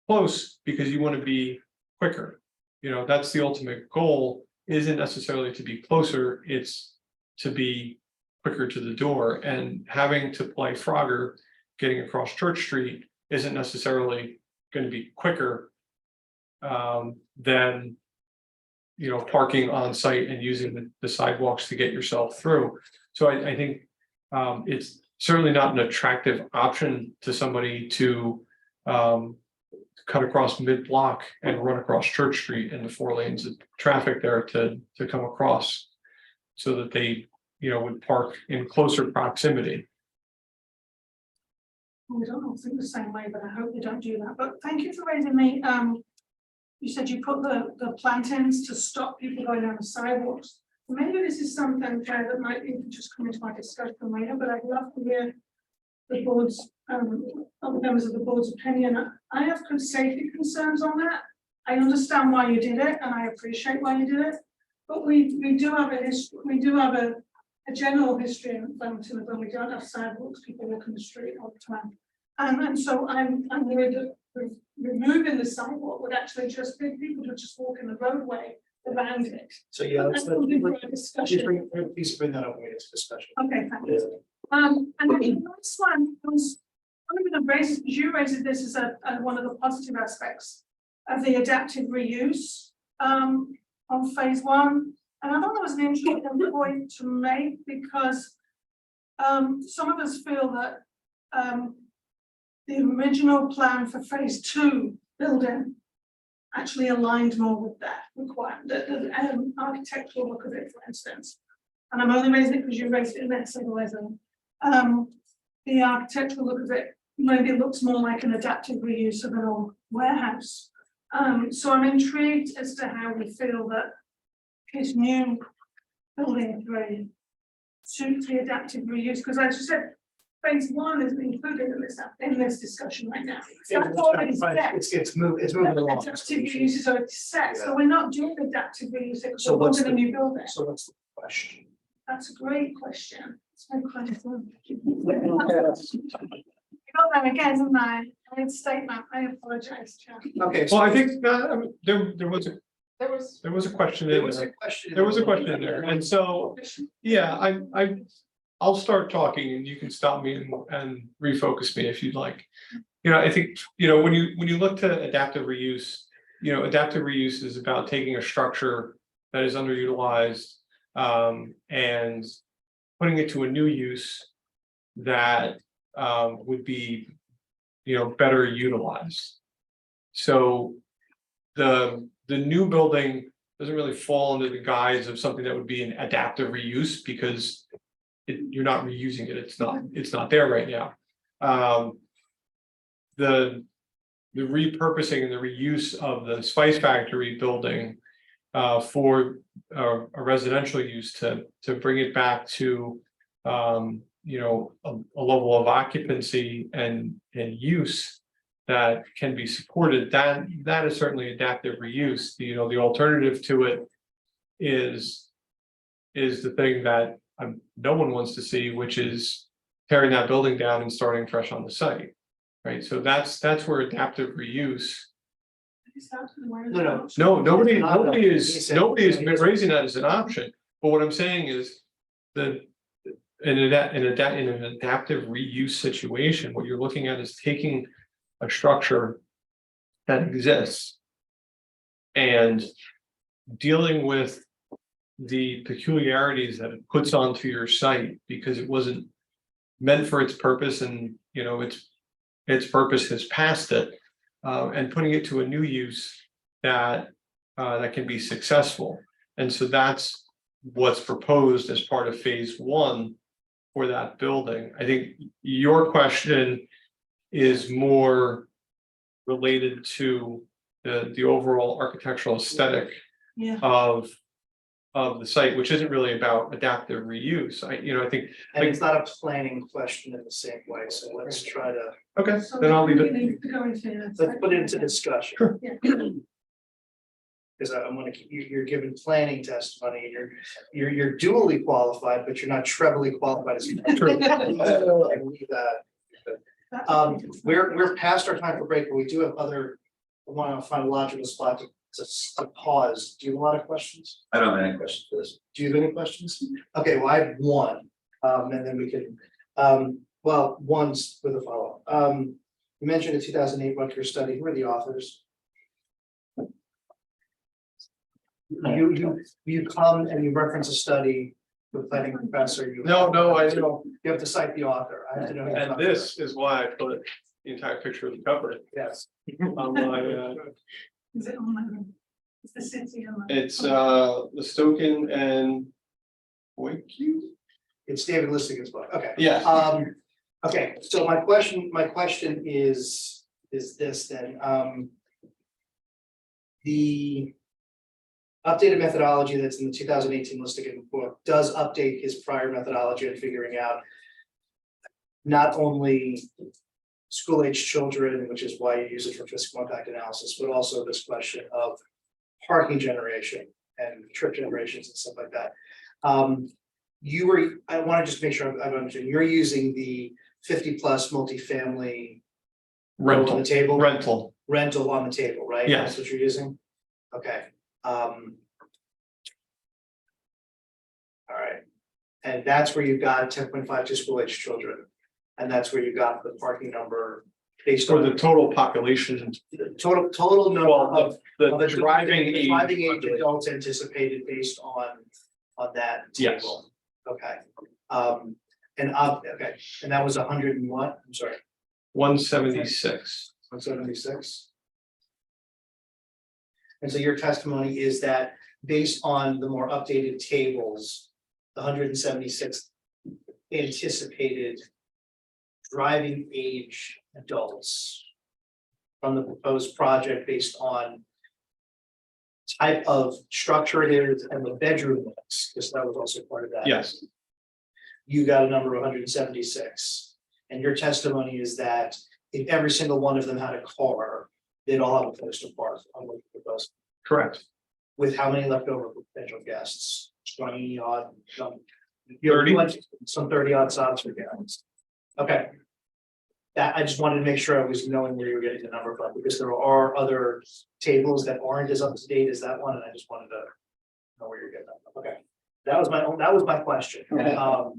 close because you want to be quicker. You know, that's the ultimate goal, isn't necessarily to be closer, it's to be quicker to the door. And having to play Frogger, getting across Church Street isn't necessarily going to be quicker than, you know, parking on site and using the sidewalks to get yourself through. So I think it's certainly not an attractive option to somebody to cut across mid-block and run across Church Street and the 4 lanes of traffic there to come across, so that they, you know, would park in closer proximity. We don't think the same way, but I hope they don't do that. But thank you for raising the, you said you put the plantings to stop people going down the sidewalks. Maybe this is something that might even just come into my discussion later, but I'd love to hear the board's, other members of the board's opinion. I have safety concerns on that. I understand why you did it, and I appreciate why you did it. But we do have a history, we do have a general history in Flemington when we don't have sidewalks, people walking the street all the time. And so I'm worried that removing the sidewalk would actually just be people to just walk in the roadway around it. So yeah, That's something for a discussion. please bring that up when it's discussion. Okay, thank you. And then the last one was, I'm going to raise, you raised this as one of the positive aspects of the adaptive reuse on phase 1. And I thought that was an interesting point to make, because some of us feel that the original plan for phase 2 building actually aligned more with that requirement, the architectural look of it, for instance. And I'm only raising it because you raised it in that symbolism. The architectural look of it maybe looks more like an adaptive reuse of an old warehouse. So I'm intrigued as to how we feel that his new building 3 suits the adaptive reuse, because as you said, phase 1 is included in this discussion right now. That's already set. It's moving along. Adaptive reuse is already set, so we're not doing adaptive reuse, So we're what's building a new building. So what's the question? That's a great question. It's my question. You got that again, didn't I? I had statement. I apologize, Chair. Okay. Well, I think there was a question There in was a there. question. There was a question in there, and so, yeah, I'll start talking and you can stop me and refocus me if you'd like. You know, I think, you know, when you look to adaptive reuse, you know, adaptive reuse is about taking a structure that is underutilized and putting it to a new use that would be, you know, better utilized. So the new building doesn't really fall under the guise of something that would be an adaptive reuse, because you're not reusing it. It's not there right now. The repurposing and the reuse of the Spice Factory building for a residential use to bring it back to you know, a level of occupancy and use that can be supported, that is certainly adaptive reuse. You know, the alternative to it is the thing that no one wants to see, which is tearing that building down and starting fresh on the site, right? So that's where adaptive reuse. No, nobody is raising that as an option. But what I'm saying is that in an adaptive reuse situation, what you're looking at is taking a structure that exists and dealing with the peculiarities that it puts onto your site, because it wasn't meant for its purpose, and you know its purpose has passed it, and putting it to a new use that can be successful. And so that's what's proposed as part of phase 1 for that building. I think your question is more related to the overall architectural aesthetic Yeah. of of the site, which isn't really about adaptive reuse. I think, And it's not a planning question in the same way, so let's try to, okay, So then I'll leave we it. need to go into. let's put it into discussion. Sure. Because I'm gonna keep, you're giving planning testimony, you're dually qualified, but you're not trebly qualified as. True. I believe that. We're past our time for break, but we do have other, I want to find a logical spot to pause. Do you have a lot of questions? I don't have any questions for this. Do you have any questions? Okay, well, I have one, and then we can, well, one's with a follow-up. You mentioned a 2008 Rutgers study. Who are the authors? You come and you reference a study with planning professor. No, I know. You have to cite the author. I have to know. who you're And talking this is why I put the entire picture of the cover about. Yes. on my, Is it on my, it's the city on my. it's the Stoken and Wakefield? It's David Listigan's book. Okay. Yeah. Okay, so my question is this then, the updated methodology that's in the 2018 Listigan book does update his prior methodology of figuring out not only school-aged children, which is why you use it for fiscal impact analysis, but also this question of parking generation and trip generations and stuff like that. I want to just make sure I've understood, you're using the 50+ multifamily on the table, rental on the table, right? Yes. That's what you're using? Okay. All right. And that's where you got 10.52 school-aged children. And that's where you got the parking number based For on the total population, the total number of the driving age. driving age population. adults anticipated based on that Yes. table. Okay. Okay, and that was 100 and what? I'm sorry, 176. 176. And so your testimony is that based on the more updated tables, the 176 anticipated driving age adults from the proposed project based on type of structure it is and the bedroom mix, because that was also part of that. Yes, You got a number of 176. And your testimony is that if every single one of them had a car, they'd all have a place to park on what you proposed. correct. With how many left over for potential guests? 20 odd, some. 30. Some 30 odd stops for guests. Okay. That, I just wanted to make sure I was knowing where you were getting the number from, because there are other tables that aren't as up to date as that one, and I just wanted to know where you're getting that from. Okay. That was my question. Real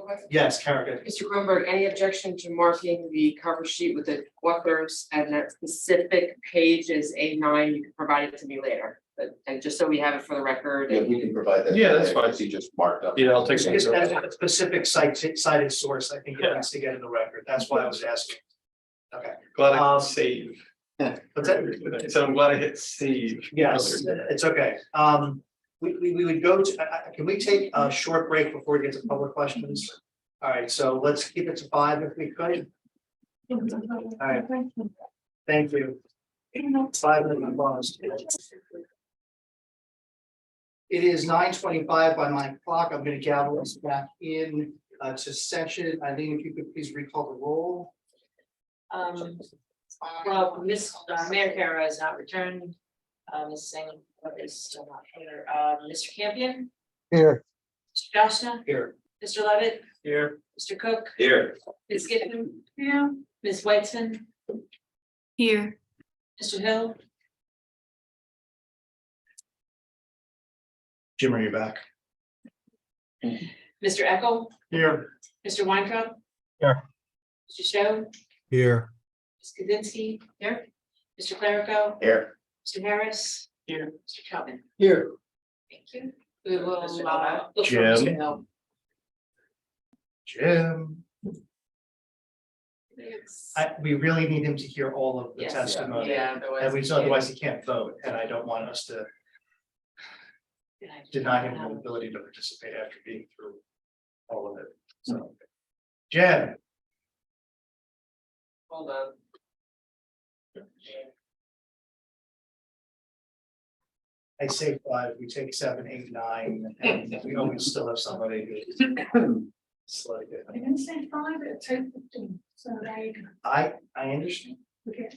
quick. Yes, Karen, Mr. Grunberg, any objection to marking the cover sheet with the authors and that specific page is A9? You can provide it to me later, but, and just so we have it for the record. Yeah, we can provide that. Yeah, that's fine. He just marked up. Yeah, I'll take just as a specific cited source, I think it needs to get in the record. That's why I was asking. Okay, Glad I Um, hit save. what's that? I said I'm glad I hit save. Yes, it's okay. We would go to, can we take a short break before we get to public questions? All right, so let's keep it to 5 if we could. right. Thank you. 5 minute pause. It is 9:25 by my clock. I'm gonna gavel us back in to session. Eileen, if you could please recall the roll. Well, Mayor Kara has not returned. Ms. Singh is still not here. Mr. Campion, Here. Mr. Joshna, Here. Mr. Levitt, Here. Mr. Cook, Here. Ms. Giffen, Yeah, Ms. Weitzman, Here. Mr. Hill, Jim, are you back? Mr. Eckel, Here. Mr. Weintraub. Here. Mr. Show, Here, Ms. Kaczynski, here, Mr. Clerico, Here. Mr. Harris. Here. Mr. Troutman. Here. Thank you. We will, Mr. look for Jim. Mr. Hill. Jim. We really need him to hear all of the Yes, testimony. Yeah, And otherwise he can't vote, and I don't want us to deny him the ability to participate after being through all of it, so. Jim, Hold on. I say 5, we take 7, 8, 9, and we always still have somebody who's. It's like, I didn't say 5, it's 10:15, so there you go. I understand. Okay.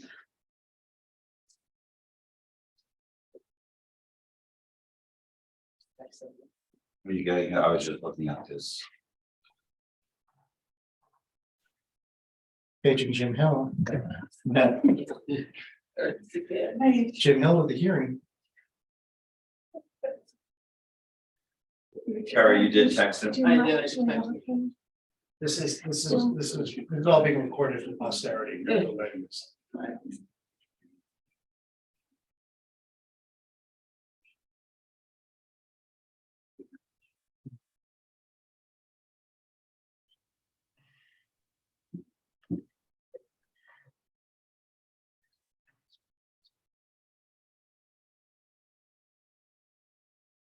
What are you getting? I was just looking at this. Paging Jim Hill. Hey, Jim Hill with the hearing. Carrie, you did text him. do you I mind did, I to know texted. him? This is all being recorded for posterity.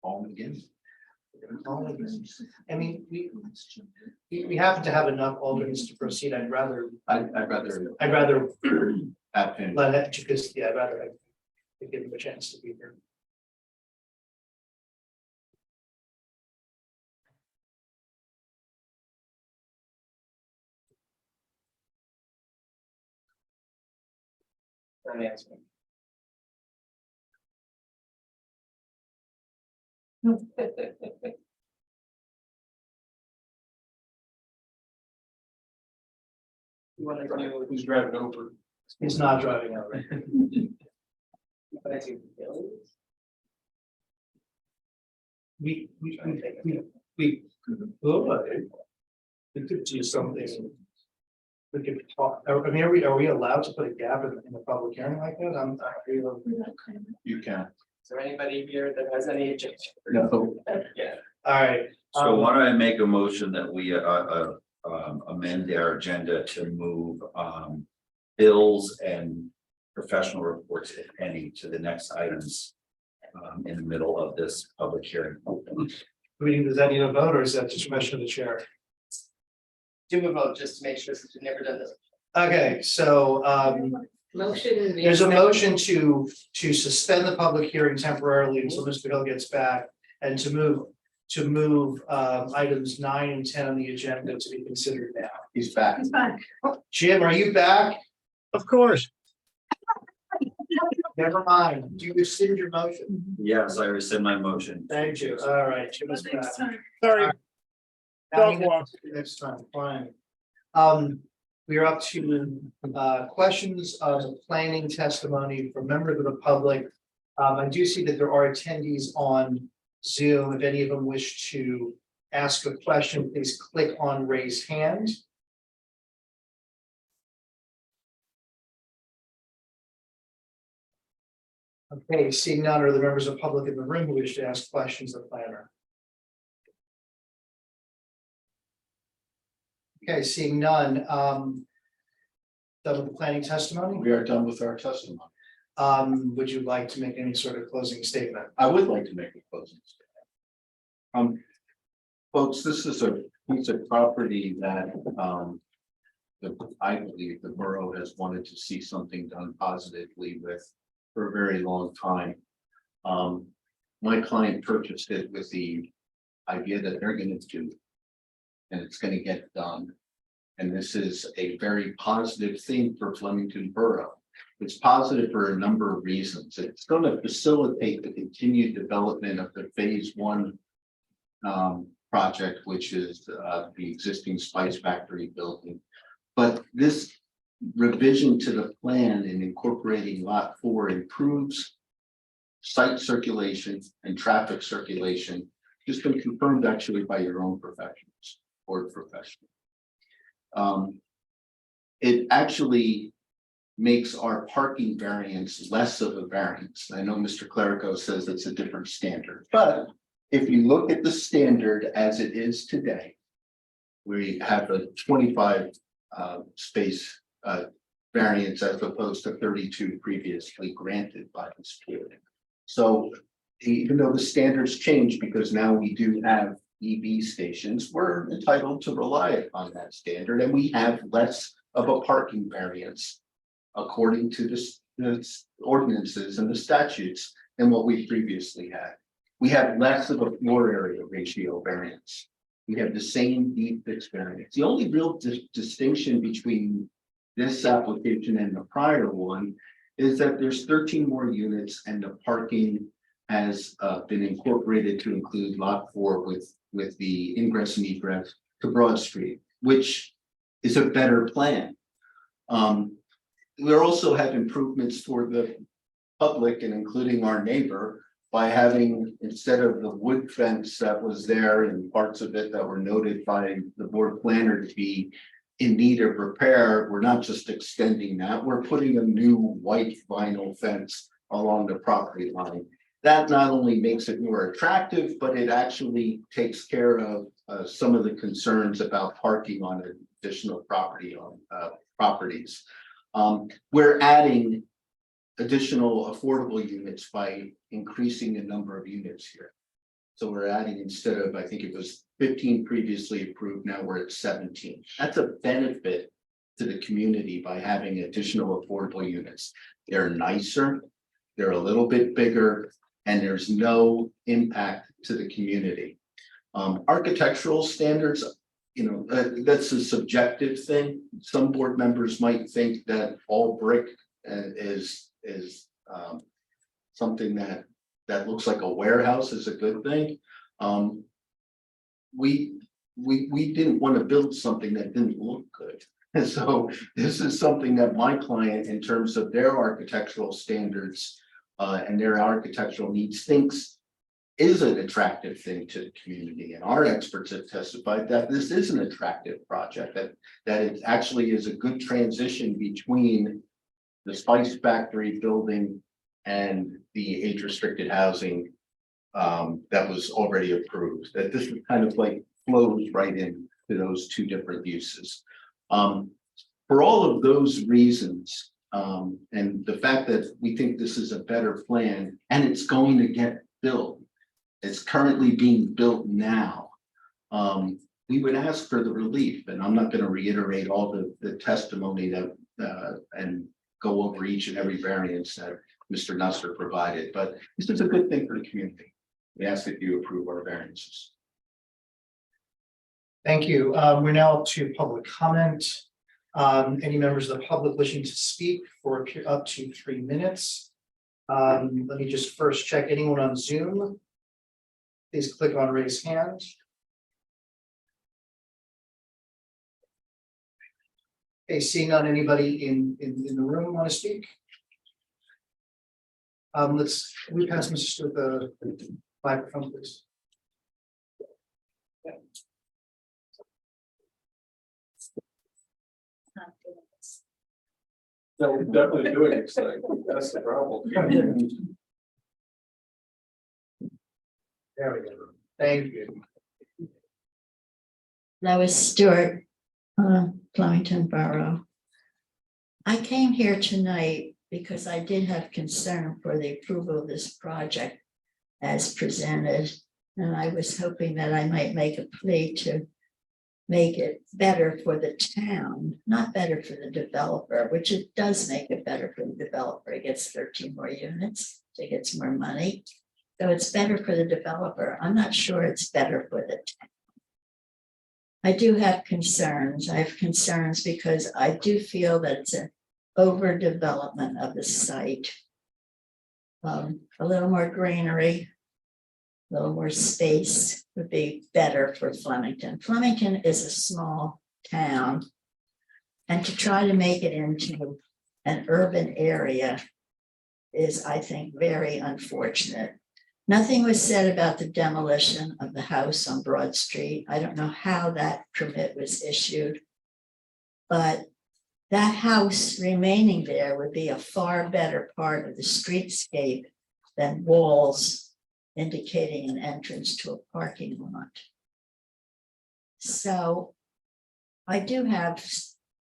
All again. I mean, we happen to have enough alternates to proceed. I'd rather I'd rather have him. let it, because, yeah, I'd rather give him a chance to be here. You wanna know who's driving over? He's not driving out right. We could do something. We could talk, I mean, are we allowed to put a gap in a public hearing like that? I'm. You can. Is there anybody here that has any objection? No. Yeah. All right. So why don't I make a motion that we amend our agenda to move bills and professional reports, if any, to the next items in the middle of this public hearing. Does that need a vote or is that just permission of the chair? Do a vote just to make sure, since we've never done this. Okay, so Motion. there's a motion to suspend the public hearing temporarily until Mr. Hill gets back and to move items 9 and 10 on the agenda to be considered now. He's back. He's back. Jim, are you back? Of course. Never mind. Do you rescind your motion? Yes, I rescind my motion. Thank you. All right, Jim is back. Next time. Sorry, Now we dog walk. Next time, fine. We are up to questions of planning testimony from members of the public. I do see that there are attendees on Zoom. If any of them wish to ask a question, please click on raise hand. Okay, seeing none, are the members of the public in the room who wish to ask questions of the planner? Okay, seeing none, done with the planning testimony, We are done with our testimony. would you like to make any sort of closing statement? I would like to make a closing statement. Folks, this is a piece of property that, I believe the borough has wanted to see something done positively with for a very long time. My client purchased it with the idea that they're gonna do. And it's gonna get done. And this is a very positive thing for Flemington Borough. It's positive for a number of reasons. It's gonna facilitate the continued development of the phase 1 project, which is the existing Spice Factory building. But this revision to the plan and incorporating lot 4 improves site circulation and traffic circulation. Just been confirmed actually by your own professionals or professional. It actually makes our parking variance less of a variance. I know Mr. Clerico says it's a different standard, but if you look at the standard as it is today, we have a 25 space variance as opposed to 32 previously granted by this period. So even though the standards change because now we do have EV stations, we're entitled to rely upon that standard and we have less of a parking variance according to the ordinances and the statutes than what we previously had. We have less of a floor area ratio variance. We have the same deep fixed variance. The only real distinction between this application and the prior one is that there's 13 more units and the parking has been incorporated to include lot 4 with the ingress and egress to Broad Street, which is a better plan. We also have improvements for the public and including our neighbor by having, instead of the wood fence that was there and parts of it that were noted by the board planner to be in need of repair, we're not just extending that, we're putting a new white vinyl fence along the property line. That not only makes it more attractive, but it actually takes care of some of the concerns about parking on additional property on properties. We're adding additional affordable units by increasing the number of units here. So we're adding, instead of, I think it was 15 previously approved, now we're at 17. That's a benefit to the community by having additional affordable units. They're nicer, they're a little bit bigger, and there's no impact to the community. Architectural standards, that's a subjective thing. Some board members might think that all brick is something that looks like a warehouse is a good thing. We didn't want to build something that didn't look good. And so this is something that my client, in terms of their architectural standards and their architectural needs, thinks is an attractive thing to the community. And our experts have testified that this is an attractive project, that it actually is a good transition between the Spice Factory building and the age restricted housing that was already approved, that this is kind of like flows right into those two different uses. For all of those reasons, and the fact that we think this is a better plan and it's going to get built, it's currently being built now, we would ask for the relief. And I'm not going to reiterate all the testimony that and go over each and every variance that Mr. Nusser provided, but this is a good thing for the community. We ask that you approve our variances. Thank you. We're now up to public comment. Any members of the public wishing to speak for up to 3 minutes? Let me just first check anyone on Zoom. Please click on raise hand. Okay, seeing none, anybody in the room want to speak? We pass Mr. Stewart the microphone, please. No, we're definitely doing it, so that's the problem. There we go. Thank you. Lois Stewart, Flemington Borough. I came here tonight because I did have concern for the approval of this project as presented. And I was hoping that I might make a plea to make it better for the town, not better for the developer, which it does make it better for the developer. It gets 13 more units, so it gets more money. So it's better for the developer. I'm not sure it's better for the town. I do have concerns. I have concerns because I do feel that it's an overdevelopment of the site. A little more greenery, a little more space would be better for Flemington. Flemington is a small town, and to try to make it into an urban area is, I think, very unfortunate. Nothing was said about the demolition of the house on Broad Street. I don't know how that permit was issued, but that house remaining there would be a far better part of the streetscape than walls indicating an entrance to a parking lot. So I do have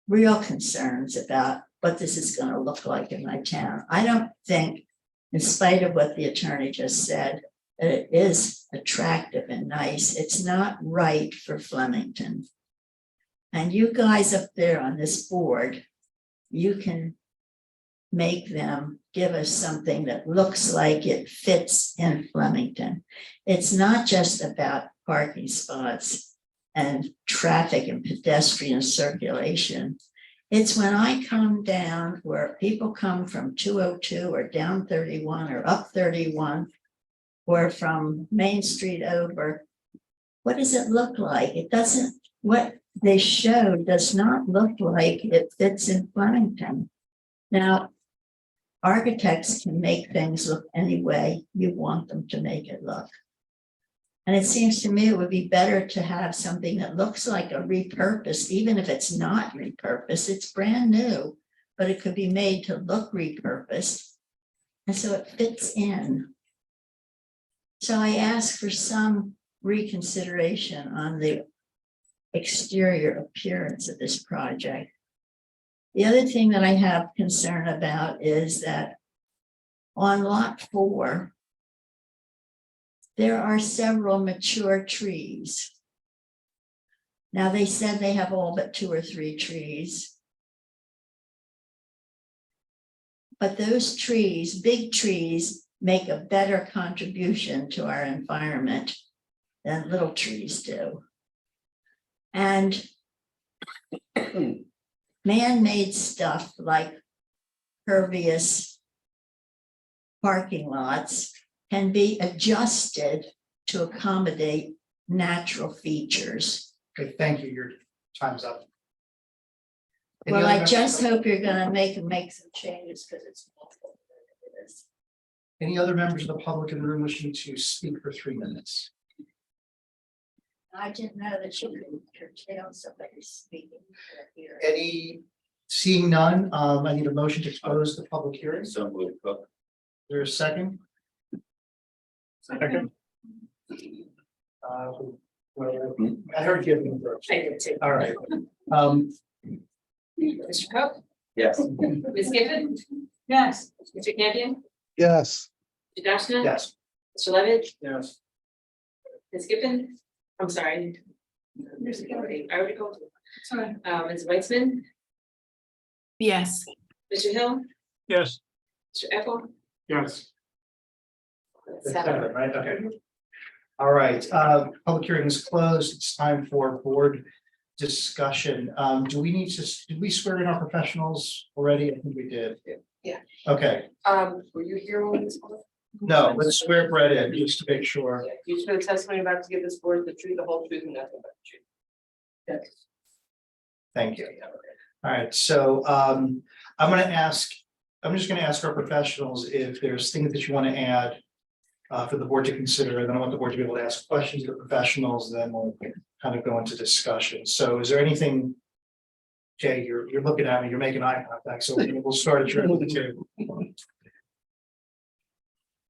real concerns about what this is going to look like in my town. I don't think, in spite of what the attorney just said, that it is attractive and nice. It's not right for Flemington. And you guys up there on this board, you can make them give us something that looks like it fits in Flemington. It's not just about parking spots and traffic and pedestrian circulation. It's when I come down where people come from 202 or down 31 or up 31 or from Main Street over. What does it look like? It doesn't, what they show does not look like it fits in Flemington. Now, architects can make things look any way you want them to make it look. And it seems to me it would be better to have something that looks like a repurposed, even if it's not repurposed, it's brand new, but it could be made to look repurposed. And so it fits in. So I ask for some reconsideration on the exterior appearance of this project. The other thing that I have concern about is that on lot 4, there are several mature trees. Now, they said they have all but 2 or 3 trees. But those trees, big trees, make a better contribution to our environment than little trees do. And man-made stuff like pervious parking lots can be adjusted to accommodate natural features. Okay, thank you. Your time's up. Any Well, other I members- just hope you're gonna make some changes because it's. Any other members of the public in the room wishing to speak for 3 minutes? I didn't know that you could curtail somebody speaking here. Any, seeing none, I need a motion to close the public hearing. Is So moved, Cook. there a second? Second. Well, I heard you first. I did too. All right. Mr. Cook, Yes. Ms. Giffen, Yes. Mr. Campion, Yes. Mr. Dashna. Yes. Mr. Levitt, Yes. Ms. Giffen, I'm sorry. I already called you. Sorry. Ms. Weitzman, Yes. Mr. Hill, Yes. Mr. Epple. Yes. Seven, right, okay. All right, public hearing is closed. It's time for board discussion. Do we need to, did we swear in our professionals already? I think we did. Yeah. Okay, Were you here when this was? no, let's swear Brett in just to make sure. Yeah, you swear the testimony about to give this board the truth, the whole truth, and nothing but the truth. Yes. Thank you. All right, so I'm just gonna ask our professionals if there's things that you want to add for the board to consider, and then I want the board to be able to ask questions to the professionals, then we'll kind of go into discussion. So is there anything? Jay, you're looking at me, you're making eye contact, so we'll start at your table.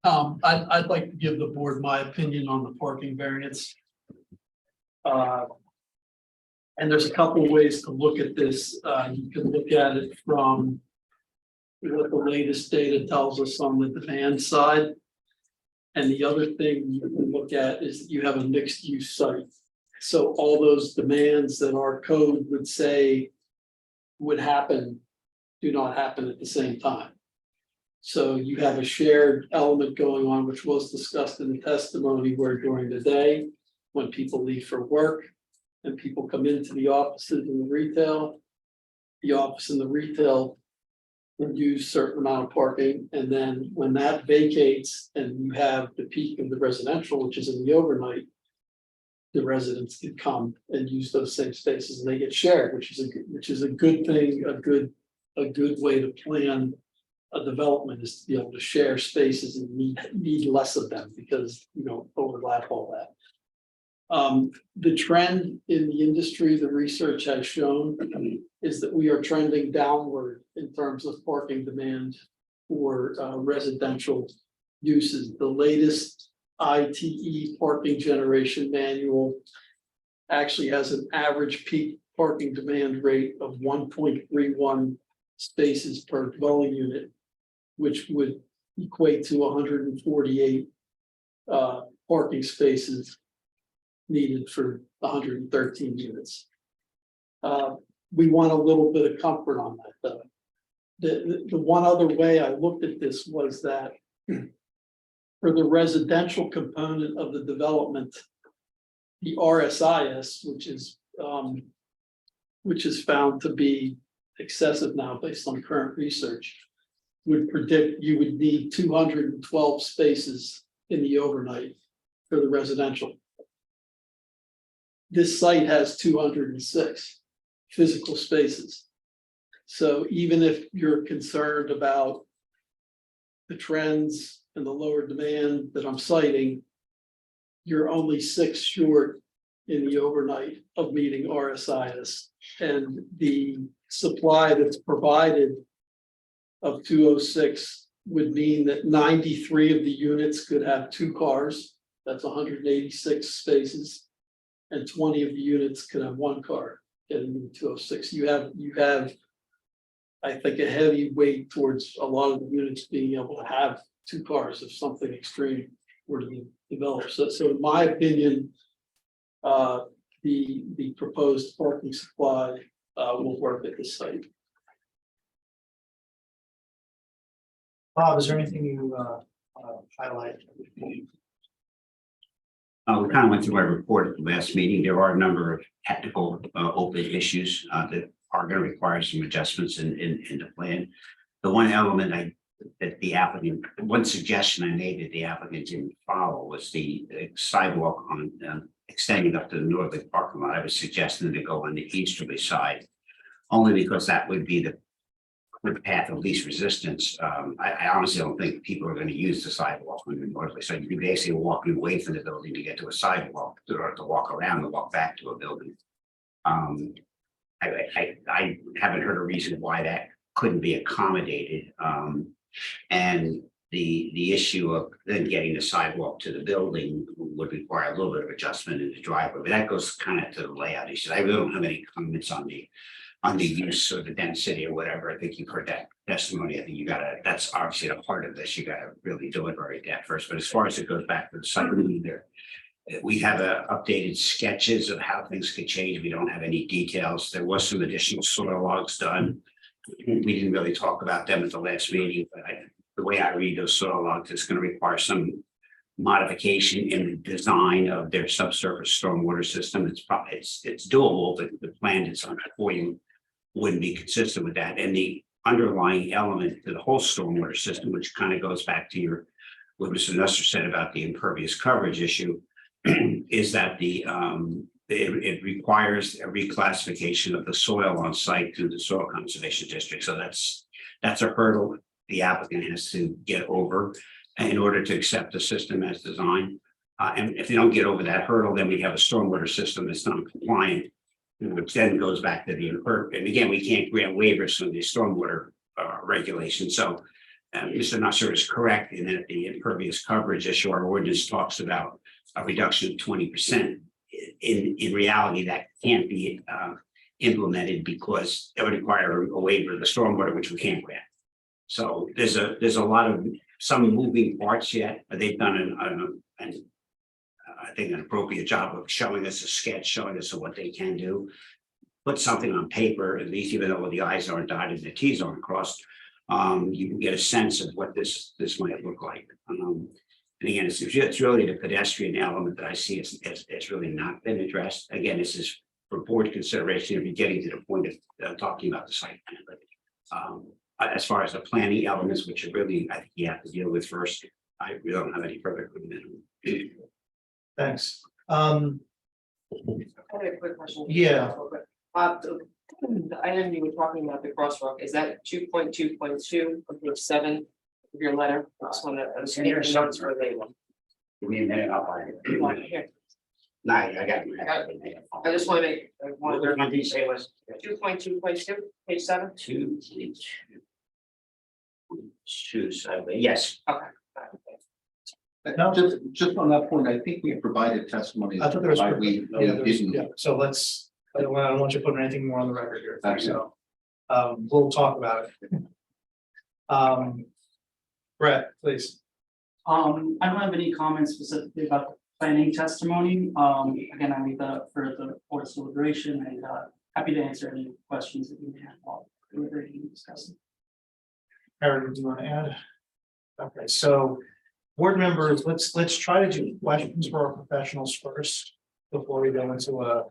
I'd like to give the board my opinion on the parking variance. And there's a couple of ways to look at this. You can look at it from what the latest data tells us on the demand side. And the other thing you can look at is that you have a mixed use site. So all those demands that our code would say would happen, do not happen at the same time. So you have a shared element going on, which was discussed in the testimony, where during the day, when people leave for work and people come into the offices in the retail, the office and the retail would use certain amount of parking. And then when that vacates and you have the peak of the residential, which is in the overnight, the residents can come and use those same spaces and they get shared, which is a good thing, a good way to plan a development, is to be able to share spaces and need less of them, because you don't overlap all that. The trend in the industry, the research has shown, is that we are trending downward in terms of parking demand for residential uses. The latest ITE parking generation manual actually has an average peak parking demand rate of 1.31 spaces per dwelling unit, which would equate to 148 parking spaces needed for 113 units. We want a little bit of comfort on that, though. the one other way I looked at this was that for the residential component of the development, the RSIS, which is found to be excessive now based on current research, would predict you would need 212 spaces in the overnight for the residential. This site has 206 physical spaces. So even if you're concerned about the trends and the lower demand that I'm citing, you're only 6 short in the overnight of meeting RSIS. And the supply that's provided of 206 would mean that 93 of the units could have 2 cars. That's 186 spaces. And 20 of the units could have 1 car getting into 206. You have, I think, a heavy weight towards a lot of the units being able to have 2 cars if something extreme were to be developed. So in my opinion, the proposed parking supply will work at this site. Bob, is there anything you highlight? We kind of went through my report at the last meeting. There are a number of technical open issues that are going to require some adjustments in the plan. The one element one suggestion I made that the applicant didn't follow was the sidewalk on extending up to the northern parking lot. I was suggesting to go on the easterly side, only because that would be the path of least resistance. I honestly don't think people are going to use the sidewalk on the northerly side. You're basically walking away from the building to get to a sidewalk, or to walk around and walk back to a building. I haven't heard a reason why that couldn't be accommodated. And the issue of then getting the sidewalk to the building would require a little bit of adjustment in the driveway, but that goes kind of to the layout issue. I really don't have any comments on the use or the density or whatever. I think you've heard that testimony. I think that's obviously a part of this. You gotta really deliberate that first. But as far as it goes back to the site, we have updated sketches of how things could change. We don't have any details. There was some additional soil logs done. We didn't really talk about them at the last meeting, but the way I read those soil logs, it's going to require some modification in the design of their subsurface stormwater system. It's doable, but the plan that's on for you wouldn't be consistent with that. And the underlying element to the whole stormwater system, which kind of goes back to what Mr. Nusser said about the impervious coverage issue, is that it requires a reclassification of the soil on site through the soil conservation district. So that's a hurdle the applicant has to get over in order to accept the system as designed. And if they don't get over that hurdle, then we have a stormwater system that's not compliant, which then goes back to the and again, we can't grant waivers from the stormwater regulation. So Mr. Nusser is correct in that the impervious coverage issue, our ordinance talks about a reduction of 20%. In reality, that can't be implemented because it would require a waiver of the stormwater, which we can't grant. So there's a lot of some moving parts yet, but they've done I think an appropriate job of showing us a sketch, showing us what they can do. Put something on paper, at least even though the I's aren't dotted and the T's aren't crossed, you can get a sense of what this might look like. And again, it's really the pedestrian element that I see it's really not been addressed. Again, this is for board consideration if you're getting to the point of talking about the site plan. But as far as the planning elements, which are really, I think you have to deal with first, I really don't have any further comment. Thanks. I have a quick question. Yeah. The item you were talking about, the crosswalk, is that 2.2.2 of page 7 of your letter? I just want to make the notes for later. Give me a minute, I'll find it. Here, No, I got it. I just want to make, What did you say was? 2.2.2, page 7. Yes. Okay. Now, just on that point, I think we provided testimony. I thought there was. why we didn't. Yeah, so let's, I don't want you to put anything more on the record here, Absolutely. so, we'll talk about it. Brett, please. I don't have any comments specifically about the planning testimony. Again, I leave that for the board's deliberation and happy to answer any questions that you may have while deliberating and discussing. Aaron, do you want to add? Okay, so board members, let's try to do questions for our professionals first before we go into a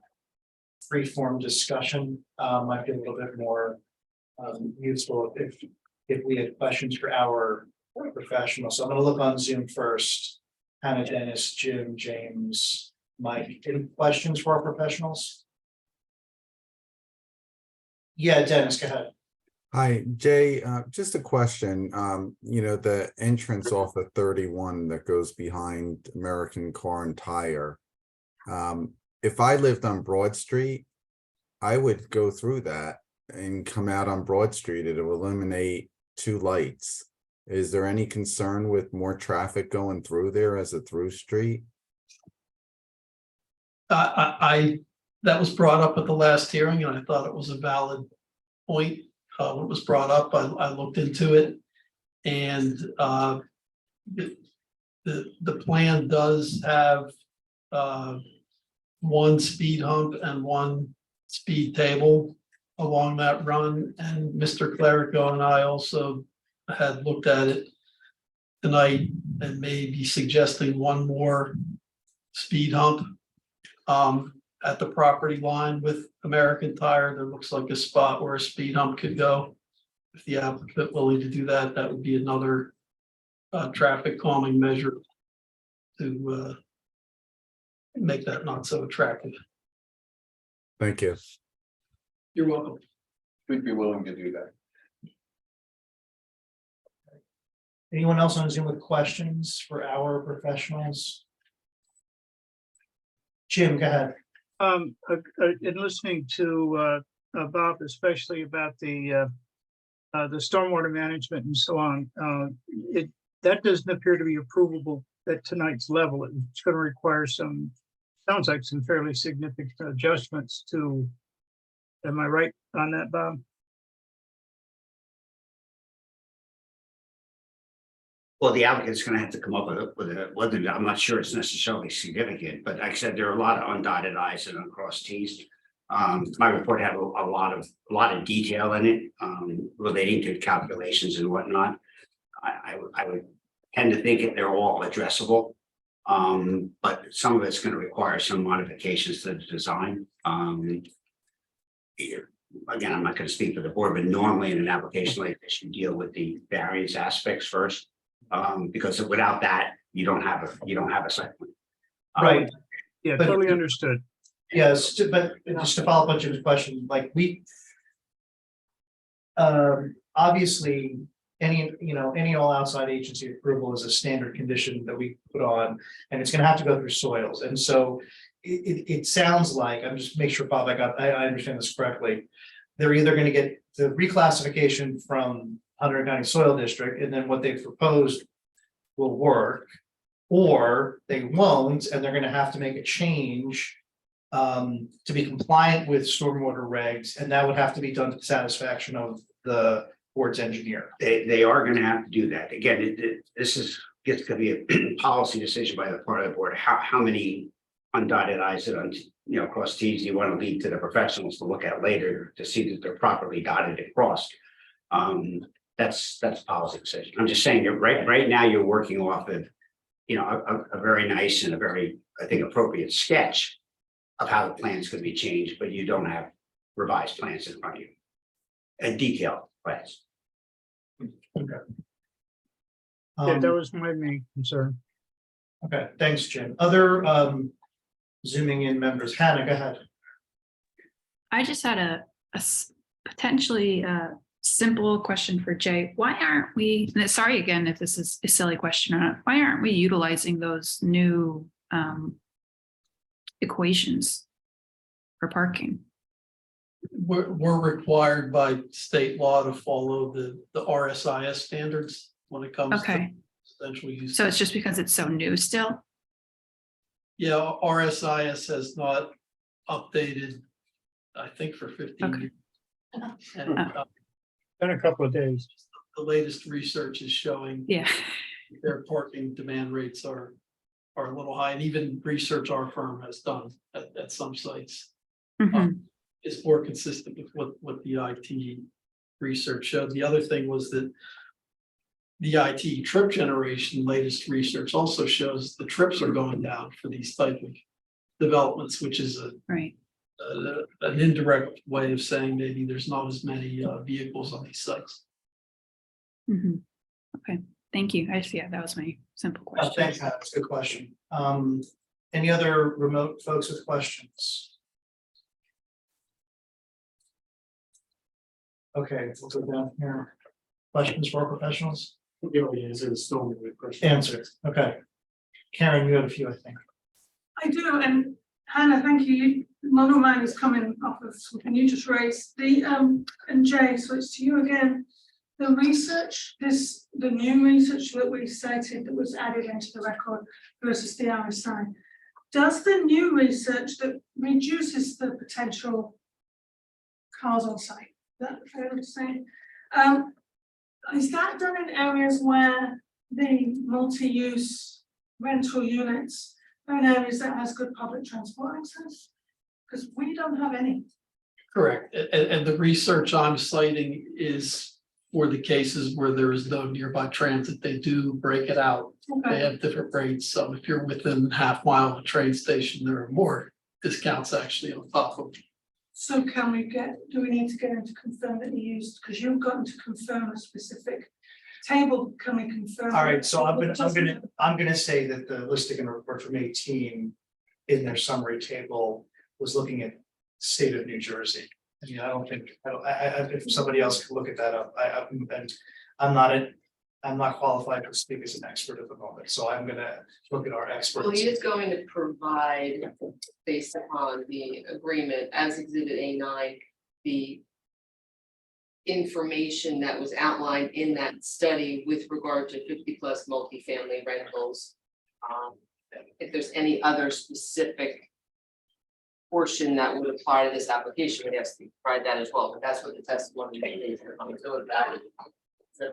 free-form discussion. Might be a little bit more useful if we had questions for our professionals. So I'm going to look on Zoom first. Hannah, Dennis, Jim, James, Mike. Any questions for our professionals? Yeah, Dennis, go ahead. Hi, Jay, just a question. You know, the entrance off of 31 that goes behind American Car and Tire. If I lived on Broad Street, I would go through that and come out on Broad Street. It will eliminate 2 lights. Is there any concern with more traffic going through there as a through street? That was brought up at the last hearing, and I thought it was a valid point. When it was brought up, I looked into it, and the plan does have 1 speed hump and 1 speed table along that run, and Mr. Clerico and I also had looked at it tonight and may be suggesting 1 more speed hump at the property line with American Tire. There looks like a spot where a speed hump could go. If the applicant willing to do that, that would be another traffic calming measure to make that not so attractive. Thank you. You're welcome. We'd be willing to do that. Anyone else on Zoom with questions for our professionals? Jim, go ahead. In listening to Bob, especially about the stormwater management and so on, that doesn't appear to be approvable at tonight's level. It's going to require some, sounds like some fairly significant adjustments to. Am I right on that, Bob? Well, the applicant's gonna have to come up with I'm not sure it's necessarily significant, but like I said, there are a lot of undotted i's and uncrossed t's. My report had a lot of detail in it, relating to calculations and whatnot. I would tend to think that they're all addressable. But some of it's gonna require some modifications to the design. Again, I'm not gonna speak for the board, but normally in an application like this, you deal with the variance aspects first. Because without that, you don't have a site plan. Right. Yeah, But- totally understood. Yes, but just to follow up on Jim's question, like obviously, any all outside agency approval is a standard condition that we put on, and it's gonna have to go through soils. And so it sounds like, I'm just make sure, Bob, I understand this correctly. They're either gonna get the reclassification from Hunterdon County Soil District, and then what they've proposed will work, or they won't, and they're gonna have to make a change to be compliant with stormwater regs, and that would have to be done to the satisfaction of the board's engineer. They are gonna have to do that. Again, this is, gets to be a policy decision by the part of the board. How many undotted i's and crossed t's you want to leave to the professionals to look at later to see that they're properly dotted and crossed. That's a policy decision. I'm just saying that right now you're working off of, a very nice and a very, I think, appropriate sketch of how the plans could be changed, but you don't have revised plans in front of you. And detailed plans. Yeah, that was my main concern. Okay, thanks, Jim. Other zooming in members, Hannah, go ahead. I just had a potentially simple question for Jay. Why aren't we, and sorry again if this is a silly question or not, why aren't we utilizing those new equations for parking? We're required by state law to follow the RSIS standards when it comes to Okay, residential use. so it's just because it's so new still? Yeah, RSIS has not updated, I think, for 15 Okay. years. And Been a couple of days. the latest research is showing Yeah. their parking demand rates are a little high, and even research our firm has done at some sites Mhm. is more consistent with what the IT research showed. The other thing was that the IT trip generation, latest research also shows the trips are going down for these type of developments, which is Right. an indirect way of saying maybe there's not as many vehicles on these sites. Mhm. Okay, thank you. Yeah, that was my simple question. Thanks, Hannah. That's a good question. Any other remote folks with questions? Okay, we'll go down here. Questions for our professionals? Answer, okay. Karen, you have a few, I think. I do, and Hannah, thank you. Model man is coming off of something you just raised. And Jay, so it's to you again. The research, the new research that we cited that was added into the record versus the RSI. Does the new research that reduces the potential cars on site, is that fair to say? Is that done in areas where the multi-use rental units are in areas that has good public transport access? Because we don't have any. Correct, and the research I'm citing is for the cases where there is no nearby transit, they do break it out. They Okay, have different rates, so if you're within half mile of a train station, there are more discounts actually on top of. so do we need to get him to confirm that he used, because you've gotten to confirm a specific table, can we confirm? All right, so I'm gonna say that the listing in the report from 18 in their summary table was looking at state of New Jersey. I mean, if somebody else could look at that up, I'm not qualified to speak as an expert at the moment, so I'm gonna look at our experts. Well, he is going to provide, based upon the agreement as exhibit A9, the information that was outlined in that study with regard to 50+ multifamily rentals. If there's any other specific portion that would apply to this application, we have to provide that as well, but that's what the testimony is coming to about it. So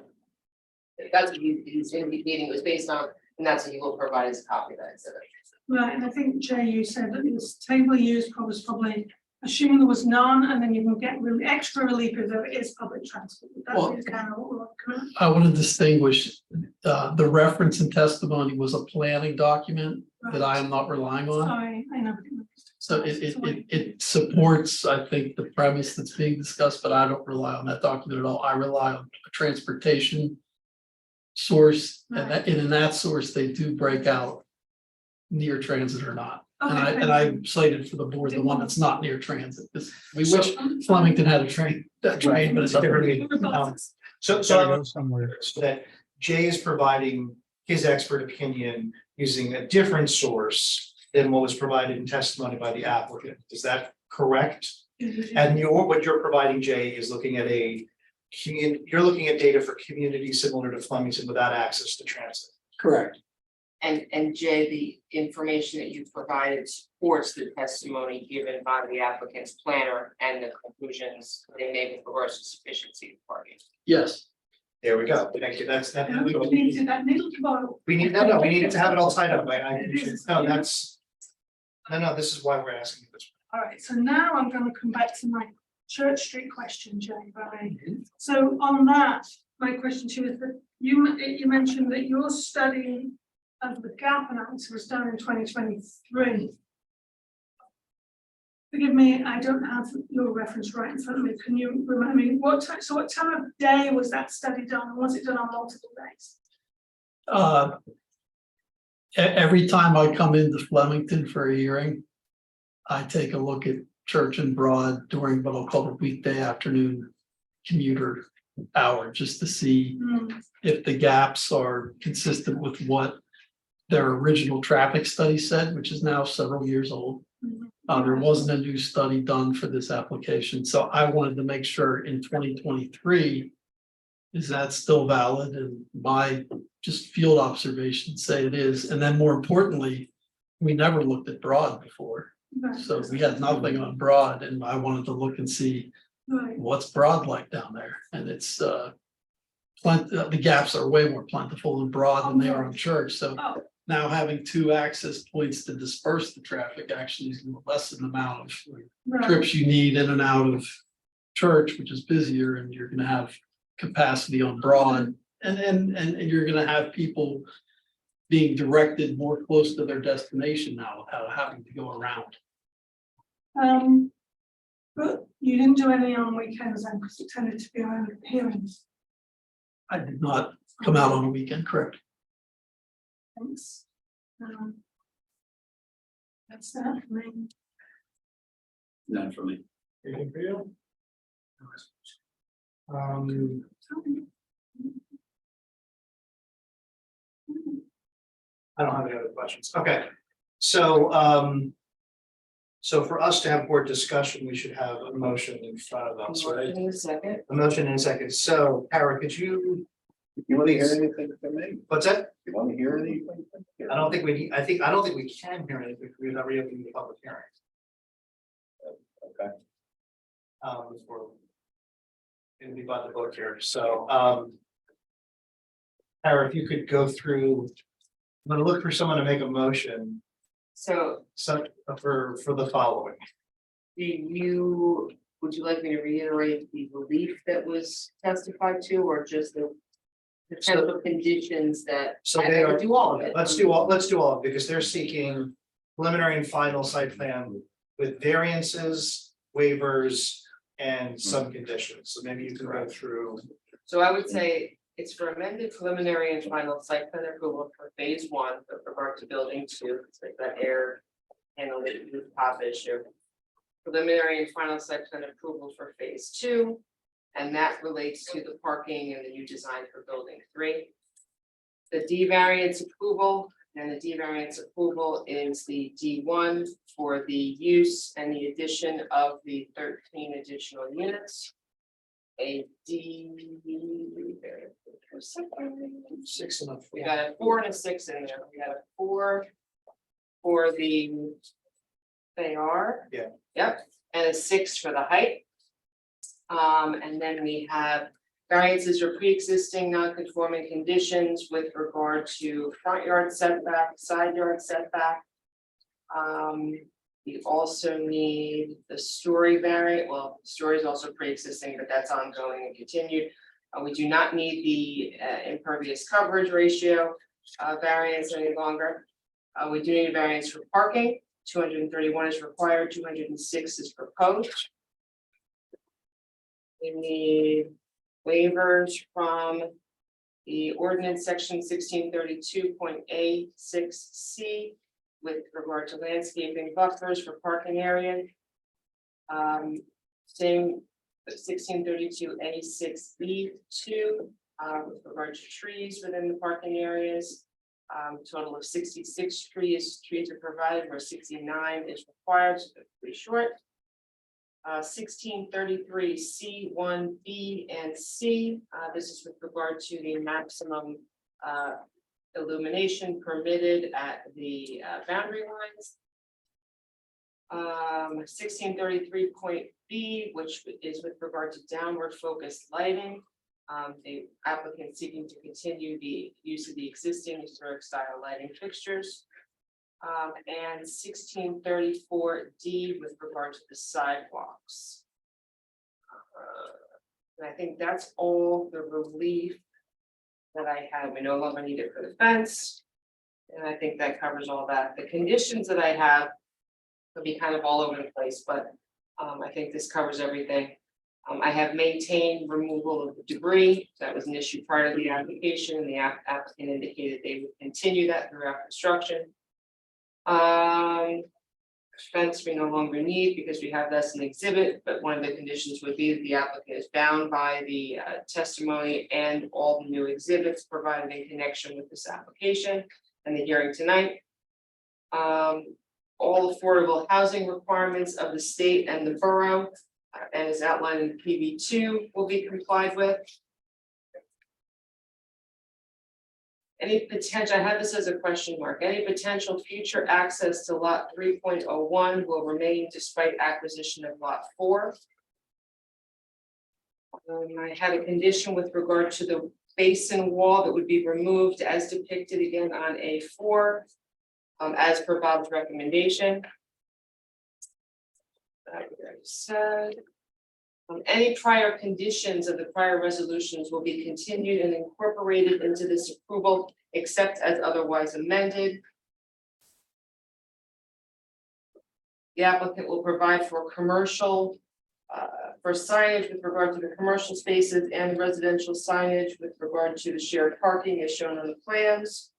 if that's what he's indicating it was based on, and that's what he will provide as a copy of that exhibit. Right, and I think Jay, you said that this table used was probably assuming there was none, and then you can get really extra relief if there is public transport. Well, That's kind of what we're looking at. I want to distinguish, the reference and testimony was a planning document that I am not relying on. Sorry, I know. So it supports, I think, the premise that's being discussed, but I don't rely on that document at all. I rely on a transportation source, and in that source, they do break out near transit or not. And I cited for the board the one that's not near transit, because we wish Flemington had a train, but it's different. So Gotta go somewhere. so that Jay is providing his expert opinion using a different source than what was provided in testimony by the applicant. Is that correct? And what you're providing, Jay, is looking at you're looking at data for communities similar to Flemington without access to transit. Correct. And Jay, the information that you provided supports the testimony given by the applicant's planner and the conclusions they made with regards to sufficiency of parking. Yes. There we go. Thank you. That's that. We needed that needle to borrow. We need to have it all tied up. No, this is why we're asking this. All right, so now I'm going to come back to my Church Street question, Jay, right? So on that, my question to you is that you mentioned that your study of the gap analysis was done in 2023. Forgive me, I don't have your reference right in front of me. Can you remind me what time of day was that study done? And was it done on multiple days? Every time I come into Flemington for a hearing, I take a look at Church and Broad during what I'll call the weekday afternoon commuter hour, just to see if the gaps are consistent with what their original traffic study said, which is now several years old. There wasn't a new study done for this application, so I wanted to make sure in 2023, is that still valid? And my just field observations say it is. And then more importantly, we never looked at Broad before. So we had nothing on Broad, and I wanted to look and see what's Broad like down there. And it's the gaps are way more plentiful in Broad than they are on Church. So now having two access points to disperse the traffic actually is going to lessen the amount of trips you need in and out of Church, which is busier, and you're going to have capacity on Broad And you're gonna have people being directed more close to their destination now without having to go around. But you didn't do any on weekends then, because it tended to be around hearings. I did not come out on a weekend, correct? Thanks. That's that for me. None for me. Anything for you? Um, I don't have any other questions. Okay, so, so for us to have board discussion, we should have a motion in front of us, right? In a second. A motion in a second. So, Kara, could you, You want to hear anything from me? what's that? You want to hear anything? I don't think we need, I don't think we can hear anything. We're not reopening the public hearing. Okay. For. It'll be by the book here, so, Kara, if you could go through, I'm gonna look for someone to make a motion, So for the following. would you like me to reiterate the relief that was testified to, or just the potential conditions that? So I they would are, do all of it. let's do all of it, because they're seeking preliminary and final site plan with variances, waivers, and some conditions, so maybe you can go through. So I would say it's for amended preliminary and final site plan approval for phase one with regard to building two, it's like that air handling rooftop issue. Preliminary and final site plan approval for phase two, and that relates to the parking and the new design for building three. The D variance approval, and the D variance approval is the D1 for the use and the addition of the 13 additional units. A D. Six and a We four. got a 4 and a 6 in there. We got a 4 for the. They are. Yeah. Yep, and a 6 for the height. And then we have variances or pre-existing non-conforming conditions with regard to front yard setback, side yard setback. We also need the story variant, well, story is also pre-existing, but that's ongoing and continued. We do not need the impervious coverage ratio variance any longer. We do need a variance for parking, 231 is required, 206 is proposed. We need waivers from the ordinance section 1632.A6C with regard to landscaping buffers for parking area. Same 1632A6B2 with regard to trees within the parking areas. Total of 66 trees are provided, where 69 is required, so that's pretty short. 1633 C1B and C. This is with regard to the maximum illumination permitted at the boundary lines. 1633.B, which is with regard to downward focused lighting. The applicant seeking to continue the use of the existing historic style lighting fixtures. And 1634D with regard to the sidewalks. And I think that's all the relief that I have. We no longer need it for the fence. And I think that covers all that. The conditions that I have will be kind of all over the place, but I think this covers everything. I have maintained removal of the debris. That was an issue prior to the application, and the applicant indicated they would continue that throughout construction. Fence we no longer need because we have this in exhibit, but one of the conditions would be that the applicant is bound by the testimony and all the new exhibits provided in connection with this application and the hearing tonight. All affordable housing requirements of the state and the borough, as outlined in PB2, will be complied with. Any potential, I have this as a question mark, any potential future access to lot 3.01 will remain despite acquisition of lot 4. I had a condition with regard to the basin wall that would be removed as depicted again on A4, as per Bob's recommendation. That we already said. Any prior conditions of the prior resolutions will be continued and incorporated into this approval, except as otherwise amended. The applicant will provide for commercial, for signage with regard to the commercial spaces and residential signage with regard to the shared parking as shown on the plans.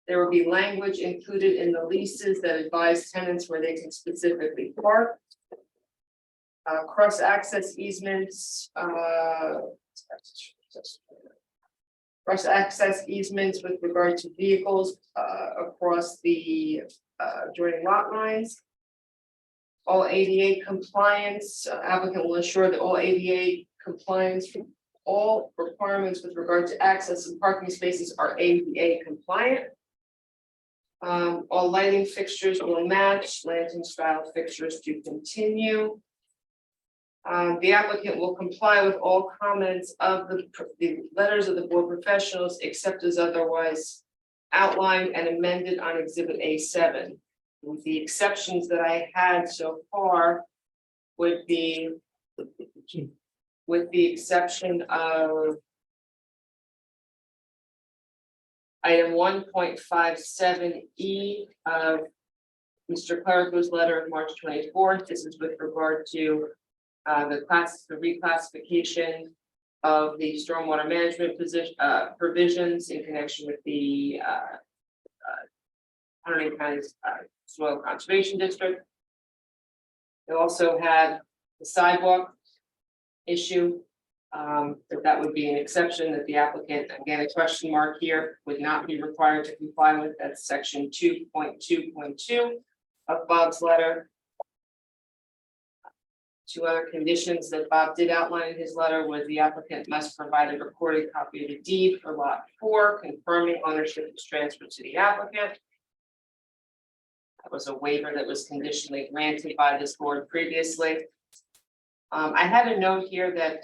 There will be language included in the leases that advise tenants where they can specifically park. Cross-access easements, cross-access easements with regard to vehicles, across the, joining lot lines. All ADA compliance, applicant will ensure that all ADA compliance, all requirements with regard to access and parking spaces are ADA compliant. All lighting fixtures will match, lantern style fixtures to continue. The applicant will comply with all comments of the letters of the board professionals, except as otherwise outlined and amended on exhibit A7. With the exceptions that I had so far would be, with the exception of item 1.57E of Mr. Clerico's letter of March 24th. This is with regard to the reclassification of the stormwater management provisions in connection with the Hunter County's Soil Conservation District. They also had the sidewalk issue. That would be an exception that the applicant, again, a question mark here, would not be required to comply with. That's section 2.2.2 of Bob's letter. Two other conditions that Bob did outline in his letter was the applicant must provide a recorded copy of the deed for lot 4, confirming ownership is transferred to the applicant. That was a waiver that was conditionally granted by this board previously. I had a note here that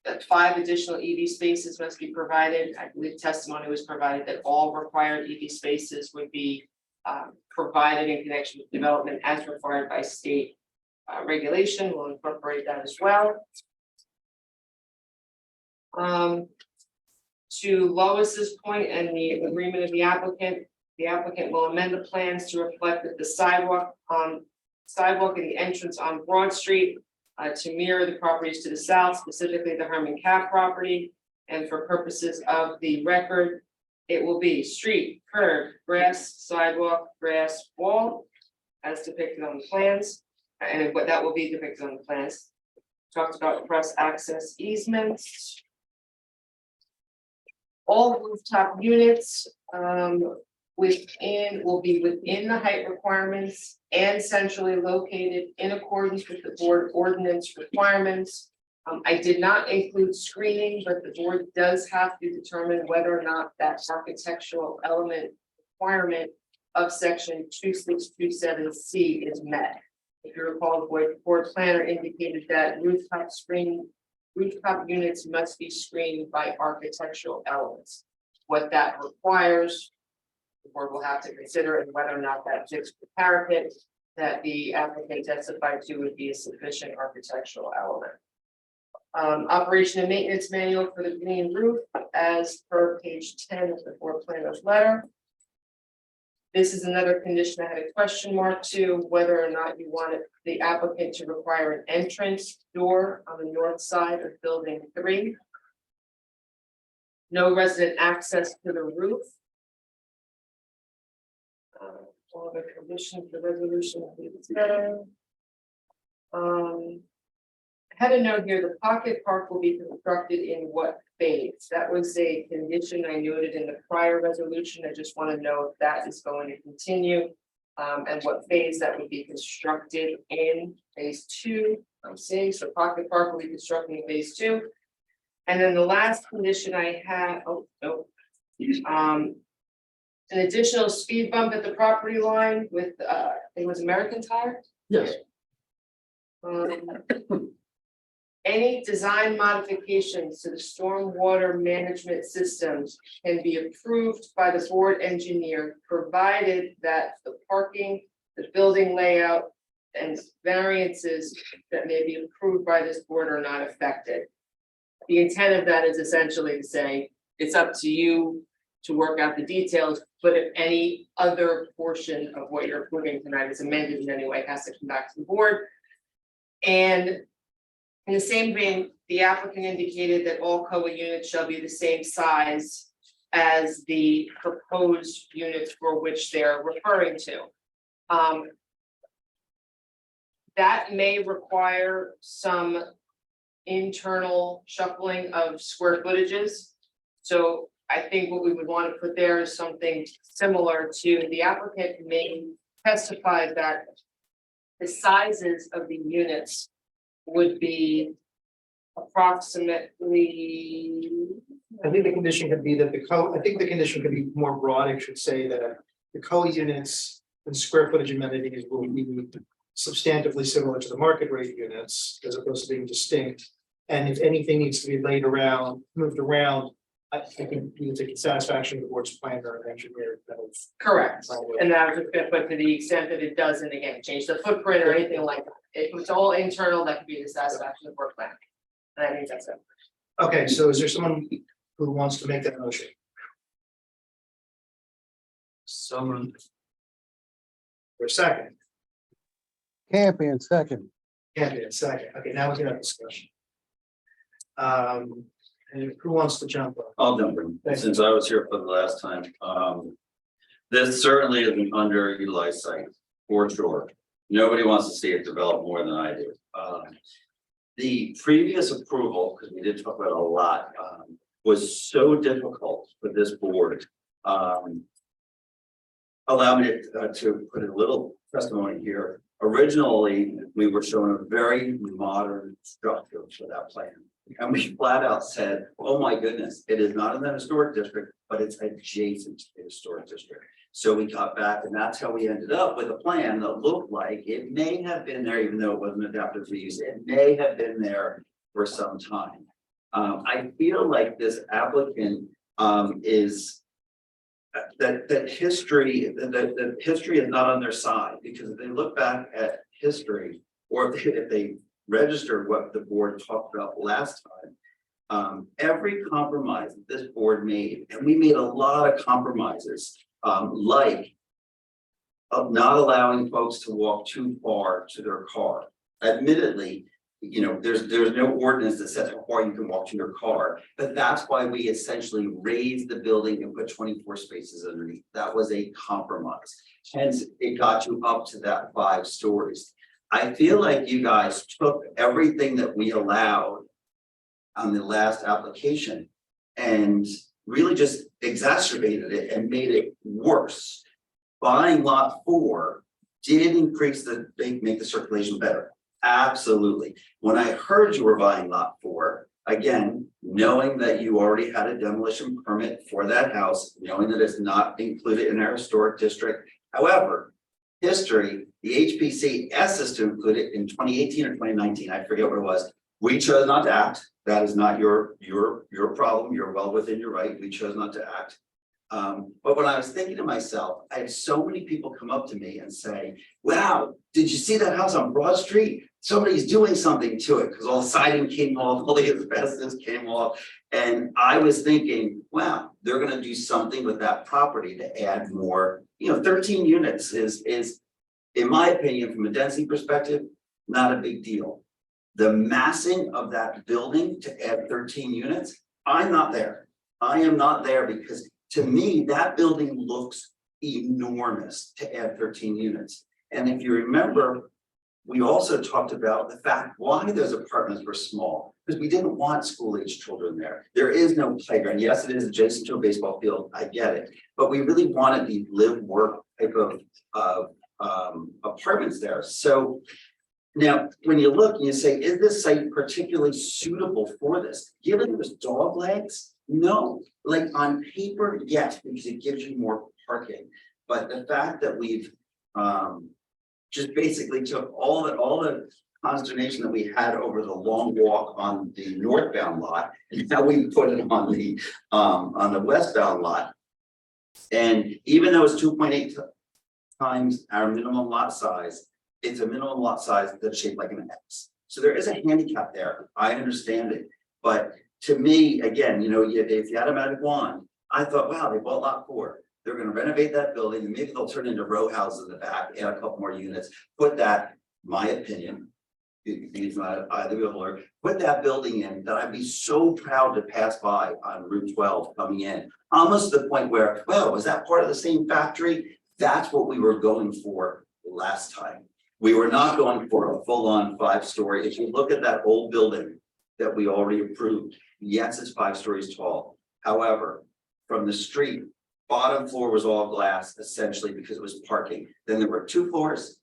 that 5 additional EV spaces must be provided. I believe testimony was provided that all required EV spaces would be provided in connection with development as required by state regulation. We'll incorporate that as well. To Lois's point and the agreement of the applicant will amend the plans to reflect that the sidewalk and the entrance on Broad Street to mirror the properties to the south, specifically the Herman Cap property. And for purposes of the record, it will be street, curb, grass, sidewalk, grass, wall, as depicted on the plans. And what that will be depicted on the plans. Talked about cross-access easements. All rooftop units will be within the height requirements and centrally located in accordance with the board ordinance requirements. I did not include screening, but the board does have to determine whether or not that architectural element requirement of section 2627C is met. If you recall, the board planner indicated that rooftop units must be screened by architectural elements. What that requires, the board will have to consider, and whether or not that fixed parapet that the applicant testified to would be a sufficient architectural element. Operation and maintenance manual for the green roof as per page 10 of the board planner's letter. This is another condition I had a question mark to, whether or not you wanted the applicant to require an entrance door on the north side of building 3. No resident access to the roof. All the conditions, the resolution. I had a note here, the pocket park will be constructed in what phase? That was a condition I noted in the prior resolution. I just want to know if that is going to continue. And what phase that would be constructed in phase 2. I'm seeing, so pocket park will be constructed in phase 2. And then the last condition I had, an additional speed bump at the property line with, it was American Tire? Yes. Any design modifications to the stormwater management systems can be approved by the board engineer, provided that the parking, the building layout, and variances that may be approved by this board are not affected. The intent of that is essentially to say, it's up to you to work out the details, but if any other portion of what you're approving tonight is amended in any way, it has to come back to the board. And in the same vein, the applicant indicated that all COA units shall be the same size as the proposed units for which they're referring to. That may require some internal shuffling of square footages. So I think what we would want to put there is something similar to the applicant may testify that the sizes of the units would be approximately. I think the condition could be that I think the condition could be more broad. It should say that the co-units and square footage amenities will be substantively similar to the market rate units as opposed to being distinct. And if anything needs to be moved around, I think you take satisfaction of the board's planner and engineer. Correct, and that was a, but to the extent that it doesn't, again, change the footprint or anything like that, if it's all internal, that could be the satisfaction of the board plan. And I think that's it. Okay, so is there someone who wants to make that motion? Someone. For a second? Campion second. Can't be a second. Okay, now we can have discussion. And who wants to jump up? I'll jump in, since I was here for the last time. This certainly is an underutilized site, for sure. Nobody wants to see it develop more than I do. The previous approval, because we did talk about it a lot, was so difficult for this board. Allow me to put a little testimony here. Originally, we were shown a very modern structure for that plan. And we flat out said, oh my goodness, it is not in the historic district, but it's adjacent to the historic district. So we got back, and that's how we ended up with a plan that looked like it may have been there, even though it wasn't adaptive reuse. It may have been there for some time. I feel like this applicant is that history, the history is not on their side, because if they look back at history, or if they register what the board talked about last time, every compromise that this board made, and we made a lot of compromises, like of not allowing folks to walk too far to their car. Admittedly, you know, there's no ordinance that says how far you can walk to your car, but that's why we essentially raised the building and put 24 spaces underneath. That was a compromise. Hence, it got you up to that 5 stories. I feel like you guys took everything that we allowed on the last application and really just exacerbated it and made it worse. Buying lot 4 did increase make the circulation better. Absolutely. When I heard you were buying lot 4, again, knowing that you already had a demolition permit for that house, knowing that it's not included in our historic district. However, history, the HPC asked us to include it in 2018 or 2019. I forget what it was. We chose not to act. That is not your problem. You're well within your right. We chose not to act. But when I was thinking to myself, I had so many people come up to me and say, wow, did you see that house on Broad Street? Somebody's doing something to it, because all the siding came off, all the asbestos came off. And I was thinking, wow, they're going to do something with that property to add more. You know, 13 units is, in my opinion, from a density perspective, not a big deal. The massing of that building to add 13 units, I'm not there. I am not there, because to me, that building looks enormous to add 13 units. And if you remember, we also talked about the fact why those apartments were small, because we didn't want school-age children there. There is no playground. Yes, it is adjacent to a baseball field. I get it. But we really wanted the live-work type of apartments there. So now, when you look and you say, is this site particularly suitable for this? Given there's dog legs, no. Like on paper, yes, because it gives you more parking. But the fact that we've just basically took all the consternation that we had over the long walk on the northbound lot, and now we put it on the westbound lot. And even though it's 2.8 times our minimum lot size, it's a minimum lot size that's shaped like an X. So there is a handicap there, I understand it, but to me, again, you know, if you had a magic wand, I thought, wow, they bought lot 4. They're gonna renovate that building and maybe they'll turn into row houses in the back, add a couple more units, put that, my opinion. He's not either beholder, put that building in that I'd be so proud to pass by on Route 12 coming in. Almost to the point where, well, was that part of the same factory? That's what we were going for last time. We were not going for a full-on 5-story. If you look at that old building that we already approved, yes, it's 5 stories tall. However, from the street, bottom floor was all glass essentially because it was parking. Then there were 2 floors.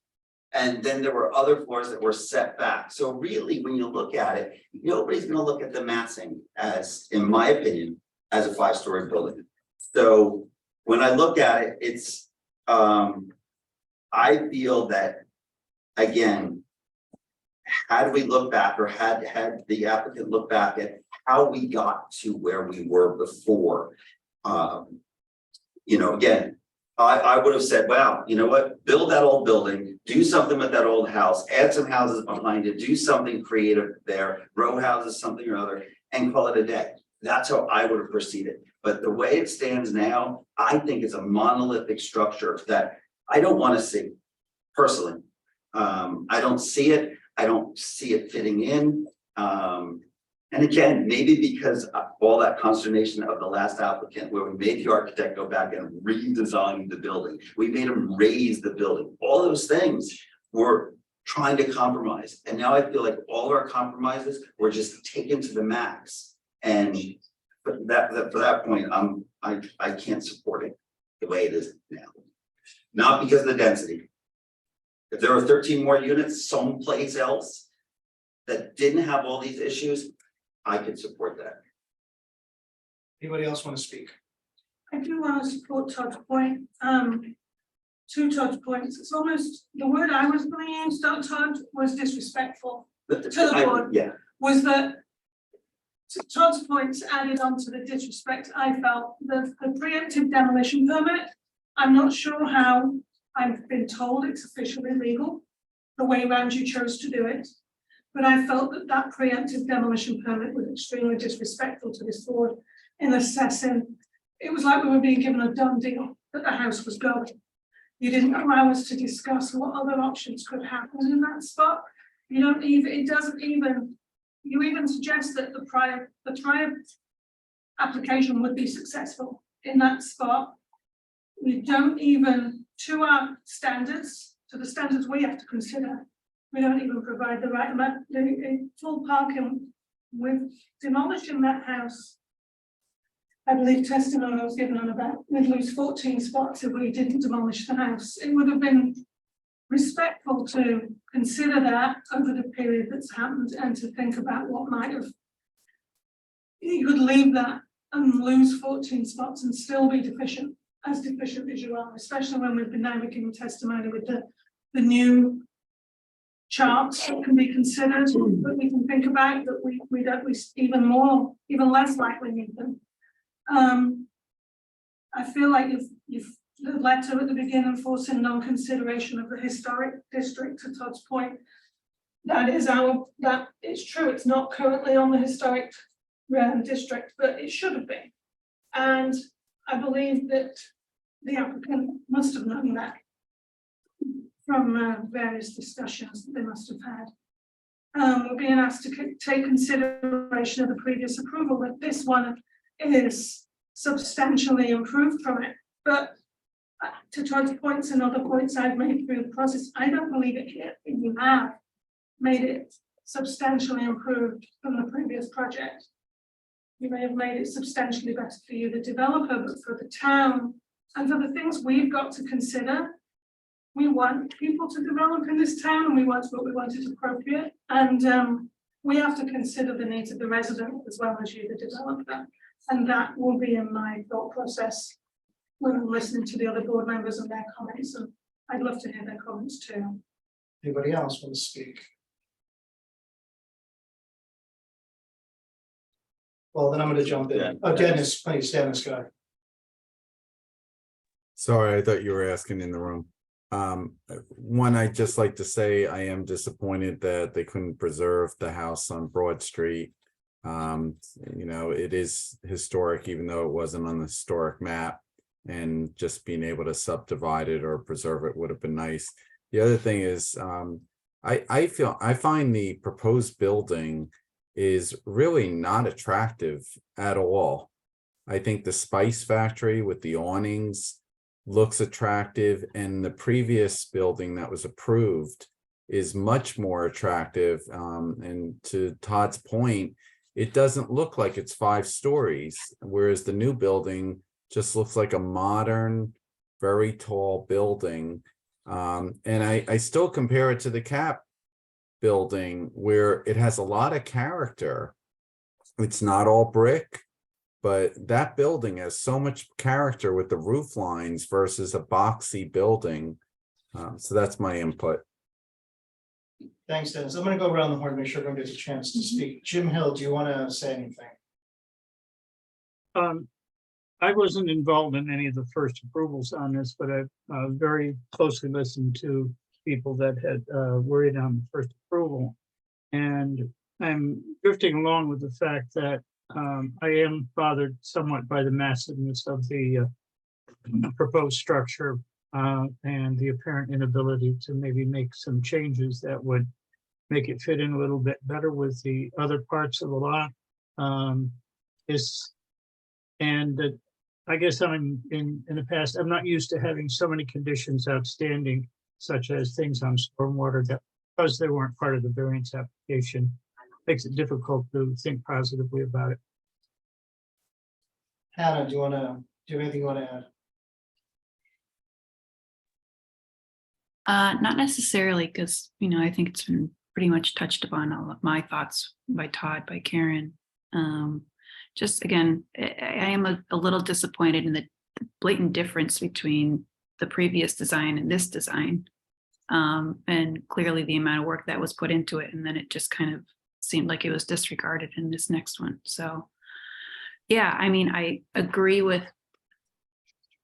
And then there were other floors that were set back. So really, when you look at it, nobody's gonna look at the massing as, in my opinion, as a 5-story building. So when I look at it, it's, I feel that, again, had we looked back or had the applicant look back at how we got to where we were before, you know, again, I would have said, wow, you know what, build that old building, do something with that old house, add some houses behind it, do something creative there, row houses, something or other, and call it a day. That's how I would have proceeded. But the way it stands now, I think it's a monolithic structure that I don't want to see personally. I don't see it. I don't see it fitting in. And again, maybe because of all that consternation of the last applicant, where we made the architect go back and redesign the building, we made him raise the building. All those things were trying to compromise. And now I feel like all our compromises were just taken to the max. And for that point, I can't support it the way it is now. Not because of the density. If there were 13 more units someplace else that didn't have all these issues, I could support that. Anybody else want to speak? I do want to support Todd's point. 2 Todd's points. It's almost, the word I was going to use, Todd, was disrespectful to the board. Yeah. Was that Todd's points added on to the disrespect I felt, the preemptive demolition permit. I'm not sure how, I've been told it's officially legal, the way around you chose to do it. But I felt that that preemptive demolition permit was extremely disrespectful to this board in assessing. It was like we were being given a done deal that the house was going. You didn't allow us to discuss what other options could happen in that spot. You don't even, it doesn't even, you even suggest that the prior application would be successful in that spot. We don't even, to our standards, to the standards we have to consider, we don't even provide the right amount, the full parking. With demolishing that house, I believe testimony was given on about, we'd lose 14 spots if we didn't demolish the house. It would have been respectful to consider that over the period that's happened and to think about what might have. You could leave that and lose 14 spots and still be deficient as you are, especially when we've been now giving testimony with the new charts that can be considered, that we can think about, that we don't, we even less likely need them. I feel like you've the letter at the beginning forcing non-consideration of the historic district, to Todd's point. That it's true, it's not currently on the historic district, but it should have been. And I believe that the applicant must have known that from various discussions that they must have had. We're being asked to take consideration of the previous approval, that this one is substantially improved from it. But to Todd's points and other points I've made through the process, I don't believe it here. You have made it substantially improved from the previous project. You may have made it substantially better for you, the developer, but for the town and for the things we've got to consider. We want people to develop in this town, and we want what we want is appropriate. And we have to consider the needs of the resident as well as you, the developer. And that will be in my thought process when I'm listening to the other board members and their comments. And I'd love to hear their comments too. Anybody else want to speak? Well, then I'm going to jump in. Oh, Dennis, please, Dennis, go. Sorry, I thought you were asking in the room. One, I'd just like to say I am disappointed that they couldn't preserve the house on Broad Street. It is historic, even though it wasn't on the historic map. And just being able to subdivide it or preserve it would have been nice. The other thing is, I find the proposed building is really not attractive at all. I think the Spice Factory with the awnings looks attractive, and the previous building that was approved is much more attractive. And to Todd's point, it doesn't look like it's 5 stories, whereas the new building just looks like a modern, very tall building. And I still compare it to the CAP building, where it has a lot of character. It's not all brick, but that building has so much character with the roof lines versus a boxy building. So that's my input. Thanks, Dennis. I'm gonna go around the horn, to make sure everyone gets a chance to speak. Jim Hill, do you want to say anything? I wasn't involved in any of the first approvals on this, but I've very closely listened to people that had worried on the first approval. And I'm drifting along with the fact that I am bothered somewhat by the massiveness of the proposed structure and the apparent inability to maybe make some changes that would make it fit in a little bit better with the other parts of the lot. I guess I'm in the past, I'm not used to having so many conditions outstanding, such as things on stormwater that, because they weren't part of the variance application, makes it difficult to think positively about it. Hannah, do you have anything you want to add? Not necessarily, because, I think it's been pretty much touched upon all of my thoughts by Todd, by Karen. Just again, I am a little disappointed in the blatant difference between the previous design and this design. And clearly the amount of work that was put into it, and then it just kind of seemed like it was disregarded in this next one. So, yeah, I agree with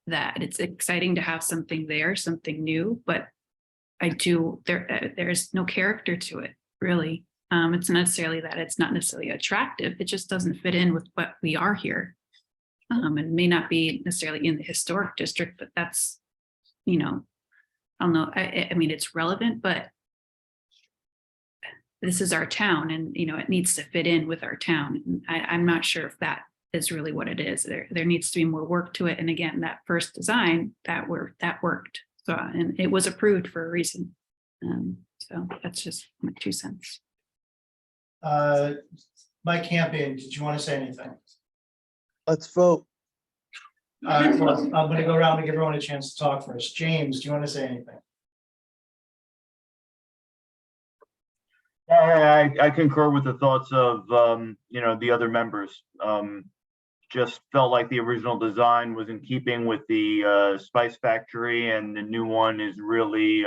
that. It's exciting to have something there, something new, but there's no character to it, really. It's not necessarily that it's not necessarily attractive. It just doesn't fit in with what we are here. And may not be necessarily in the historic district, but that's, I don't know. It's relevant, but this is our town, and, it needs to fit in with our town. And I'm not sure if that is really what it is. There needs to be more work to it. And again, that first design that worked. So, and it was approved for a reason. So that's just my 2 cents. Mike Campion, did you want to say anything? Let's vote. Well, I'm going to go around and give everyone a chance to talk first. James, do you want to say anything? I concur with the thoughts of, the other members. Just felt like the original design was in keeping with the Spice Factory, and the new one is really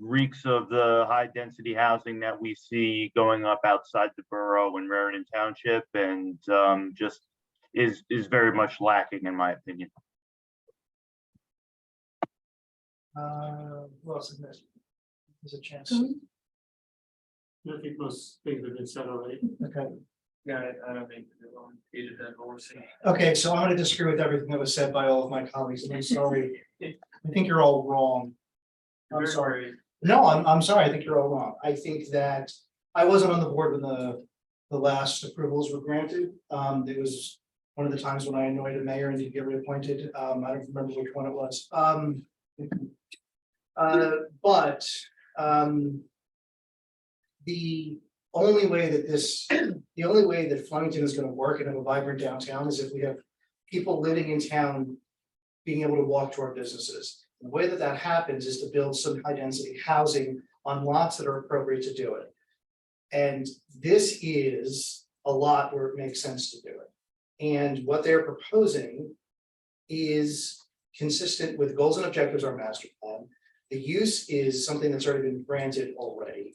reeks of the high density housing that we see going up outside the borough in Raritan Township, and just is very much lacking, in my opinion. Who else is missing? There's a chance. I think most things have been said already. Okay. Yeah, I don't think they're needed that overseeing. Okay, so I'm going to disagree with everything that was said by all of my colleagues, and I'm sorry. I think you're all wrong. I'm sorry. No, I'm sorry. I think you're all wrong. I think that I wasn't on the board when the last approvals were granted. It was one of the times when I annoyed a mayor and didn't get reappointed. I don't remember which one it was. The only way that Flemington is going to work and have a vibrant downtown is if we have people living in town being able to walk to our businesses. The way that happens is to build some high density housing on lots that are appropriate to do it. And this is a lot where it makes sense to do it. And what they're proposing is consistent with goals and objectives of our master plan. The use is something that's already been granted already.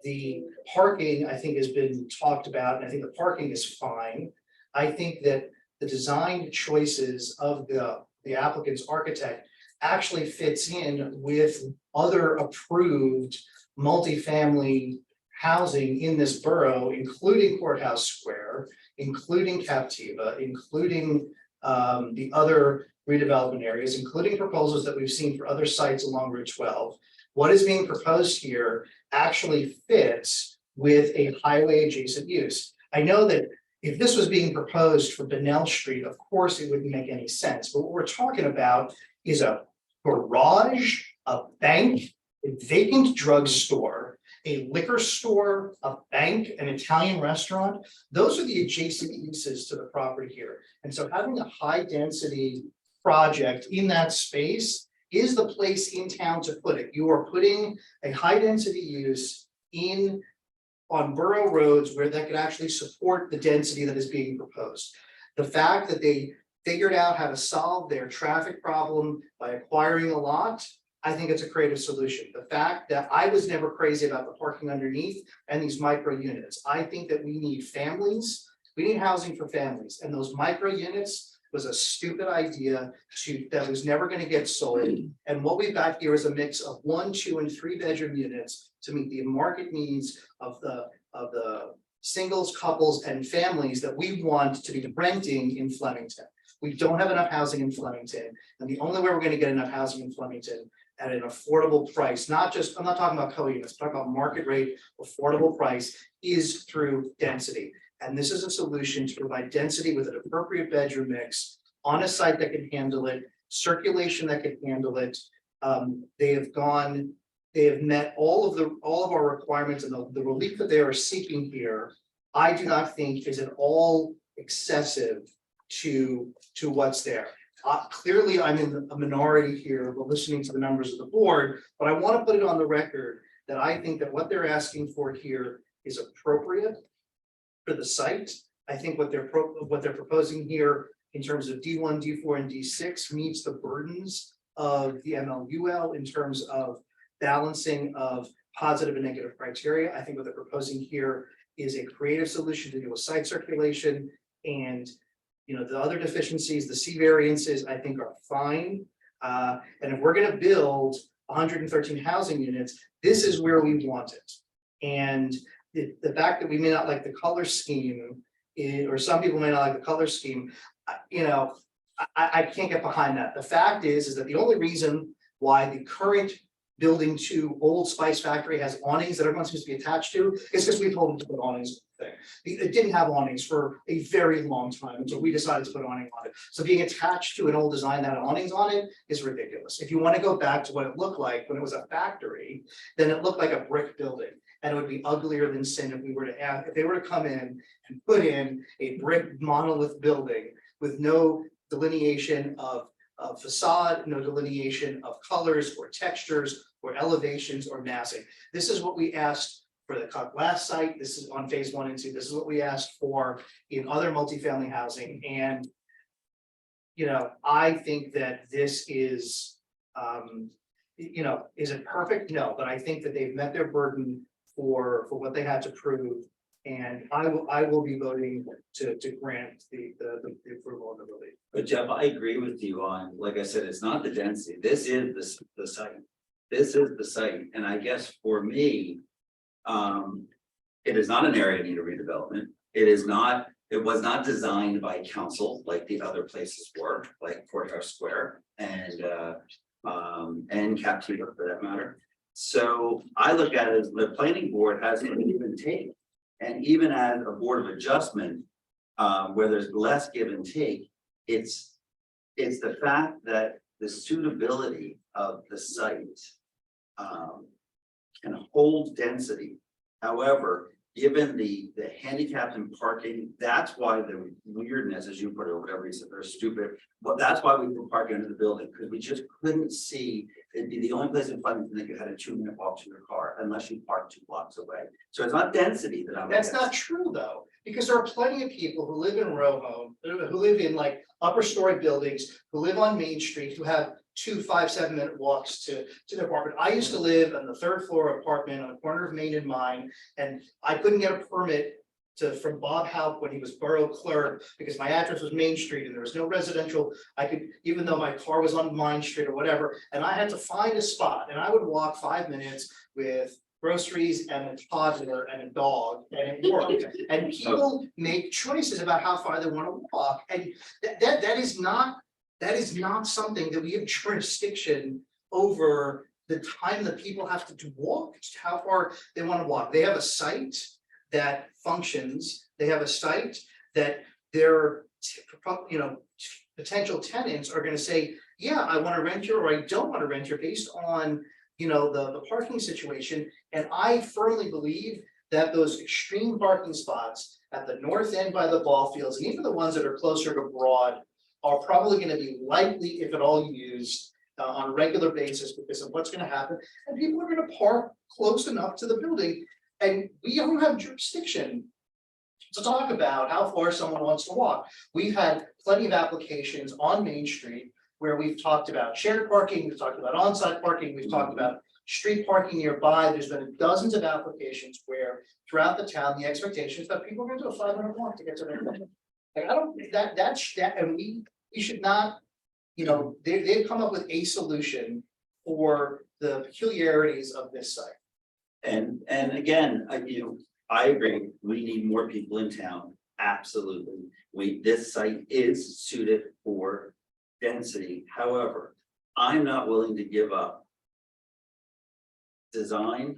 The parking, I think, has been talked about, and I think the parking is fine. I think that the design choices of the applicant's architect actually fits in with other approved multifamily housing in this borough, including Courthouse Square, including Captiva, including the other redevelopment areas, including proposals that we've seen for other sites along Route 12. What is being proposed here actually fits with a highway adjacent use. I know that if this was being proposed for Benell Street, of course, it wouldn't make any sense, but what we're talking about is a garage, a bank, a vacant drugstore, a liquor store, a bank, an Italian restaurant. Those are the adjacent uses to the property here. And so having a high density project in that space is the place in town to put it. You are putting a high density use in on borough roads where that could actually support the density that is being proposed. The fact that they figured out how to solve their traffic problem by acquiring a lot, I think it's a creative solution. The fact that I was never crazy about the parking underneath and these micro units. I think that we need families, we need housing for families, and those micro units was a stupid idea that was never going to get sold. And what we've got here is a mix of 1, 2, and 3 bedroom units to meet the market needs of the singles, couples, and families that we want to be renting in Flemington. We don't have enough housing in Flemington, and the only way we're going to get enough housing in Flemington at an affordable price, I'm not talking about co-units, I'm talking about market rate, affordable price, is through density. And this is a solution to provide density with an appropriate bedroom mix on a site that can handle it, circulation that can handle it. They have met all of our requirements, and the relief that they are seeking here, I do not think is at all excessive to what's there. Clearly, I'm in a minority here, but listening to the members of the board, but I want to put it on the record that I think that what they're asking for here is appropriate for the site. I think what they're proposing here in terms of D1, D4, and D6 meets the burdens of the MLUL in terms of balancing of positive and negative criteria. I think what they're proposing here is a creative solution to do a site circulation, and the other deficiencies, the C variances, I think are fine. And if we're going to build 113 housing units, this is where we want it. And the fact that we may not like the color scheme, or some people may not like the color scheme, I can't get behind that. The fact is that the only reason why the current building 2 Old Spice Factory has awnings that everyone's supposed to be attached to is because we told them to put awnings. It didn't have awnings for a very long time until we decided to put awning on it. So being attached to an old design that had awnings on it is ridiculous. If you want to go back to what it looked like when it was a factory, then it looked like a brick building, and it would be uglier than sin if they were to come in and put in a brick monolith building with no delineation of facade, no delineation of colors or textures or elevations or massing. This is what we asked for the cut glass site. This is on phase 1 and 2. This is what we asked for in other multifamily housing. And, I think that this is, is it perfect? No, but I think that they've met their burden for what they had to prove. And I will be voting to grant the approval of the relief. But Jeff, I agree with you on, like I said, it's not the density. This is the site. This is the site. And I guess for me, it is not an area in need of redevelopment. It was not designed by council like the other places were, like Courthouse Square and Captiva for that matter. So I look at it as the planning board has an give and take. And even as a board of adjustment, where there's less give and take, it's the fact that the suitability of the site can hold density. However, given the handicapped and parking, that's why the weirdness, as you put it, or whatever you said, they're stupid. But that's why we put parking under the building, because we just couldn't see. It'd be the only place in Flemington that you had a 2-minute walk to your car unless you parked 2 blocks away. So it's not density that I'm. That's not true though, because there are plenty of people who live in row home, who live in like upper story buildings, who live on Main Street, who have 2 5-7-minute walks to their apartment. I used to live on the 3rd floor apartment on the corner of Main and Mine, and I couldn't get a permit from Bob Haupt when he was borough clerk, because my address was Main Street and there was no residential. I could, even though my car was on Main Street or whatever, and I had to find a spot and I would walk 5 minutes with groceries and a toddler and a dog and it worked. And people make choices about how far they want to walk, and that is not something that we have jurisdiction over. The time that people have to walk, how far they want to walk. They have a site that functions. They have a site that their, potential tenants are gonna say, yeah, I want to rent here, or I don't want to rent here based on, the parking situation. And I firmly believe that those extreme parking spots at the north end by the ball fields, and even the ones that are closer to Broad, are probably gonna be likely, if at all, used on a regular basis because of what's gonna happen, and people are gonna park close enough to the building, and we don't have jurisdiction to talk about how far someone wants to walk. We've had plenty of applications on Main Street where we've talked about shared parking, we've talked about on-site parking, we've talked about street parking nearby. There's been dozens of applications where throughout the town, the expectation is that people are gonna do a 5-minute walk to get to their building. Like, I don't, that's, and we should not, they've come up with a solution for the peculiarities of this site. And again, I agree, we need more people in town, absolutely. This site is suited for density, however, I'm not willing to give up design,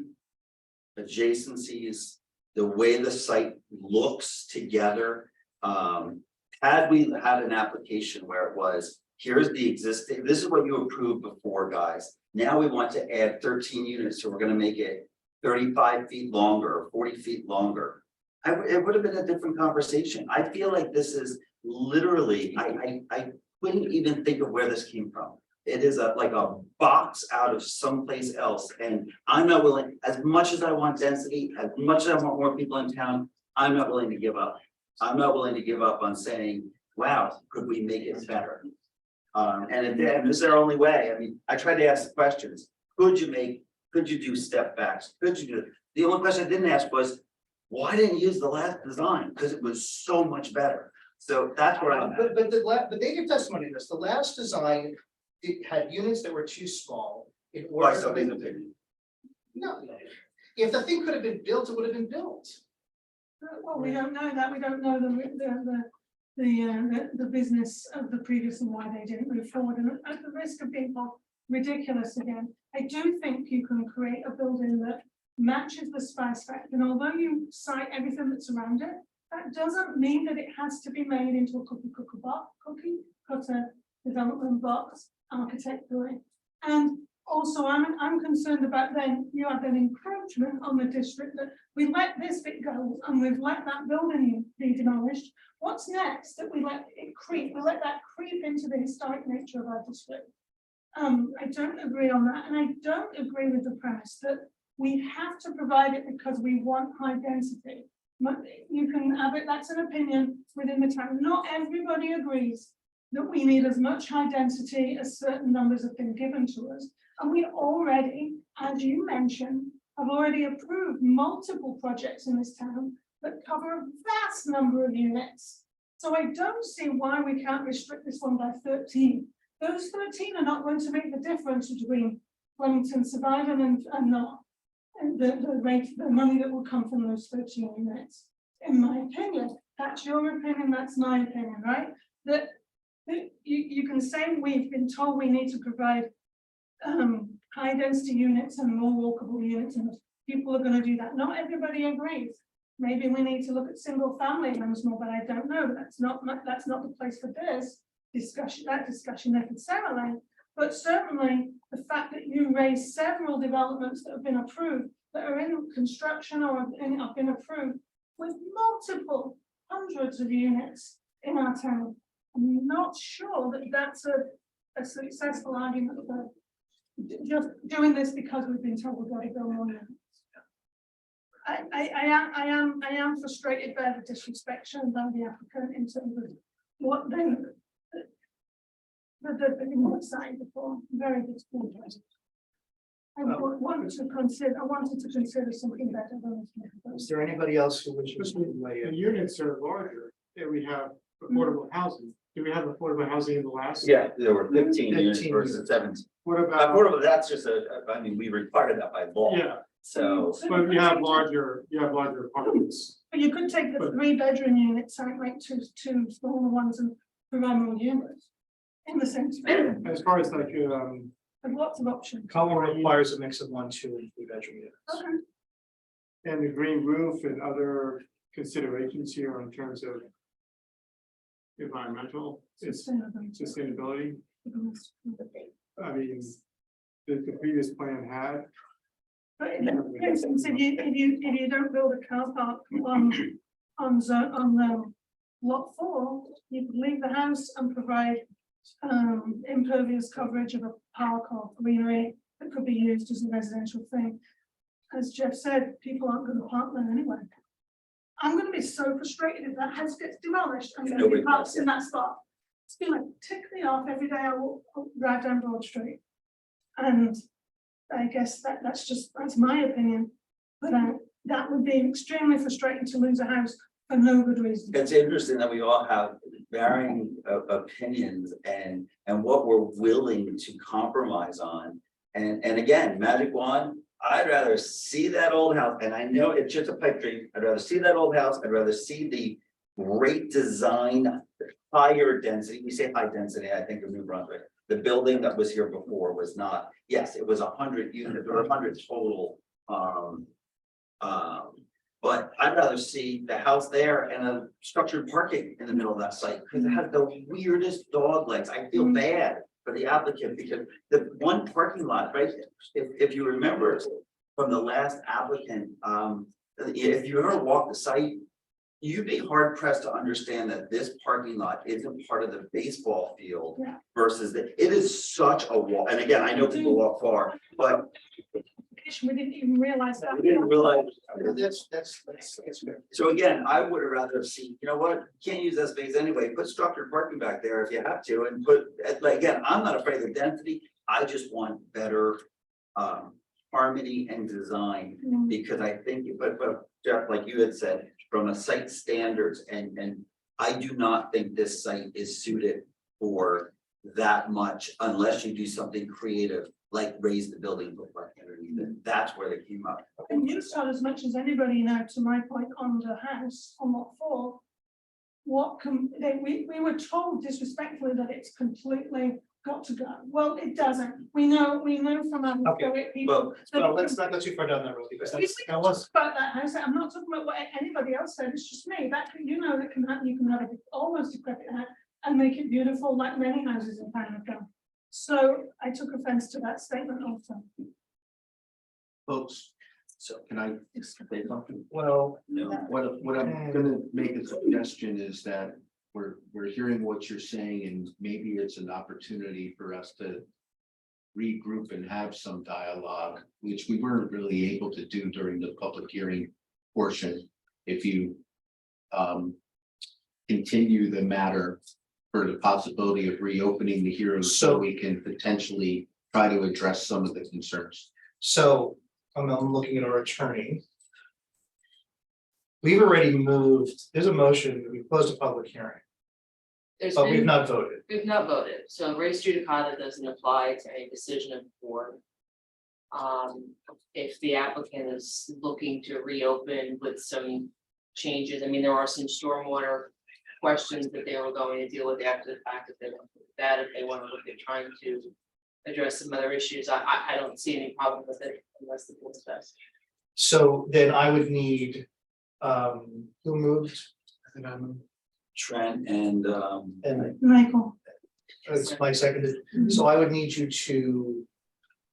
adjacencies, the way the site looks together. Had we had an application where it was, here's the existing, this is what you approved before, guys. Now we want to add 13 units, so we're gonna make it 35 feet longer or 40 feet longer. It would have been a different conversation. I feel like this is literally, I couldn't even think of where this came from. It is like a box out of someplace else, and I'm not willing, as much as I want density, as much as I want more people in town, I'm not willing to give up. I'm not willing to give up on saying, wow, could we make it better? And this is our only way. I mean, I tried to ask the questions. Could you do step backs? Could you do, the only question I didn't ask was, why didn't you use the last design? Because it was so much better. So that's where I'm at. But they give testimony to this. The last design, it had units that were too small. In order By somebody's opinion. No, if the thing could have been built, it would have been built. Well, we don't know that, we don't know the business of the previous and why they didn't move forward, and at the risk of being ridiculous again, I do think you can create a building that matches the spice factor, and although you cite everything that's around it, that doesn't mean that it has to be made into a cookie cutter development box architecturally. And also, I'm concerned about then you have an encroachment on the district that we let this bit go and we've let that building be demolished. What's next? That we let it creep, we let that creep into the historic nature of our district. I don't agree on that, and I don't agree with the premise that we have to provide it because we want high density. You can have it, that's an opinion within the town. Not everybody agrees that we need as much high density as certain numbers have been given to us. And we already, as you mentioned, have already approved multiple projects in this town that cover a vast number of units. So I don't see why we can't restrict this one by 13. Those 13 are not going to make the difference between Flemington surviving and not. And the money that will come from those 13 units, in my opinion. That's your opinion, that's my opinion, right? That you can say we've been told we need to provide high density units and more walkable units, and people are going to do that. Not everybody agrees. Maybe we need to look at single family homes more, but I don't know. That's not the place for this discussion, necessarily. But certainly the fact that you raise several developments that have been approved, that are in construction or have been approved with multiple hundreds of units in our town, I'm not sure that that's a successful argument for just doing this because we've been told we've got to build more units. I am frustrated by the disrespect shown by the applicant in terms of what they the side before. Very disappointed. I wanted to consider something better than Is there anybody else who wishes to weigh The in? units are larger, and we have affordable housing. Do we have affordable housing in the last? Yeah, there were 15 units 15 versus 17. What about? Affordable, that's just I mean, we require that by law. Yeah, So, but you have larger apartments. But you could take the 3-bedroom units and make two smaller ones and provide more units. In the same space, As far as like, there's lots of options. Color requires a mix of 1, 2, and 3-bedroom units. Okay. and the green roof and other considerations here in terms of environmental sustainability. I mean, the previous plan had. But for instance, if you don't build a car park on lot 4, you could leave the house and provide impervious coverage of a park or greenery that could be used as a residential thing. As Jeff said, people aren't going to park there anyway. I'm going to be so frustrated if that house gets demolished and nobody parks in that spot. It's been like tick me off every day I walk drive down Broad Street, and I guess that's my opinion. But that would be extremely frustrating to lose a house for no good reason. it's interesting that we all have varying opinions and what we're willing to compromise on. And again, magic wand, I'd rather see that old house, and I know it's just a pipe dream. I'd rather see that old house. I'd rather see the great design, higher density. We say high density, I think of New Brunswick. The building that was here before was not, yes, it was 100 units or 100 total. But I'd rather see the house there and a structured parking in the middle of that site, because it has the weirdest dog legs. I feel bad for the applicant, because the one parking lot, right? If you remember from the last applicant, if you ever walk the site, you'd be hard pressed to understand that this parking lot isn't part of the baseball field versus it is such a walk. And again, I know people walk far, but We didn't even realize that. we didn't realize. That's fair. So again, I would have rather seen, you know what, you can't use that space anyway, put structured parking back there if you have to, and put, like, again, I'm not afraid of density. I just want better harmony and design, because I think, but Jeff, like you had said, from a site standards, and I do not think this site is suited for that much unless you do something creative, like raise the building look like underneath it. That's where they came up. And you saw as much as anybody now, to my point, on the house, on lot 4. We were told disrespectfully that it's completely got to go. Well, it doesn't. We know from our historic people. Well, let's not go too far down that road, because We that can was. talk about that house. I'm not talking about what anybody else said. It's just me. That that can happen. You can have it almost decrepit house and make it beautiful, like many houses in Panaca. So I took offense to that statement also. Folks, so can I say something? Well, What I'm gonna make a suggestion is that we're hearing what you're saying, and maybe it's an opportunity for us to regroup and have some dialogue, which we weren't really able to do during the public hearing portion. If you continue the matter for the possibility of reopening the hearing, so we can potentially try to address some of the concerns. So I'm looking at our attorney. We've already moved, there's a motion, we closed a public hearing, There's but we've been, not voted. we've not voted, so res judicata doesn't apply to any decision of the board. If the applicant is looking to reopen with some changes, I mean, there are some stormwater questions that they were going to deal with after the fact, if they want to look at trying to address some other issues, I don't see any problem with it unless the board's best. So then I would need, who moved? I think I'm, Trent and Michael. it's my seconded, so I would need you to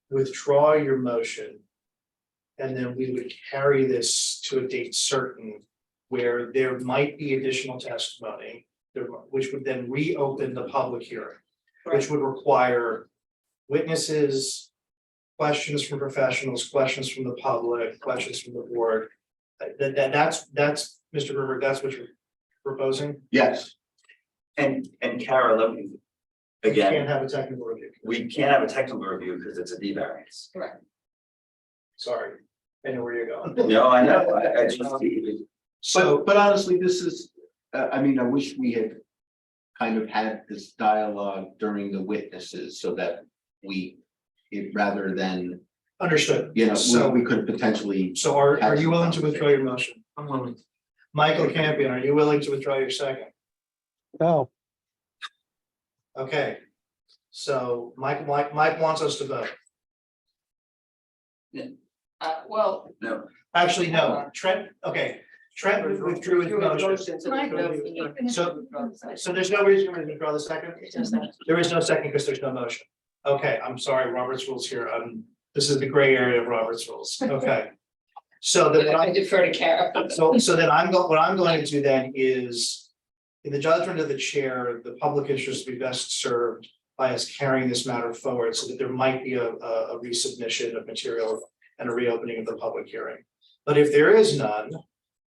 withdraw your motion. And then we would carry this to a date certain where there might be additional testimony, which would then reopen the public hearing, which would require witnesses, questions from professionals, questions from the public, questions from the board. That's Mr. Berger, that's what you're proposing? Yes. and Kara, let me. You Again, can't have a technical review. we can't have a technical review because it's a D variance. Correct. Sorry, I know where you're going. No, I know, I just. But honestly, this is, I mean, I wish we had kind of had this dialogue during the witnesses so that rather than, Understood. you know, So, we could potentially. so are you willing to withdraw your motion? I'm willing. Michael Campion, are you willing to withdraw your second? No, Okay. So Mike wants us to vote. Well. No, Actually, no, Trent, okay, Trent withdrew his motion. So there's no reason to withdraw the second? There is no second because there's no motion. Okay, I'm sorry, Robert's rules here. This is the gray area of Robert's rules. Okay. So then I defer to Kara. so then what I'm going to do then is, in the judgment of the chair, the public interest will be best served by us carrying this matter forward so that there might be a resubmission of material and a reopening of the public hearing. But if there is none,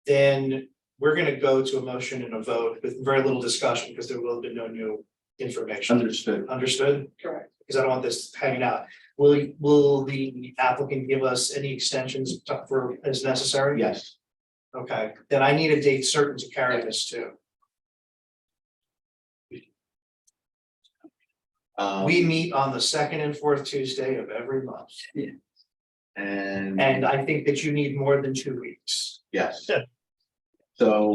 then we're going to go to a motion and a vote with very little discussion because there will have been no new information. Understood. Understood? Correct. Because I don't want this hanging out. Will the applicant give us any extensions for as necessary? Yes. Okay, then I need a date certain to carry this to. We meet on the second and fourth Tuesday of every month. And And I think that you need more than 2 weeks. yes. So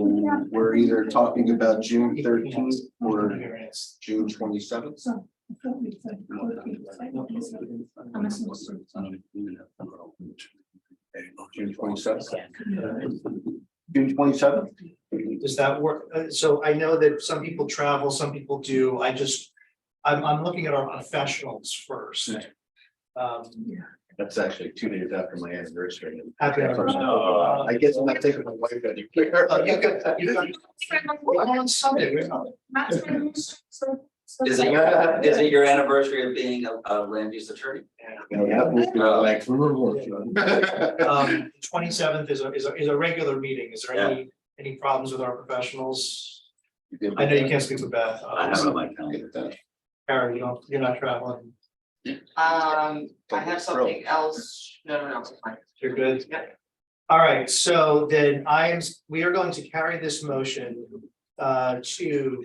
we're either talking about June 13th or June 27th. June 27th. June 27th. Does that work? So I know that some people travel, some people do. I'm looking at our professionals first. That's actually 2 days after my anniversary. Happy anniversary. I guess I'm not taking my wife anywhere. I'm on Sunday. We're not. is it your anniversary of being a land use attorney? Like. 27th is a regular meeting. Is there any problems with our professionals? I know you can't speak with Beth. I have it on my calendar. Karen, you're not traveling. I have something else. No, it's fine. You're good? Yeah. All right, so then we are going to carry this motion to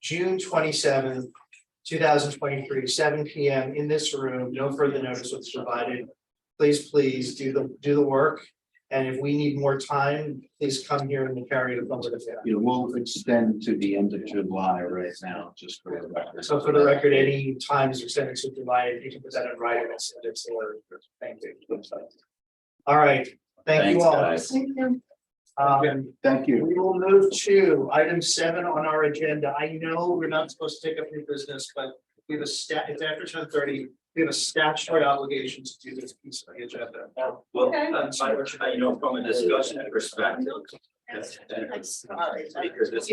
June 27th, 2023, 7 p.m. in this room. No further notice was provided. Please do the work. And if we need more time, please come here and we'll carry it forward. We'll extend to the end of July right now, just for the record. So for the record, any time is extended to July, if you can present it right, and send it to our thank you. All right, thank you Thanks, all. guys. Thank you. We will move to item 7 on our agenda. I know we're not supposed to take up new business, but we have it's after 10:30. We have a statutory obligation to do this piece of the agenda. Well, from a discussion perspective. Because this.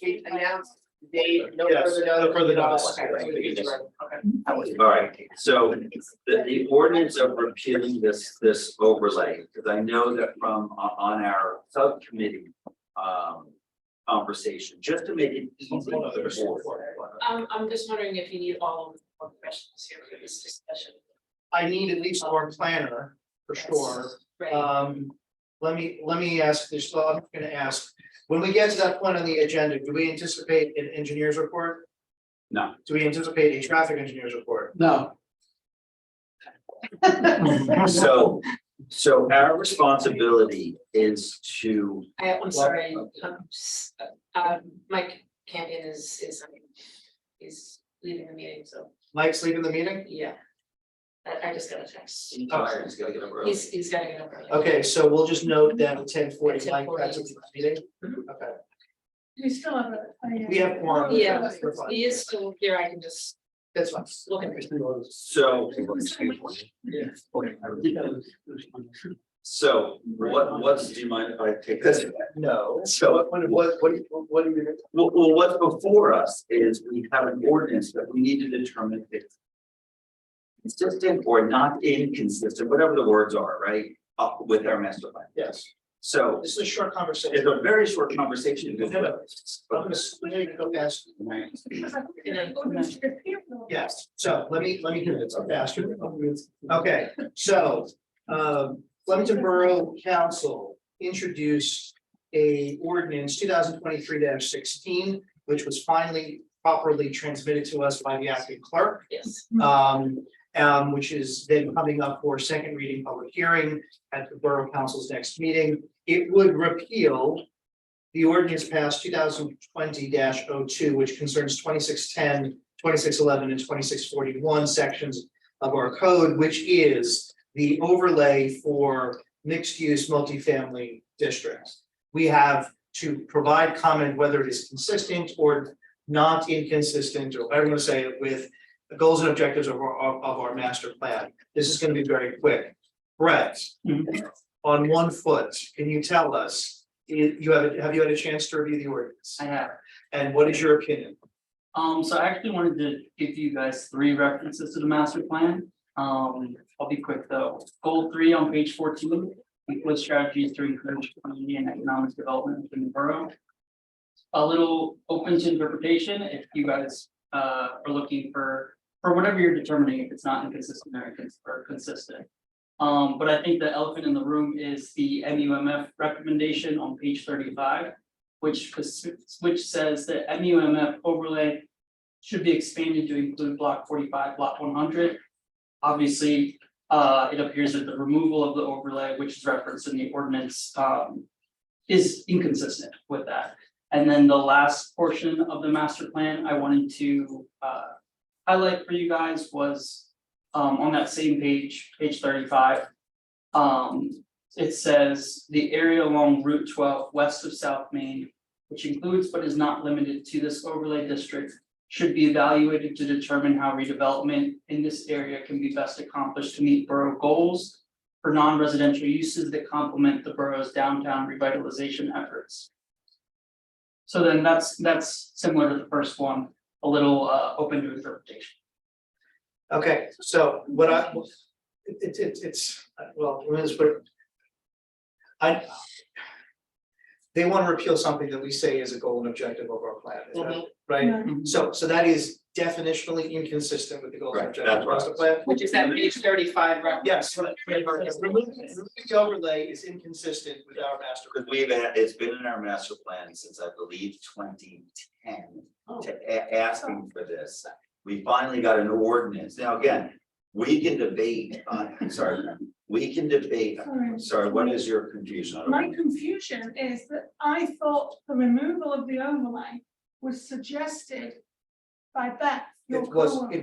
We announced date, no Yes, further no notice. further notice. Okay. All right, so the ordinance of repealing this overlay, because I know that from on our subcommittee conversation, just to make it easy for the board. I'm just wondering if you need all of the professionals here for this discussion. I need at least our planner for sure. Right. Let me ask this, so I'm gonna ask, when we get to that point on the agenda, do we anticipate an engineer's report? No. Do we anticipate a traffic engineer's report? no, So our responsibility is to. I'm sorry, Mike Campion is leaving the meeting, so, Mike's leaving the meeting? yeah. I just got a text. He's gotta get up early. He's gotta get up early. Okay, so we'll just note that at 10:40, Mike, 10:40. that's the meeting? Mhm. Okay, You still have we have more. Yeah, he is still here, I can just That's fine. look at it. So what's, do you mind if I take this? No. So What do you? Well, what's before us is we have an ordinance that we need to determine if it's consistent or not inconsistent, whatever the words are, right, with our master plan. Yes, So this is a short conversation. it's a very short conversation. I'm gonna go fast. Yes, so let me do this, I'm faster. Okay, so Flemington Borough Council introduced a ordinance 2023-16, which was finally properly transmitted to us by the acting clerk. Yes. Which is then coming up for second reading public hearing at the Borough Council's next meeting. It would repeal the ordinance passed 2020-02, which concerns 2610, 2611, and 2641 sections of our code, which is the overlay for mixed-use multifamily districts. We have to provide comment whether it is consistent or not inconsistent, or whatever you want to say it, with the goals and objectives of our master plan. This is going to be very quick. Brett, on 1 foot, can you tell us, have you had a chance to review the ordinance? I have. And what is your opinion? So I actually wanted to give you guys 3 references to the master plan. I'll be quick though. Goal 3 on page 14, include strategies to encourage community and economic development in the borough. A little open to interpretation if you guys are looking for whatever you're determining, if it's not inconsistent or consistent. But I think the elephant in the room is the MUMF recommendation on page 35, which says that MUMF overlay should be expanded to include block 45, block 100. Obviously, it appears that the removal of the overlay, which is referenced in the ordinance, is inconsistent with that. And then the last portion of the master plan I wanted to highlight for you guys was on that same page 35. It says the area along Route 12 west of South Main, which includes but is not limited to this overlay district, should be evaluated to determine how redevelopment in this area can be best accomplished to meet borough goals for non-residential uses that complement the borough's downtown revitalization efforts. So then that's similar to the first one, a little open to interpretation. Okay, so what well, let me just put it. They want to repeal something that we say is a goal and objective of our plan, is that right? Yeah. So that is definitionally inconsistent with the goals and Right, objectives of that's the plan. Which is that page 35, right? Yes, removing the overlay is inconsistent with our master. Because it's been in our master plan since I believe 2010 asking for this. We finally got an ordinance. Now, again, we can debate on, sorry, what is your confusion? I don't My know. confusion is that I thought the removal of the overlay was suggested by Beth. your It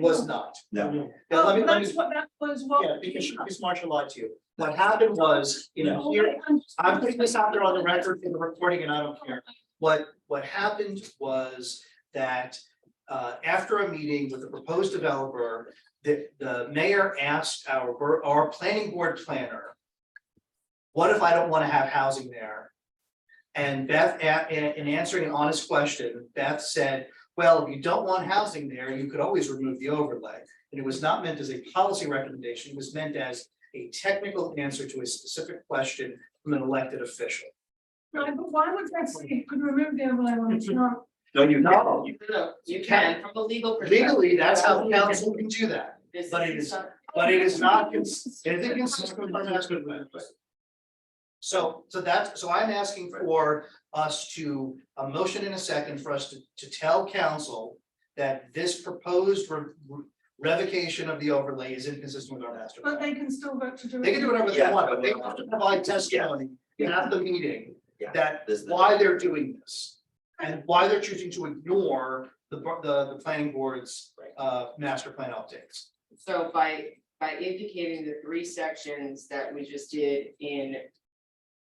was co-op. not. No, Now, Oh, let me, that's what that was, what. yeah, because Marcia lied to you. What happened was, Oh, here, wait, I'm just- I'm putting this out there on the record for the recording and I don't care. What happened was that after a meeting with the proposed developer, the mayor asked our planning board planner, what if I don't want to have housing there? And Beth, in answering an honest question, Beth said, well, if you don't want housing there, you could always remove the overlay. And it was not meant as a policy recommendation, it was meant as a technical answer to a specific question from an elected official. Right, but why would that say you could remove the overlay when it's not? no, you No. can't. You can, from a legal perspective. Legally, that's how council can do that, This but it is not, it is inconsistent with our master plan. So I'm asking for us to, a motion in a second for us to tell council that this proposed revocation of the overlay is inconsistent with our master But plan. they can still vote to do it. They can do whatever they Yeah, want, but but they have to provide testimony at the meeting Yeah. that This- why they're doing this. And why they're choosing to ignore the planning board's master plan updates. So by indicating the 3 sections that we just did in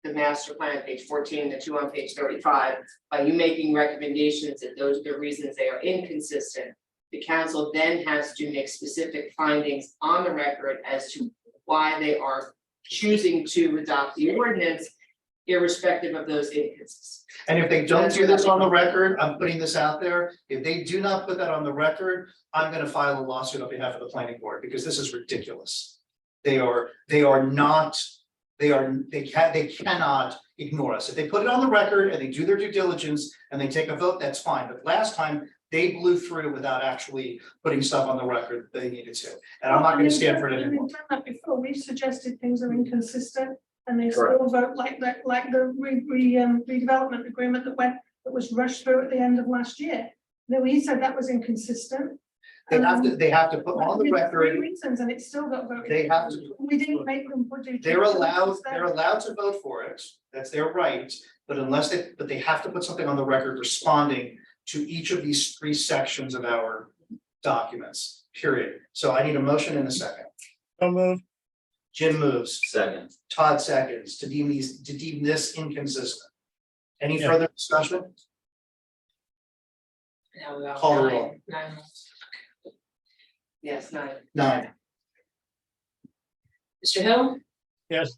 the master plan, page 14, the 2 on page 35, by you making recommendations that those are the reasons they are inconsistent, the council then has to make specific findings on the record as to why they are choosing to adopt the ordinance, irrespective of those inconsistencies. And if they don't do this on the record, I'm putting this out there, if they do not put that on the record, I'm gonna file a lawsuit on behalf of the planning board, because this is ridiculous. They cannot ignore us. If they put it on the record and they do their due diligence and they take a vote, that's fine, but last time they blew through without actually putting stuff on the record that they needed to. And I'm not gonna stand for it We've anymore. done that before, we've suggested things are inconsistent, and they still vote like that, like the redevelopment agreement that was rushed through at the end of last year. No, we said that was inconsistent. They have to put on the With three record, reasons, and it still got voted. they have to, We didn't make them put. they're allowed to vote for it, that's their right. But but they have to put something on the record responding to each of these three sections of our documents, period. So I need a motion in a second. So moved. Jim moves, Second. Todd seconds, to deem this inconsistent. Any Yeah. further discussion? Now we got Call the roll. nine. Yes, 9. 9. Mr. Hill, Yes.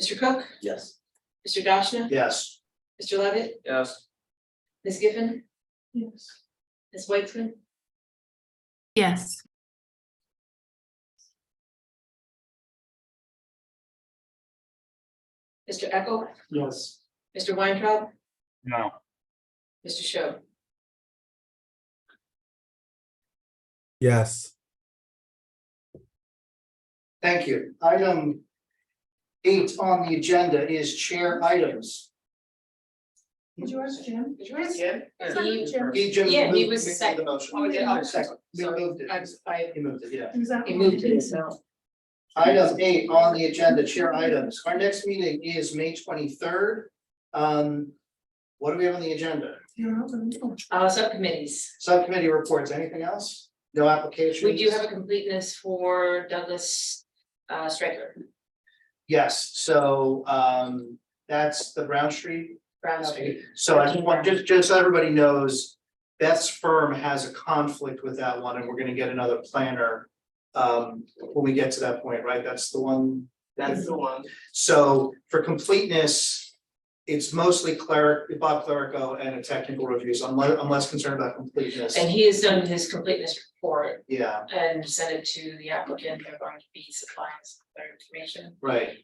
Mr. Cook, Yes. Mr. Dashna, Yes. Mr. Levitt, Yes. Ms. Giffen, Yes. Ms. Weitzman, Yes. Mr. Eckel, Yes. Mr. Weintraub, No. Mr. Show. Yes. Thank you. Item 8 on the agenda is chair items. Did you ask Jim? Did you ask Jim? Is that Jim? Jim Yeah, he moved- was made the second. motion. Oh, yeah, Second. We Sorry, moved it. He moved it, yeah. Is that? He moved it, so. Item 8 on the agenda, chair items. Our next meeting is May 23rd. What do we have on the agenda? Subcommittees. Subcommittee reports, anything else? No applications? We do have a completeness for Douglas Stryker, Yes, so that's the Brown Street. Brown Street. So I just want, just so everybody knows, Beth's firm has a conflict with that one, and we're gonna get another planner. When we get to that point, right? That's the one. That's the one. So for completeness, it's mostly Bob Clerico and a technical review, so I'm less concerned about completeness. And he has done his completeness report Yeah, and sent it to the applicant. They're going to be supplying some other information, right,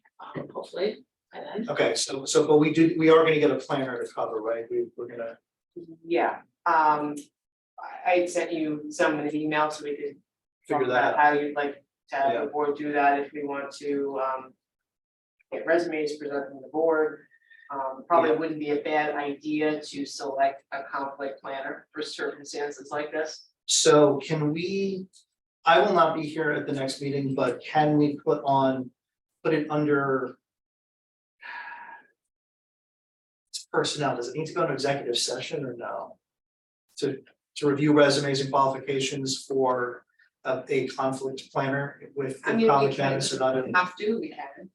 hopefully, by then. okay, so but we are gonna get a planner to cover, right? We're gonna, Yeah, I sent you some in an email so we could talk Figure that about out. how you'd like to have Yeah. the board do that if we want to get resumes presented from the board. Probably Yeah. wouldn't be a bad idea to select a conflict planner for circumstances like this. so can we? I will not be here at the next meeting, but can we put it under? It's personnel, does it need to go into executive session or no? To review resumes and qualifications for a conflict planner with I mean, we college can Madison, not a. have to, we can.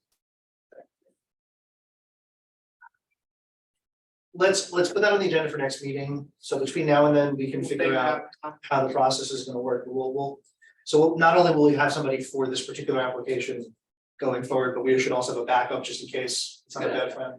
Let's put that on the agenda for next meeting, so between now and then, we can figure out how the process is gonna work, so not only will we have somebody for this particular application. Going forward, but we should also have a backup just in case it's not a bad friend.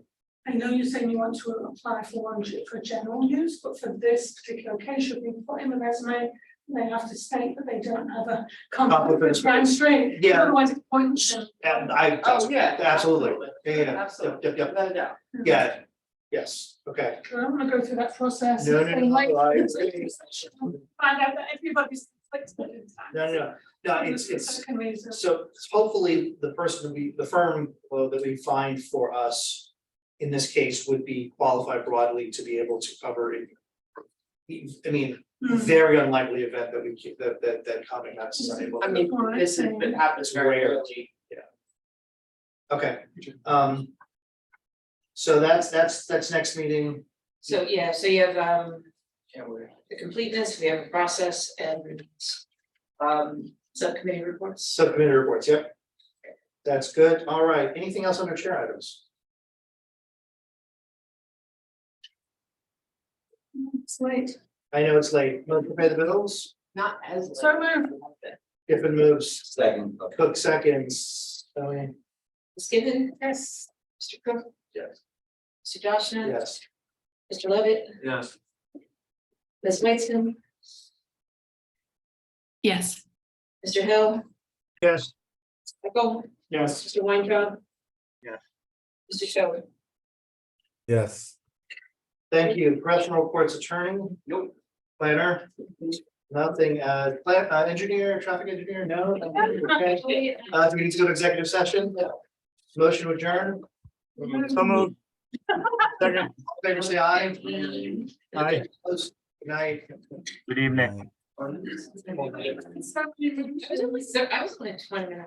I know you're saying you want to apply for one for general use, but for this particular case, should we put in the resume? They have to state that they don't have a conflict with Brown Street. Yeah. Otherwise it's pointless. And Oh, yeah. absolutely, yeah, Absolutely. yep, No doubt. yeah, yes, okay. I don't wanna go through that process. No, and like- I agree. Find out that everybody's conflicted in time. No, it's, Second reason. so hopefully the person the firm that we find for us. In this case would be qualified broadly to be able to cover it. I mean, very unlikely event that we keep that Common Madison is unable I to. mean, this is, it happens very Rare. early. Okay, so that's next meeting. So, yeah, so you have the completeness, we have a process and subcommittee reports. Subcommittee reports, yep. That's good, all right, anything else under chair items? It's late. I know it's late, motion to pay the bills, Not as. late. So moved. Giffen moves, Second. Cook seconds, Tony, Ms. Giffen, Yes. Mr. Cook, yes, Mr. Dashna. yes, Mr. Levitt, Yes. Ms. Weitzman, Yes. Mr. Hill, Yes. Eckel, Yes. Mr. Weintraub. Yes. Mr. Show. Yes. thank you, professional reports attorney. Nope. Planner? Nothing, engineer, traffic engineer, no? Okay. Do we need to go to executive session? Motion to adjourn? So moved. Second. Favor say aye. Aye. Good night. Good evening. I was only 20 minutes.